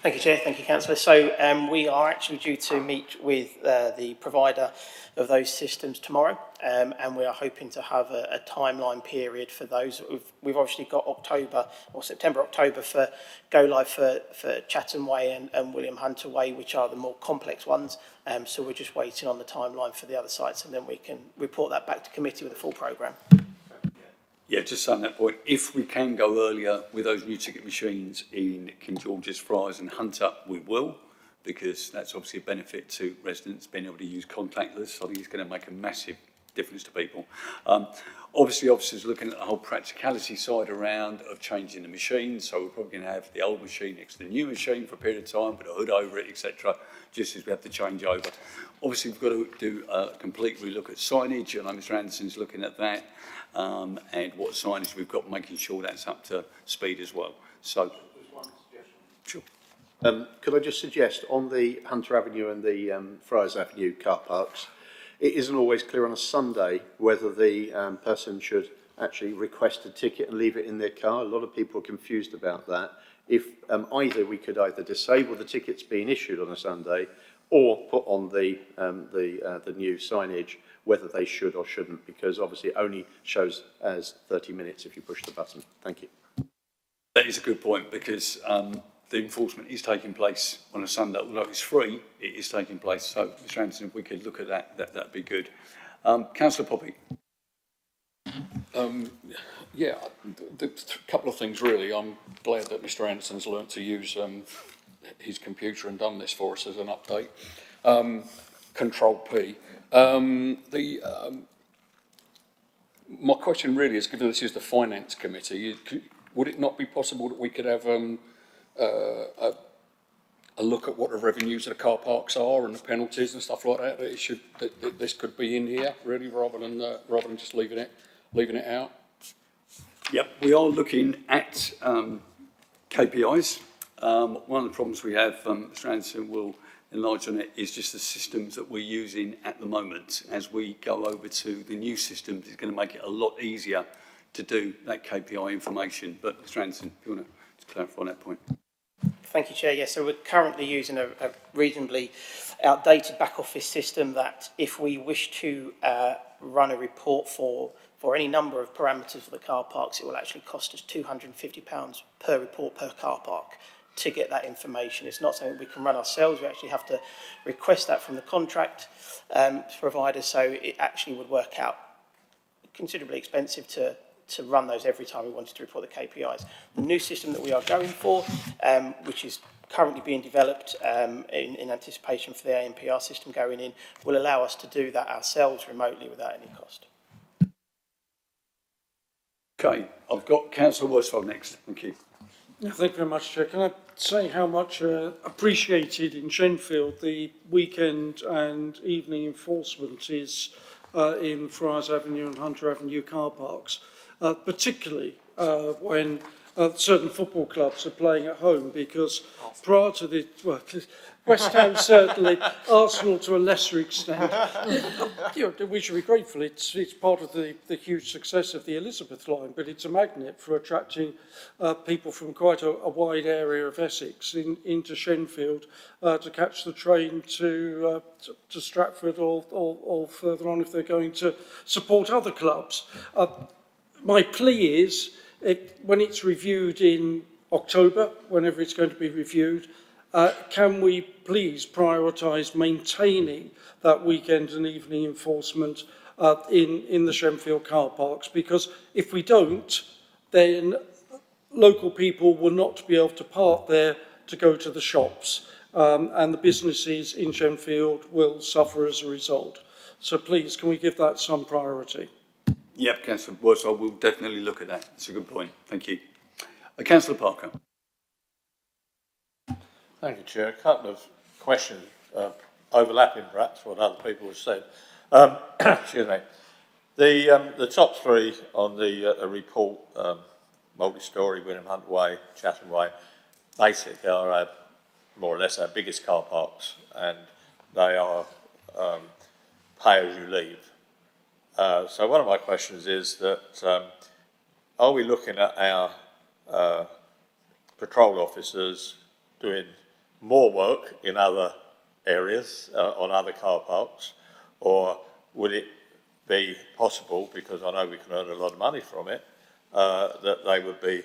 Thank you, Chair. Thank you, Councillor. So we are actually due to meet with the provider of those systems tomorrow, and we are hoping to have a timeline period for those. We've obviously got October or September, October for go live for Chatham Way and William Hunter Way, which are the more complex ones. So we're just waiting on the timeline for the other sites, and then we can report that back to committee with a full programme. Yeah, just on that point, if we can go earlier with those new ticket machines in King George's, Friars and Hunter, we will, because that's obviously a benefit to residents being able to use contactless. I think it's going to make a massive difference to people. Obviously, officers are looking at the whole practicality side around of changing the machine, so we're probably going to have the old machine next to the new machine for a period of time, put a hood over it, etc., just as we have to change over. Obviously, we've got to do a complete relook at signage, and Mr Anderson's looking at that, and what signage we've got, making sure that's up to speed as well. So, sure. Could I just suggest, on the Hunter Avenue and the Friars Avenue car parks, it isn't always clear on a Sunday whether the person should actually request a ticket and leave it in their car. A lot of people are confused about that. If either we could either disable the tickets being issued on a Sunday, or put on the new signage whether they should or shouldn't, because obviously it only shows as 30 minutes if you push the button. Thank you. That is a good point, because the enforcement is taking place on a Sunday. Although it's free, it is taking place. So, Mr Anderson, if we could look at that, that'd be good. Councillor Poppy. Yeah, a couple of things really. I'm glad that Mr Anderson's learnt to use his computer and done this for us as an update. Control P. My question really is, given this is the Finance Committee, would it not be possible that we could have a look at what the revenues of the car parks are and the penalties and stuff like that? That this could be in here really, rather than just leaving it out. Yep, we are looking at KPIs. One of the problems we have, Mr Anderson will enlarge on it, is just the systems that we're using at the moment. As we go over to the new systems, it's going to make it a lot easier to do that KPI information. But Mr Anderson, if you want to clarify that point. Thank you, Chair. Yes, so we're currently using a reasonably outdated back office system that, if we wish to run a report for any number of parameters for the car parks, it will actually cost us £250 per report per car park to get that information. It's not something we can run ourselves. We actually have to request that from the contract provider, so it actually would work out considerably expensive to run those every time we wanted to report the KPIs. The new system that we are going for, which is currently being developed in anticipation for the ANPR system going in, will allow us to do that ourselves remotely without any cost. Okay, I've got Councillor Worsfold next. Thank you. Thank you very much, Chair. Can I say how much appreciated in Shenfield the weekend and evening enforcement is in Friars Avenue and Hunter Avenue car parks, particularly when certain football clubs are playing at home, because prior to the, well, West Ham certainly, Arsenal to a lesser extent, we should be grateful. It's part of the huge success of the Elizabeth line, but it's a magnet for attracting people from quite a wide area of Essex into Shenfield to catch the train to Stratford or further on if they're going to support other clubs. My plea is, when it's reviewed in October, whenever it's going to be reviewed, can we please prioritise maintaining that weekend and evening enforcement in the Shenfield car parks? Because if we don't, then local people will not be able to park there to go to the shops, and the businesses in Shenfield will suffer as a result. So please, can we give that some priority? Yep, Councillor Worsfold, we'll definitely look at that. That's a good point. Thank you. Councillor Parker. Thank you, Chair. A couple of questions, overlapping perhaps what other people have said. Excuse me. The top three on the report, multi-storey, William Hunt Way, Chatham Way, basically are more or less our biggest car parks, and they are pay as you leave. So one of my questions is that are we looking at our patrol officers doing more work in other areas, on other car parks, or would it be possible, because I know we can earn a lot of money from it, that they would be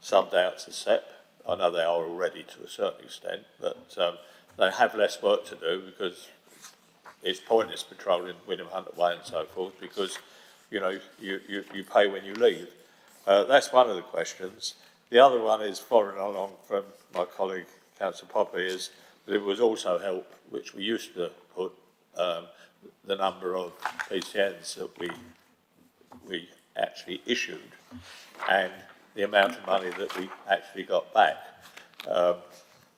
subbed out to SEP? I know they are already to a certain extent, but they have less work to do because it's pointless patrolling William Hunter Way and so forth, because you know, you pay when you leave. That's one of the questions. The other one is following along from my colleague, Councillor Poppy, is that it was also help, which we used to put the number of PCNs that we actually issued and the amount of money that we actually got back,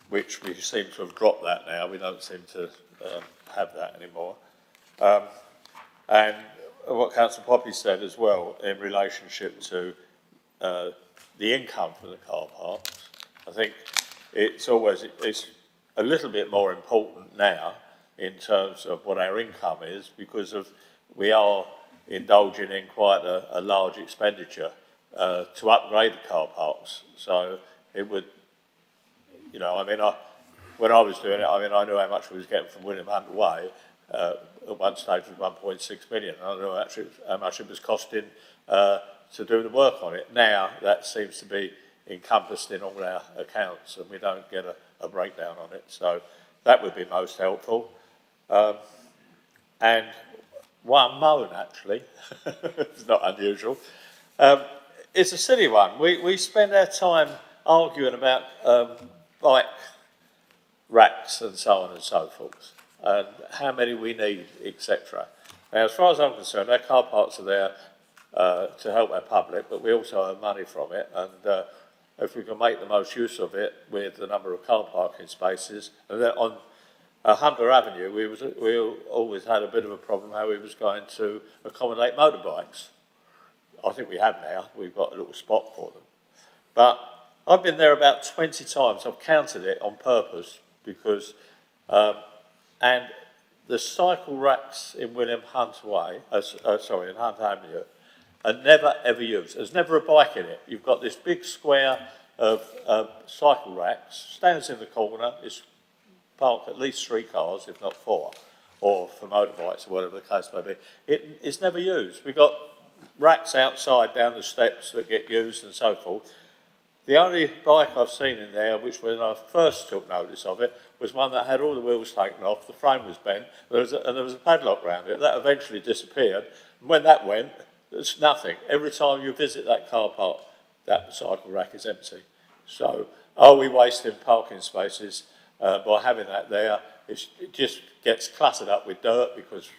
which we seem to have dropped that now. We don't seem to have that anymore. And what Councillor Poppy said as well in relationship to the income from the car parks, I think it's a little bit more important now in terms of what our income is, because we are indulging in quite a large expenditure to upgrade the car parks. So it would, you know, I mean, when I was doing it, I mean, I knew how much we was getting from William Hunt Way. At one stage it was 1.6 million. I don't know actually how much it was costing to do the work on it. Now that seems to be encompassed in all our accounts and we don't get a breakdown on it. So that would be most helpful. And one moan actually, it's not unusual. It's a silly one. We spend our time arguing about bike racks and so on and so forth, and how many we need, etc. Now, as far as I'm concerned, our car parks are there to help our public, but we also earn money from it, and if we can make the most use of it with the number of car parking spaces, and then on Hunter Avenue, we always had a bit of a problem how we was going to accommodate motorbikes. I think we have now. We've got a little spot for them. But I've been there about 20 times. I've counted it on purpose because, and the cycle racks in William Hunt Way, in Hunt Avenue, are never ever used. There's never a bike in it. You've got this big square of cycle racks, stands in the corner, it's parked at least 3 cars, if not 4, or for motorbikes or whatever the case may be. It's never used. We've got racks outside down the steps that get used and so forth. The only bike I've seen in there, which when I first took notice of it, was one that had all the wheels taken off, the frame was bent, and there was a padlock around it. That eventually disappeared. And when that went, there's nothing. Every time you visit that car park, that cycle rack is empty. So are we wasting parking spaces by having that there? It just gets cluttered up with dirt because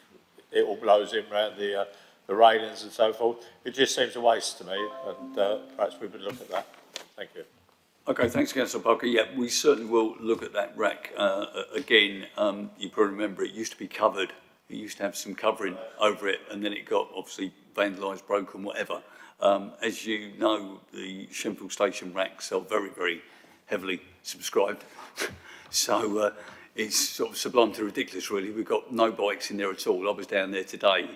it all blows in around the railings and so forth. It just seems a waste to me, and perhaps we would look at that. Thank you. Okay, thanks, Councillor Parker. Yeah, we certainly will look at that rack. Again, you probably remember it used to be covered. It used to have some covering over it, and then it got obviously vandalised, broken, whatever. As you know, the Shenfield Station racks are very, very heavily subscribed. So it's sort of sublime to ridiculous, really. We've got no bikes in there at all. I was down there today,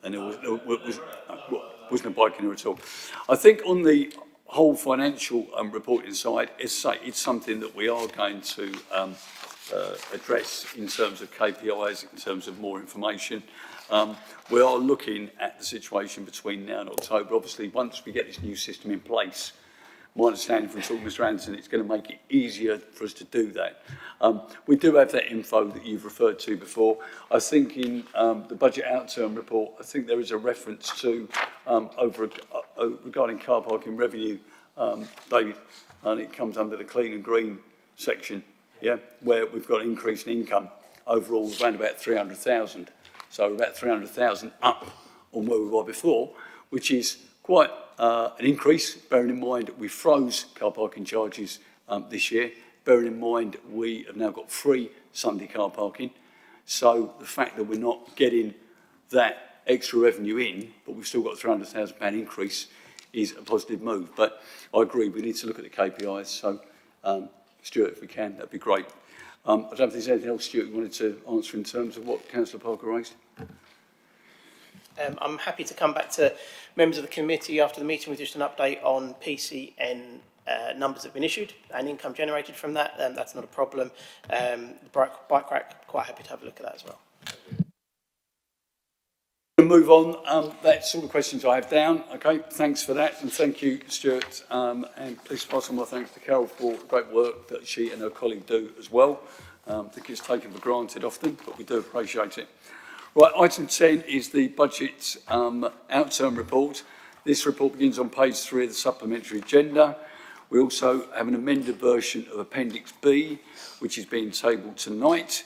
and there wasn't a bike in there at all. I think on the whole financial reporting side, it's something that we are going to address in terms of KPIs, in terms of more information. We are looking at the situation between now and October. Obviously, once we get this new system in place, my understanding from talking to Mr Anderson, it's going to make it easier for us to do that. We do have that info that you've referred to before. I think in the budget outturn report, I think there is a reference to regarding car parking revenue, David, and it comes under the clean and green section, yeah, where we've got an increase in income overall around about 300,000. So about 300,000 up on where we were before, which is quite an increase, bearing in mind we froze car parking charges this year, bearing in mind we have now got free Sunday car parking. So the fact that we're not getting that extra revenue in, but we've still got a £300,000 increase is a positive move. But I agree, we need to look at the KPIs. So, Stuart, if we can, that'd be great. I don't know if there's anything else, Stuart, you wanted to answer in terms of what Councillor Parker raised. I'm happy to come back to members of the committee after the meeting with just an update on PCN numbers that have been issued and income generated from that. That's not a problem. The bike rack, quite happy to have a look at that as well. We'll move on. That's all the questions I have down. Okay, thanks for that, and thank you, Stuart. And please pass on my thanks to Carol for the great work that she and her colleague do as well. I think it's taken for granted often, but we do appreciate it. Right, item 10 is the budget outturn report. This report begins on page 3 of the supplementary agenda. We also have an amended version of Appendix B, which is being tabled tonight.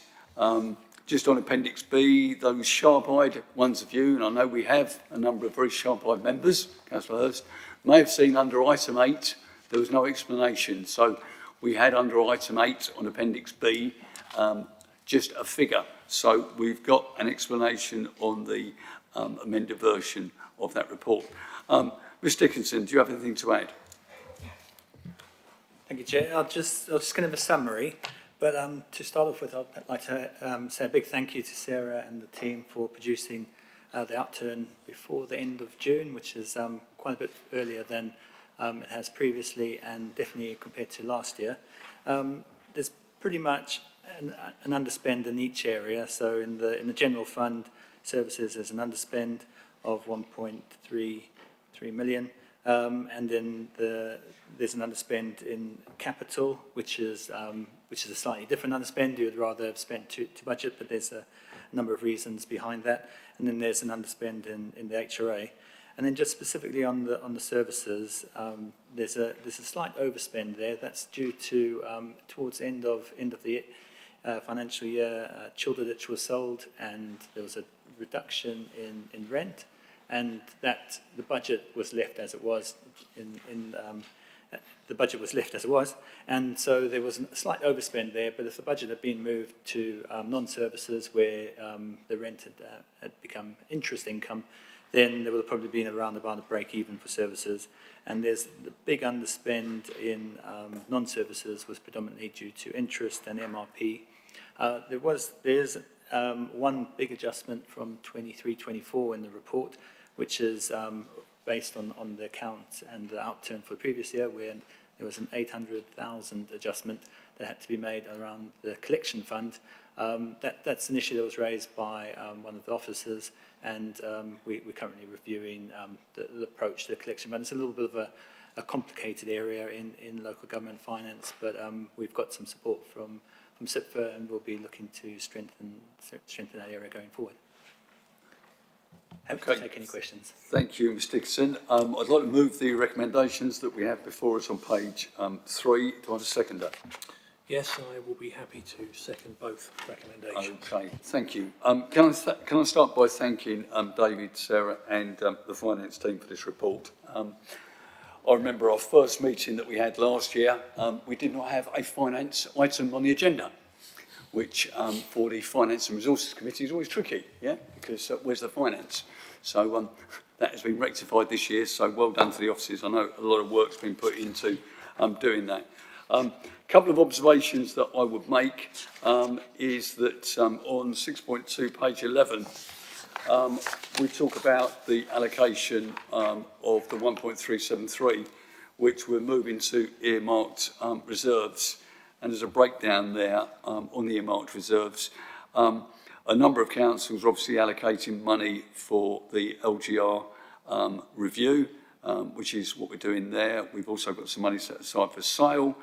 Just on Appendix B, those sharp-eyed ones of you, and I know we have a number of very sharp-eyed members, Councillor Hurst, may have seen under item 8, there was no explanation. So we had under item 8 on Appendix B, just a figure. So we've got an explanation on the amended version of that report. Ms Dickinson, do you have anything to add? Thank you, Chair. I'll just give a summary, but to start off with, I'd like to say a big thank you to Sarah and the team for producing the outturn before the end of June, which is quite a bit earlier than it has previously, and definitely compared to last year. There's pretty much an underspend in each area. So in the general fund services, there's an underspend of 1.33 million. And then there's an underspend in capital, which is a slightly different underspend. You would rather have spent to budget, but there's a number of reasons behind that. And then there's an underspend in the HRA. And then just specifically on the services, there's a slight overspend there. That's due to towards the end of the financial year, Childerditch was sold, and there was a reduction in rent. And that the budget was left as it was the budget was left as it was, and so there was a slight overspend there. But if the budget had been moved to non-services where the rent had become interest income, then there would have probably been around about a break even for services. And there's the big underspend in non-services was predominantly due to interest and MRP. There's one big adjustment from 23-24 in the report, which is based on the account and the outturn for the previous year, where there was an 800,000 adjustment that had to be made around the collection fund. That's an issue that was raised by one of the officers, and we're currently reviewing the approach to the collection fund. It's a little bit of a complicated area in local government finance, but we've got some support from SIPFA, and we'll be looking to strengthen that area going forward. Happy to take any questions. Thank you, Ms Dickinson. I'd like to move the recommendations that we have before us on page 3. Do I have a seconder? Yes, I will be happy to second both recommendations. Okay, thank you. Can I start by thanking David, Sarah and the finance team for this report. I remember our first meeting that we had last year, we did not have a finance item on the agenda, which for the Finance and Resources Committee is always tricky, yeah, because where's the finance? So that has been rectified this year, so well done to the officers. I know a lot of work's been put into doing that. A couple of observations that I would make is that on 6.2, page 11, we talk about the allocation of the 1.373, which we're moving to earmarked reserves. And there's a breakdown there on the earmarked reserves. A number of councils are obviously allocating money for the LGR review, which is what we're doing there. We've also got some money set aside for sale,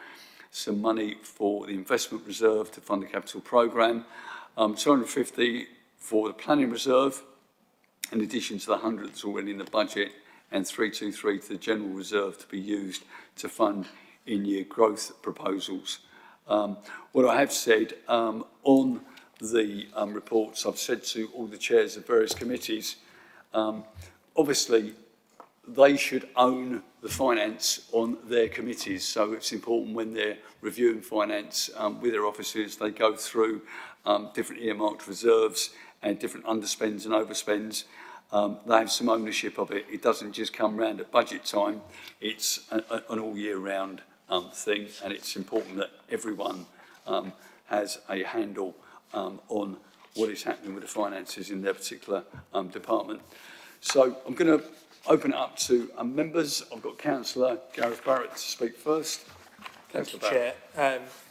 some money for the investment reserve to fund the capital programme, 250 for the planning reserve, in addition to the 100 that's already in the budget, and 323 to the general reserve to be used to fund in-year growth proposals. What I have said on the reports, I've said to all the chairs of various committees, obviously they should own the finance on their committees, so it's important when they're reviewing finance with their officers, they go through different earmarked reserves and different underspends and overspends. They have some ownership of it. It doesn't just come round at budget time, it's an all year round thing, and it's important that everyone has a handle on what is happening with the finances in their particular department. So I'm going to open it up to members. I've got Councillor Gareth Barrett to speak first. Thank you, Chair.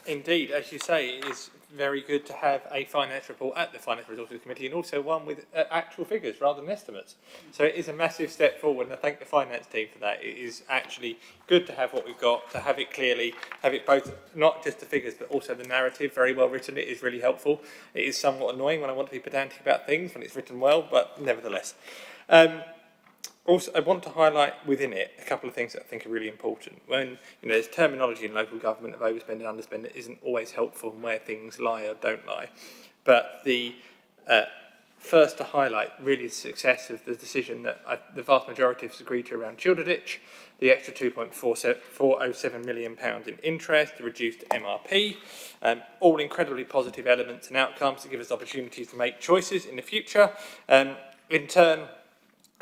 Indeed, as you say, it is very good to have a finance report at the Finance Resources Committee, and also one with actual figures rather than estimates. So it is a massive step forward, and I thank the finance team for that. It is actually good to have what we've got, to have it clearly, have it both, not just the figures, but also the narrative very well written. It is really helpful. It is somewhat annoying when I want to be pedantic about things, when it's written well, but nevertheless. Also, I want to highlight within it a couple of things that I think are really important. When there's terminology in local government of overspend and underspend that isn't always helpful and where things lie or don't lie. But the first to highlight really the success of the decision that the vast majority of us agreed to around Childerditch, the extra £2.407 million in interest, the reduced MRP, all incredibly positive elements and outcomes that give us opportunities to make choices in the future. In turn,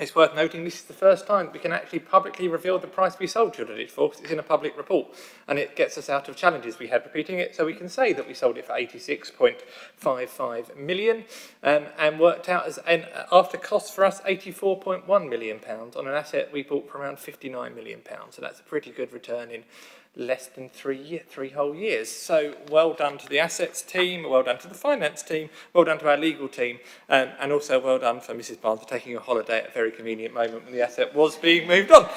it's worth noting this is the first time that we can actually publicly reveal the price we sold Childerditch for, because it's in a public report, and it gets us out of challenges we had repeating it, so we can say that we sold it for £86.55 million, and worked out as, after costs for us, £84.1 million on an asset we bought for around £59 million. So that's a pretty good return in less than three whole years. So well done to the assets team, well done to the finance team, well done to our legal team, and also well done for Mrs. Barnes for taking a holiday at a very convenient moment when the asset was being moved on.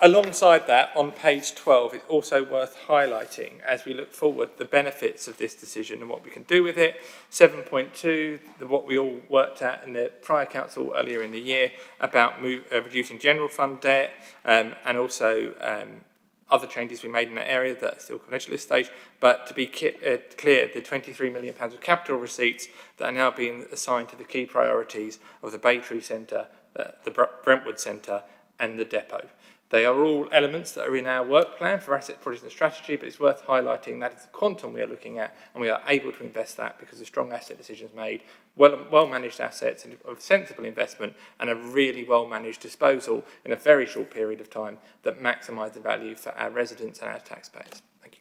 Alongside that, on page 12, it's also worth highlighting, as we look forward, the benefits of this decision and what we can do with it. 7.2, what we all worked at in the prior council earlier in the year about reducing general fund debt, and also other changes we made in that area that are still confidential at this stage. But to be clear, the £23 million of capital receipts that are now being assigned to the key priorities of the Baytree Centre, the Brentwood Centre, and the depot. They are all elements that are in our work plan for asset projects and strategy, but it's worth highlighting that it's the quantum we are looking at, and we are able to invest that because of strong asset decisions made, well-managed assets, and of sensible investment, and a really well-managed disposal in a very short period of time that maximise the value for our residents and our taxpayers. Thank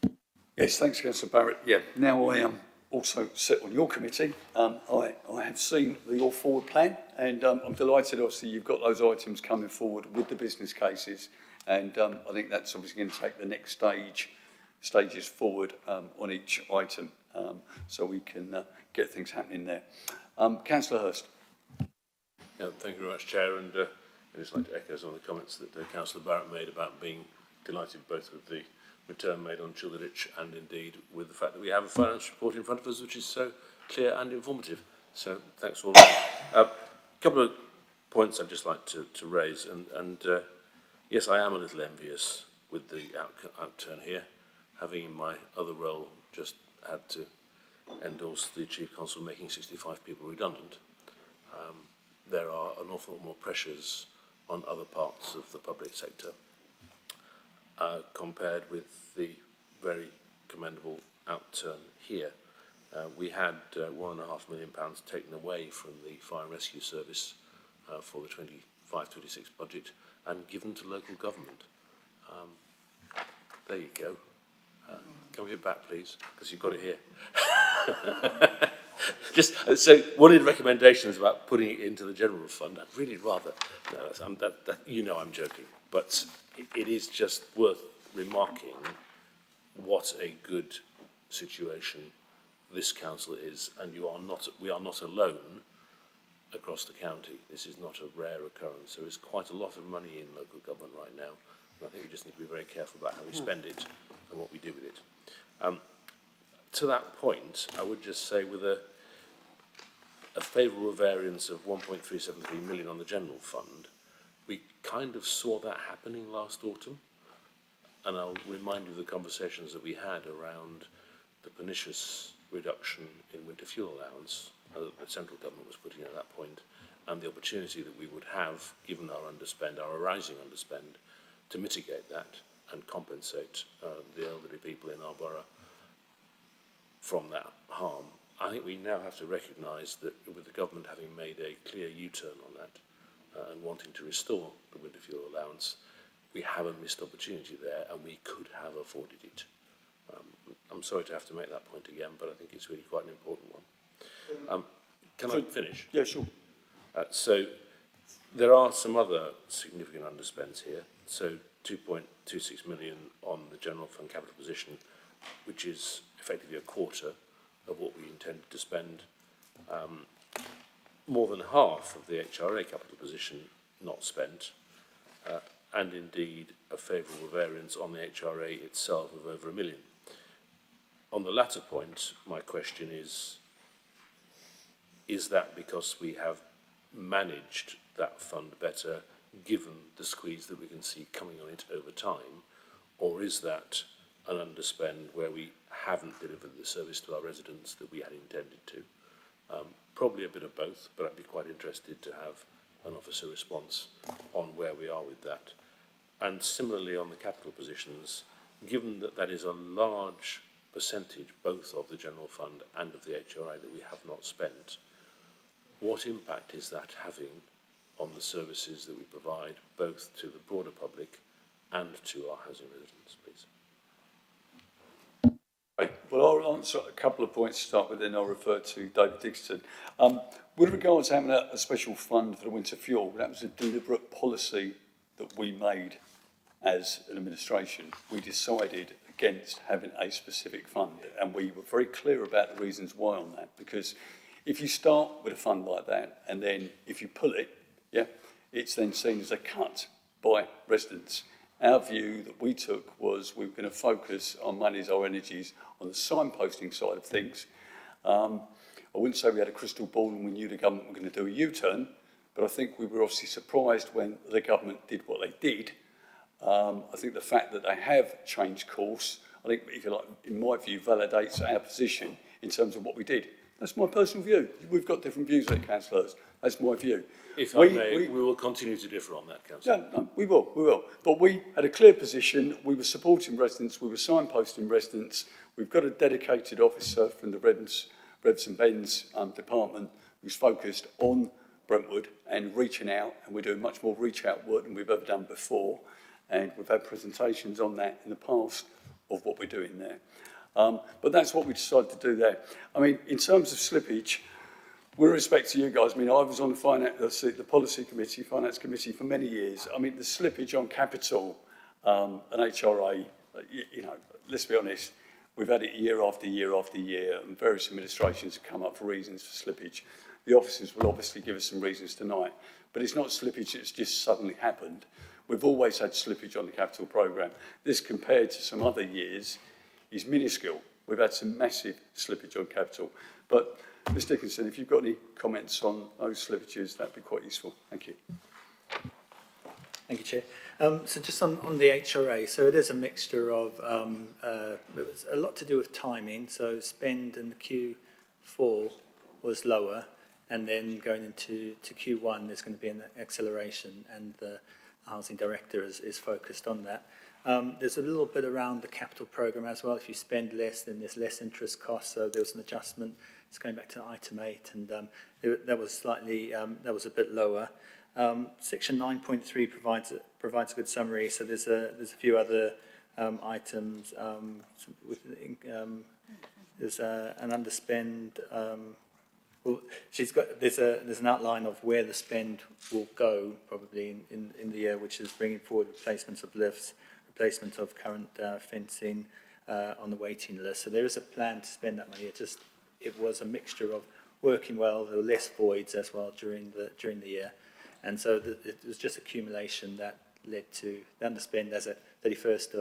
you. Yes, thanks, Councillor Barrett. Yeah, now I also sit on your committee. I have seen your forward plan, and I'm delighted, obviously, you've got those items coming forward with the business cases, and I think that's obviously going to take the next stages forward on each item, so we can get things happening there. Councillor Hurst. Yeah, thank you very much, Chair, and I'd just like to echo some of the comments that Councillor Barrett made about being delighted both with the return made on Childerditch and indeed with the fact that we have a finance report in front of us which is so clear and informative. So thanks all. A couple of points I'd just like to raise, and yes, I am a little envious with the outturn here, having in my other role just had to endorse the Chief Constable making 65 people redundant. There are an awful lot more pressures on other parts of the public sector compared with the very commendable outturn here. We had £1.5 million taken away from the Fire and Rescue Service for the 25-26 budget and given to local government. There you go. Can we get back, please? Because you've got it here. Just so, wanted recommendations about putting it into the general fund. I'd really rather. No, you know I'm joking, but it is just worth remarking what a good situation this council is, and we are not alone across the county. This is not a rare occurrence. There is quite a lot of money in local government right now, and I think we just need to be very careful about how we spend it and what we do with it. To that point, I would just say with a favourable variance of 1.373 million on the general fund, we kind of saw that happening last autumn, and I'll remind you of the conversations that we had around the pernicious reduction in winter fuel allowance that the central government was putting at that point, and the opportunity that we would have, given our underspend, our arising underspend, to mitigate that and compensate the elderly people in our borough from that harm. I think we now have to recognise that with the government having made a clear U-turn on that and wanting to restore the winter fuel allowance, we have a missed opportunity there, and we could have afforded it. I'm sorry to have to make that point again, but I think it's really quite an important one. Can I finish? Yeah, sure. So there are some other significant underspends here. So 2.26 million on the general fund capital position which is effectively a quarter of what we intended to spend. More than half of the HRA capital position not spent, and indeed a favourable variance on the HRA itself of over £1 million. On the latter point, my question is that because we have managed that fund better, given the squeeze that we can see coming on it over time, or is that an underspend where we haven't delivered the service to our residents that we had intended to? Probably a bit of both, but I'd be quite interested to have an officer response on where we are with that. And similarly on the capital positions, given that that is a large percentage both of the general fund and of the HRI that we have not spent, what impact is that having on the services that we provide both to the broader public and to our housing residents, please? Right. Well, I'll answer a couple of points to start with, then I'll refer to David Dixon. With regards to having a special fund for the winter fuel, that was a deliberate policy that we made as an administration. We decided against having a specific fund, and we were very clear about the reasons why on that, because if you start with a fund like that, and then if you pull it, it's then seen as a cut by residents. Our view that we took was we were going to focus our monies, our energies on the signposting side of things. I wouldn't say we had a crystal ball and we knew the government were going to do a U-turn, but I think we were obviously surprised when the government did what they did. I think the fact that they have changed course, I think, if you like, in my view, validates our position in terms of what we did. That's my personal view. We've got different views there, councillors. That's my view. If I may, we will continue to differ on that, Councillor. Yeah, no, we will. But we had a clear position. We were supporting residents. We were signposting residents. We've got a dedicated officer from the Revs and Bens department who's focused on Brentwood and reaching out, and we're doing much more reach out work than we've ever done before. And we've had presentations on that in the past of what we're doing there. But that's what we decided to do there. I mean, in terms of slippage, with respect to you guys, I mean, I was on the policy committee, finance committee for many years. I mean, the slippage on capital and HRA, you know, let's be honest, we've had it year after year after year, and various administrations have come up for reasons for slippage. The officers will obviously give us some reasons tonight, but it's not slippage that's just suddenly happened. We've always had slippage on the capital programme. This, compared to some other years, is minuscule. We've had some massive slippage on capital. But, Ms Dickinson, if you've got any comments on those slippages, that'd be quite useful. Thank you. Thank you, Chair. So just on the HRA, so it is a mixture of, it was a lot to do with timing. So spend in the Q4 was lower, and then going into Q1, there's going to be an acceleration, and the Housing Director is focused on that. There's a little bit around the capital programme as well. If you spend less, then there's less interest costs, so there was an adjustment. It's going back to item 8, and that was slightly, that was a bit lower. Section 9.3 provides a good summary, so there's a few other items. There's an underspend. Well, there's an outline of where the spend will go probably in the year, which is bringing forward replacements of lifts, replacement of current fencing on the waiting list. So there is a plan to spend that money. It was a mixture of working well. There were less voids as well during the year, and so it was just accumulation that led to the underspend as at 31st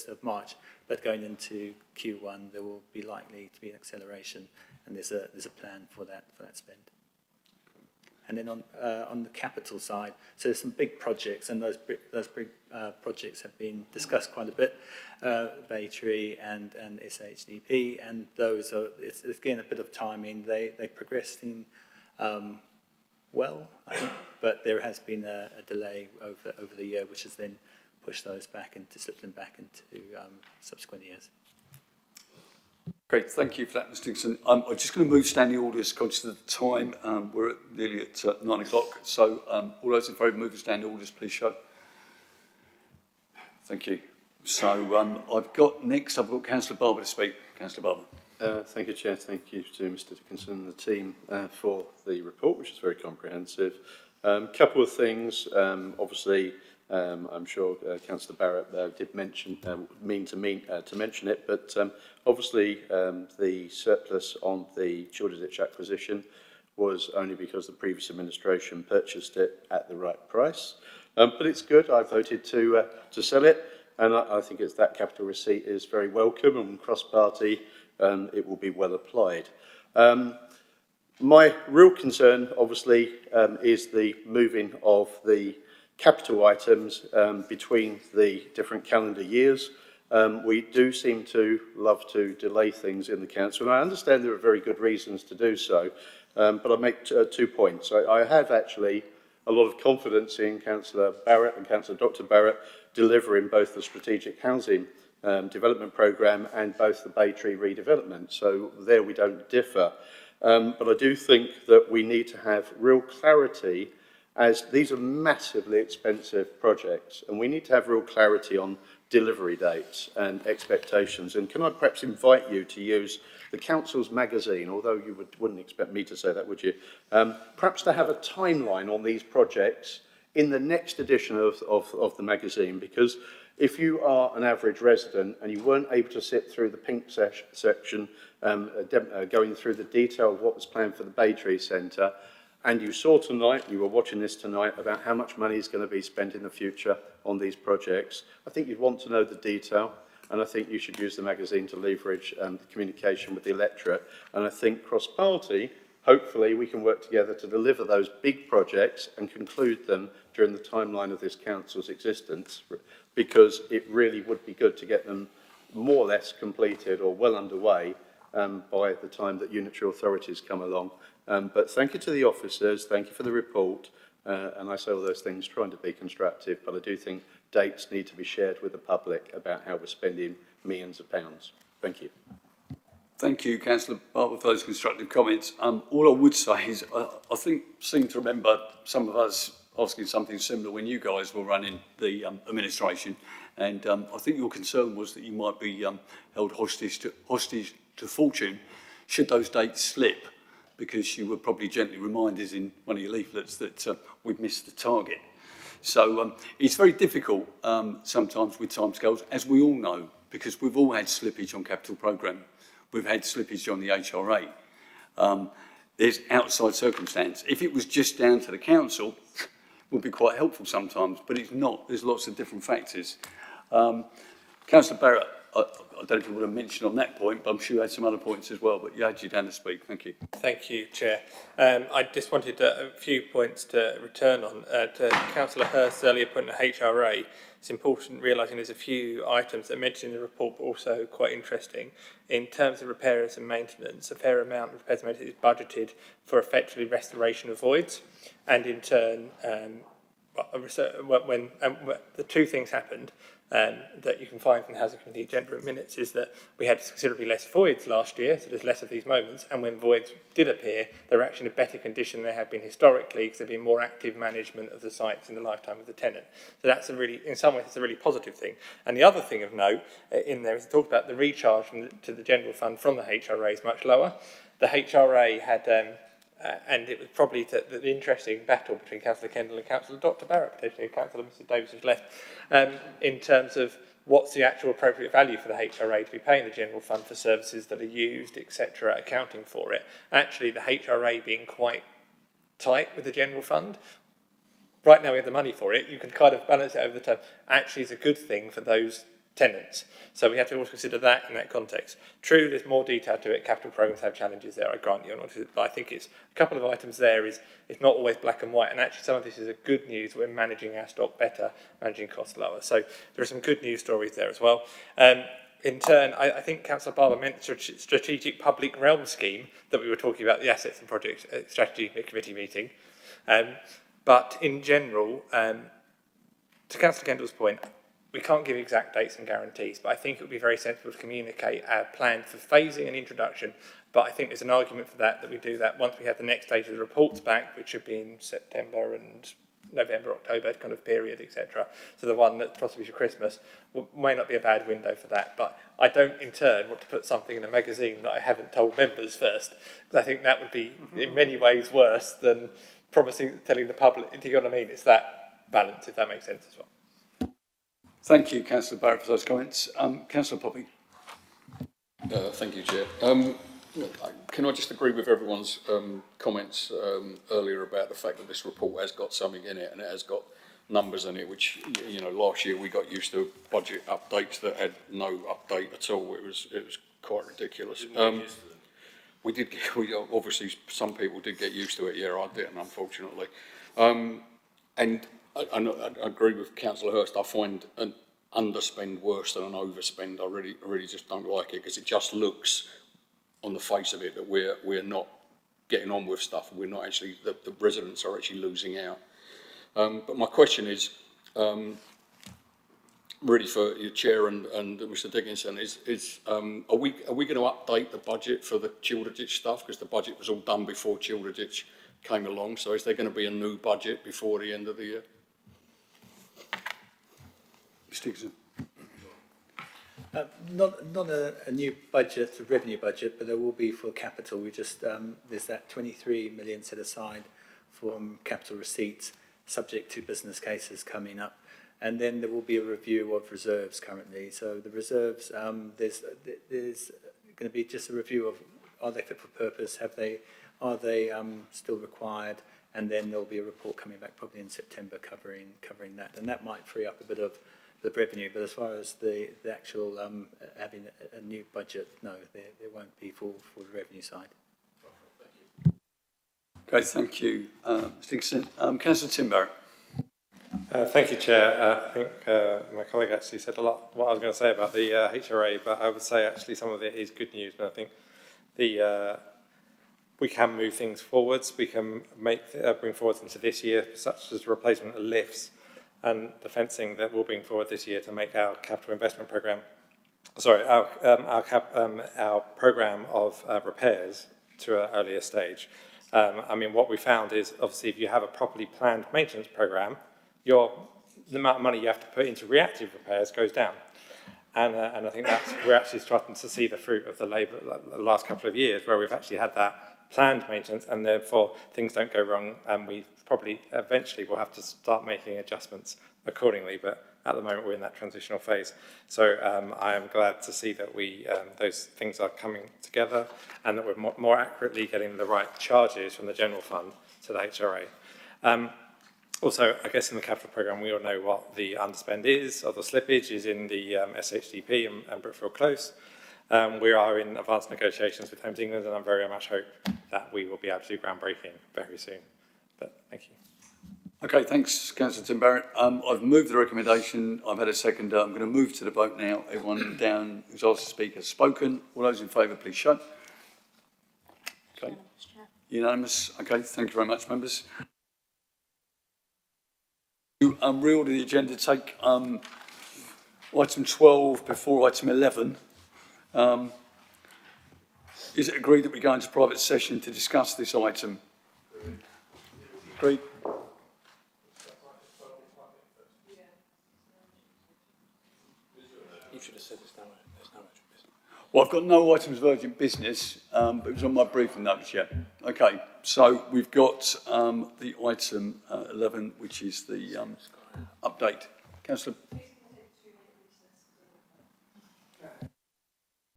of March. But going into Q1, there will be likely to be an acceleration, and there's a plan for that spend. And then on the capital side, so there's some big projects, and those big projects have been discussed quite a bit, Bay Tree and SHDP, and those are, it's again a bit of timing. They progressing well, I think, but there has been a delay over the year, which has then pushed those back into, slipped them back into subsequent years. Great, thank you for that, Mr Dixon. I'm just going to move standing orders conscious of the time. We're nearly at 9 o'clock, so all those in favour of moving standing orders, please show. Thank you. So I've got Councillor Barber to speak. Councillor Barber. Thank you, Chair. Thank you to Mr Dickinson and the team for the report, which is very comprehensive. Couple of things. Obviously, I'm sure Councillor Barrett did mention, to mention it, but obviously the surplus on the Shoreditch acquisition was only because the previous administration purchased it at the right price. But it's good. I voted to sell it, and I think it's that capital receipt is very welcome, and cross-party, it will be well applied. My real concern, obviously, is the moving of the capital items between the different calendar years. We do seem to love to delay things in the council, and I understand there are very good reasons to do so, but I'll make 2 points. I have actually a lot of confidence in Councillor Barrett and Councillor Dr Barrett delivering both the strategic housing development programme and both the Bay Tree redevelopment, so there we don't differ. But I do think that we need to have real clarity, as these are massively expensive projects, and we need to have real clarity on delivery dates and expectations. And can I perhaps invite you to use the council's magazine, although you wouldn't expect me to say that, would you? Perhaps to have a timeline on these projects in the next edition of the magazine, because if you are an average resident and you weren't able to sit through the pink section, going through the detail of what was planned for the Bay Tree Centre, and you saw tonight, you were watching this tonight, about how much money is going to be spent in the future on these projects, I think you'd want to know the detail, and I think you should use the magazine to leverage the communication with the electorate. And I think cross-party, hopefully we can work together to deliver those big projects and conclude them during the timeline of this council's existence, because it really would be good to get them more or less completed or well underway by the time that unitary authorities come along. But thank you to the officers, thank you for the report, and I say all those things trying to be constructive, but I do think dates need to be shared with the public about how we're spending millions of pounds. Thank you. Thank you, Councillor Barber, for those constructive comments. All I would say is I seem to remember some of us asking something similar when you guys were running the administration, and I think your concern was that you might be held hostage to fortune should those dates slip, because you were probably gently reminded in one of your leaflets that we've missed the target. So it's very difficult sometimes with timescales, as we all know, because we've all had slippage on capital programme. We've had slippage on the HRA. There's outside circumstance. If it was just down to the council, it would be quite helpful sometimes, but it's not. There's lots of different factors. Councillor Barrett, I don't know if you want to mention on that point, but I'm sure you had some other points as well, but you had your hand to speak. Thank you. Thank you, Chair. I just wanted a few points to return on. To Councillor Hurst's earlier point on HRA, it's important realising there's a few items that are mentioned in the report, but also quite interesting. In terms of repairs and maintenance, a fair amount of repairs and maintenance is budgeted for effectively restoration of voids, and in turn, when the two things happened, that you can find from the Housing Committee agenda in minutes, is that we had considerably less voids last year, so there's less of these moments, and when voids did appear, they were actually in a better condition than they have been historically, because there'd been more active management of the sites in the lifetime of the tenant. So that's a really, in some ways, it's a really positive thing. And the other thing of note in there is it talked about the recharge to the general fund from the HRA is much lower. The HRA had and it was probably the interesting battle between Councillor Kendall and Councillor Dr Barrett, potentially Councillor Mr Davis has left, in terms of what's the actual appropriate value for the HRA to be paying the general fund for services that are used, etc., accounting for it. Actually, the HRA being quite tight with the general fund. Right now we have the money for it, you can kind of balance it over the term. Actually, it's a good thing for those tenants. So we have to also consider that in that context. True, there's more detail to it. Capital programs have challenges there, I grant you. But I think it's a couple of items there is it's not always black and white. And actually some of this is a good news. We're managing our stock better, managing costs lower. So there are some good news stories there as well. In turn, I think Councillor Barber meant the strategic public realm scheme that we were talking about, the assets and projects strategy committee meeting. But in general, to Councillor Kendall's point, we can't give exact dates and guarantees, but I think it would be very sensible to communicate our plan for phasing and introduction. But I think there's an argument for that we do that once we have the next stage of the reports back, which should be in September and November, October kind of period, etc. So the one that's possibly for Christmas may not be a bad window for that. But I don't, in turn, want to put something in a magazine that I haven't told members first, because I think that would be in many ways worse than telling the public. Do you know what I mean? It's that balance, if that makes sense as well. Thank you, Councillor Barrett, for those comments. Councillor Poppy. Thank you, Chair. Can I just agree with everyone's comments earlier about the fact that this report has got something in it and it has got numbers in it, which, you know, last year we got used to budget updates that had no update at all. It was quite ridiculous. We did get, obviously some people did get used to it. Yeah, I didn't, unfortunately. And I agree with Councillor Hurst. I find an underspend worse than an overspend. I really just don't like it, because it just looks on the face of it that we're not getting on with stuff. We're not actually, the residents are actually losing out. But my question is, really for your chair and Mr. Dickinson, are we going to update the budget for the Childerditch stuff, because the budget was all done before Childerditch came along? So is there going to be a new budget before the end of the year? Mr. Dickinson. Not a new budget, a revenue budget, but there will be for capital. We just there's that 23 million set aside from capital receipts, subject to business cases coming up, and then there will be a review of reserves currently. So the reserves, there's going to be just a review of, are they fit for purpose? Are they still required? And then there'll be a report coming back probably in September covering that, and that might free up a bit of the revenue. But as far as the actual having a new budget, no, there won't be for the revenue side. Okay, thank you, Mr. Dickinson. Councillor Tim Barrett. Thank you, Chair. I think my colleague actually said a lot what I was going to say about the HRA, but I would say actually some of it is good news. And I think we can move things forwards. We can bring forwards into this year, such as replacement of lifts and the fencing that we'll bring forward this year to make our capital investment programme, our programme of repairs to an earlier stage. I mean, what we found is, obviously, if you have a properly planned maintenance programme, the amount of money you have to put into reactive repairs goes down. And I think we're actually starting to see the fruit of the labour the last couple of years, where we've actually had that planned maintenance, and therefore things don't go wrong, and we probably eventually will have to start making adjustments accordingly. But at the moment, we're in that transitional phase. So I am glad to see that those things are coming together, and that we're more accurately getting the right charges from the general fund to the HRA. Also, I guess in the capital programme, we all know what the underspend is, or the slippage is in the SHDP and Brookfield Close. We are in advanced negotiations with Homes England, and I very much hope that we will be able to do groundbreaking very soon. But thank you. Okay, thanks, Councillor Tim Barrett. I've moved the recommendation. I've had a second. I'm going to move to the vote now. Everyone down who's asked to speak has spoken. All those in favour, please show. Okay. Unanimous. Okay, thank you very much, members. To reorder the agenda, take item 12 before item 11. Is it agreed that we go into private session to discuss this item? Agreed. You should have said there's no urgent business. Well, I've got no items of urgent business, but it was on my briefing notes, yeah. Okay, so we've got the item 11, which is the update. Councillor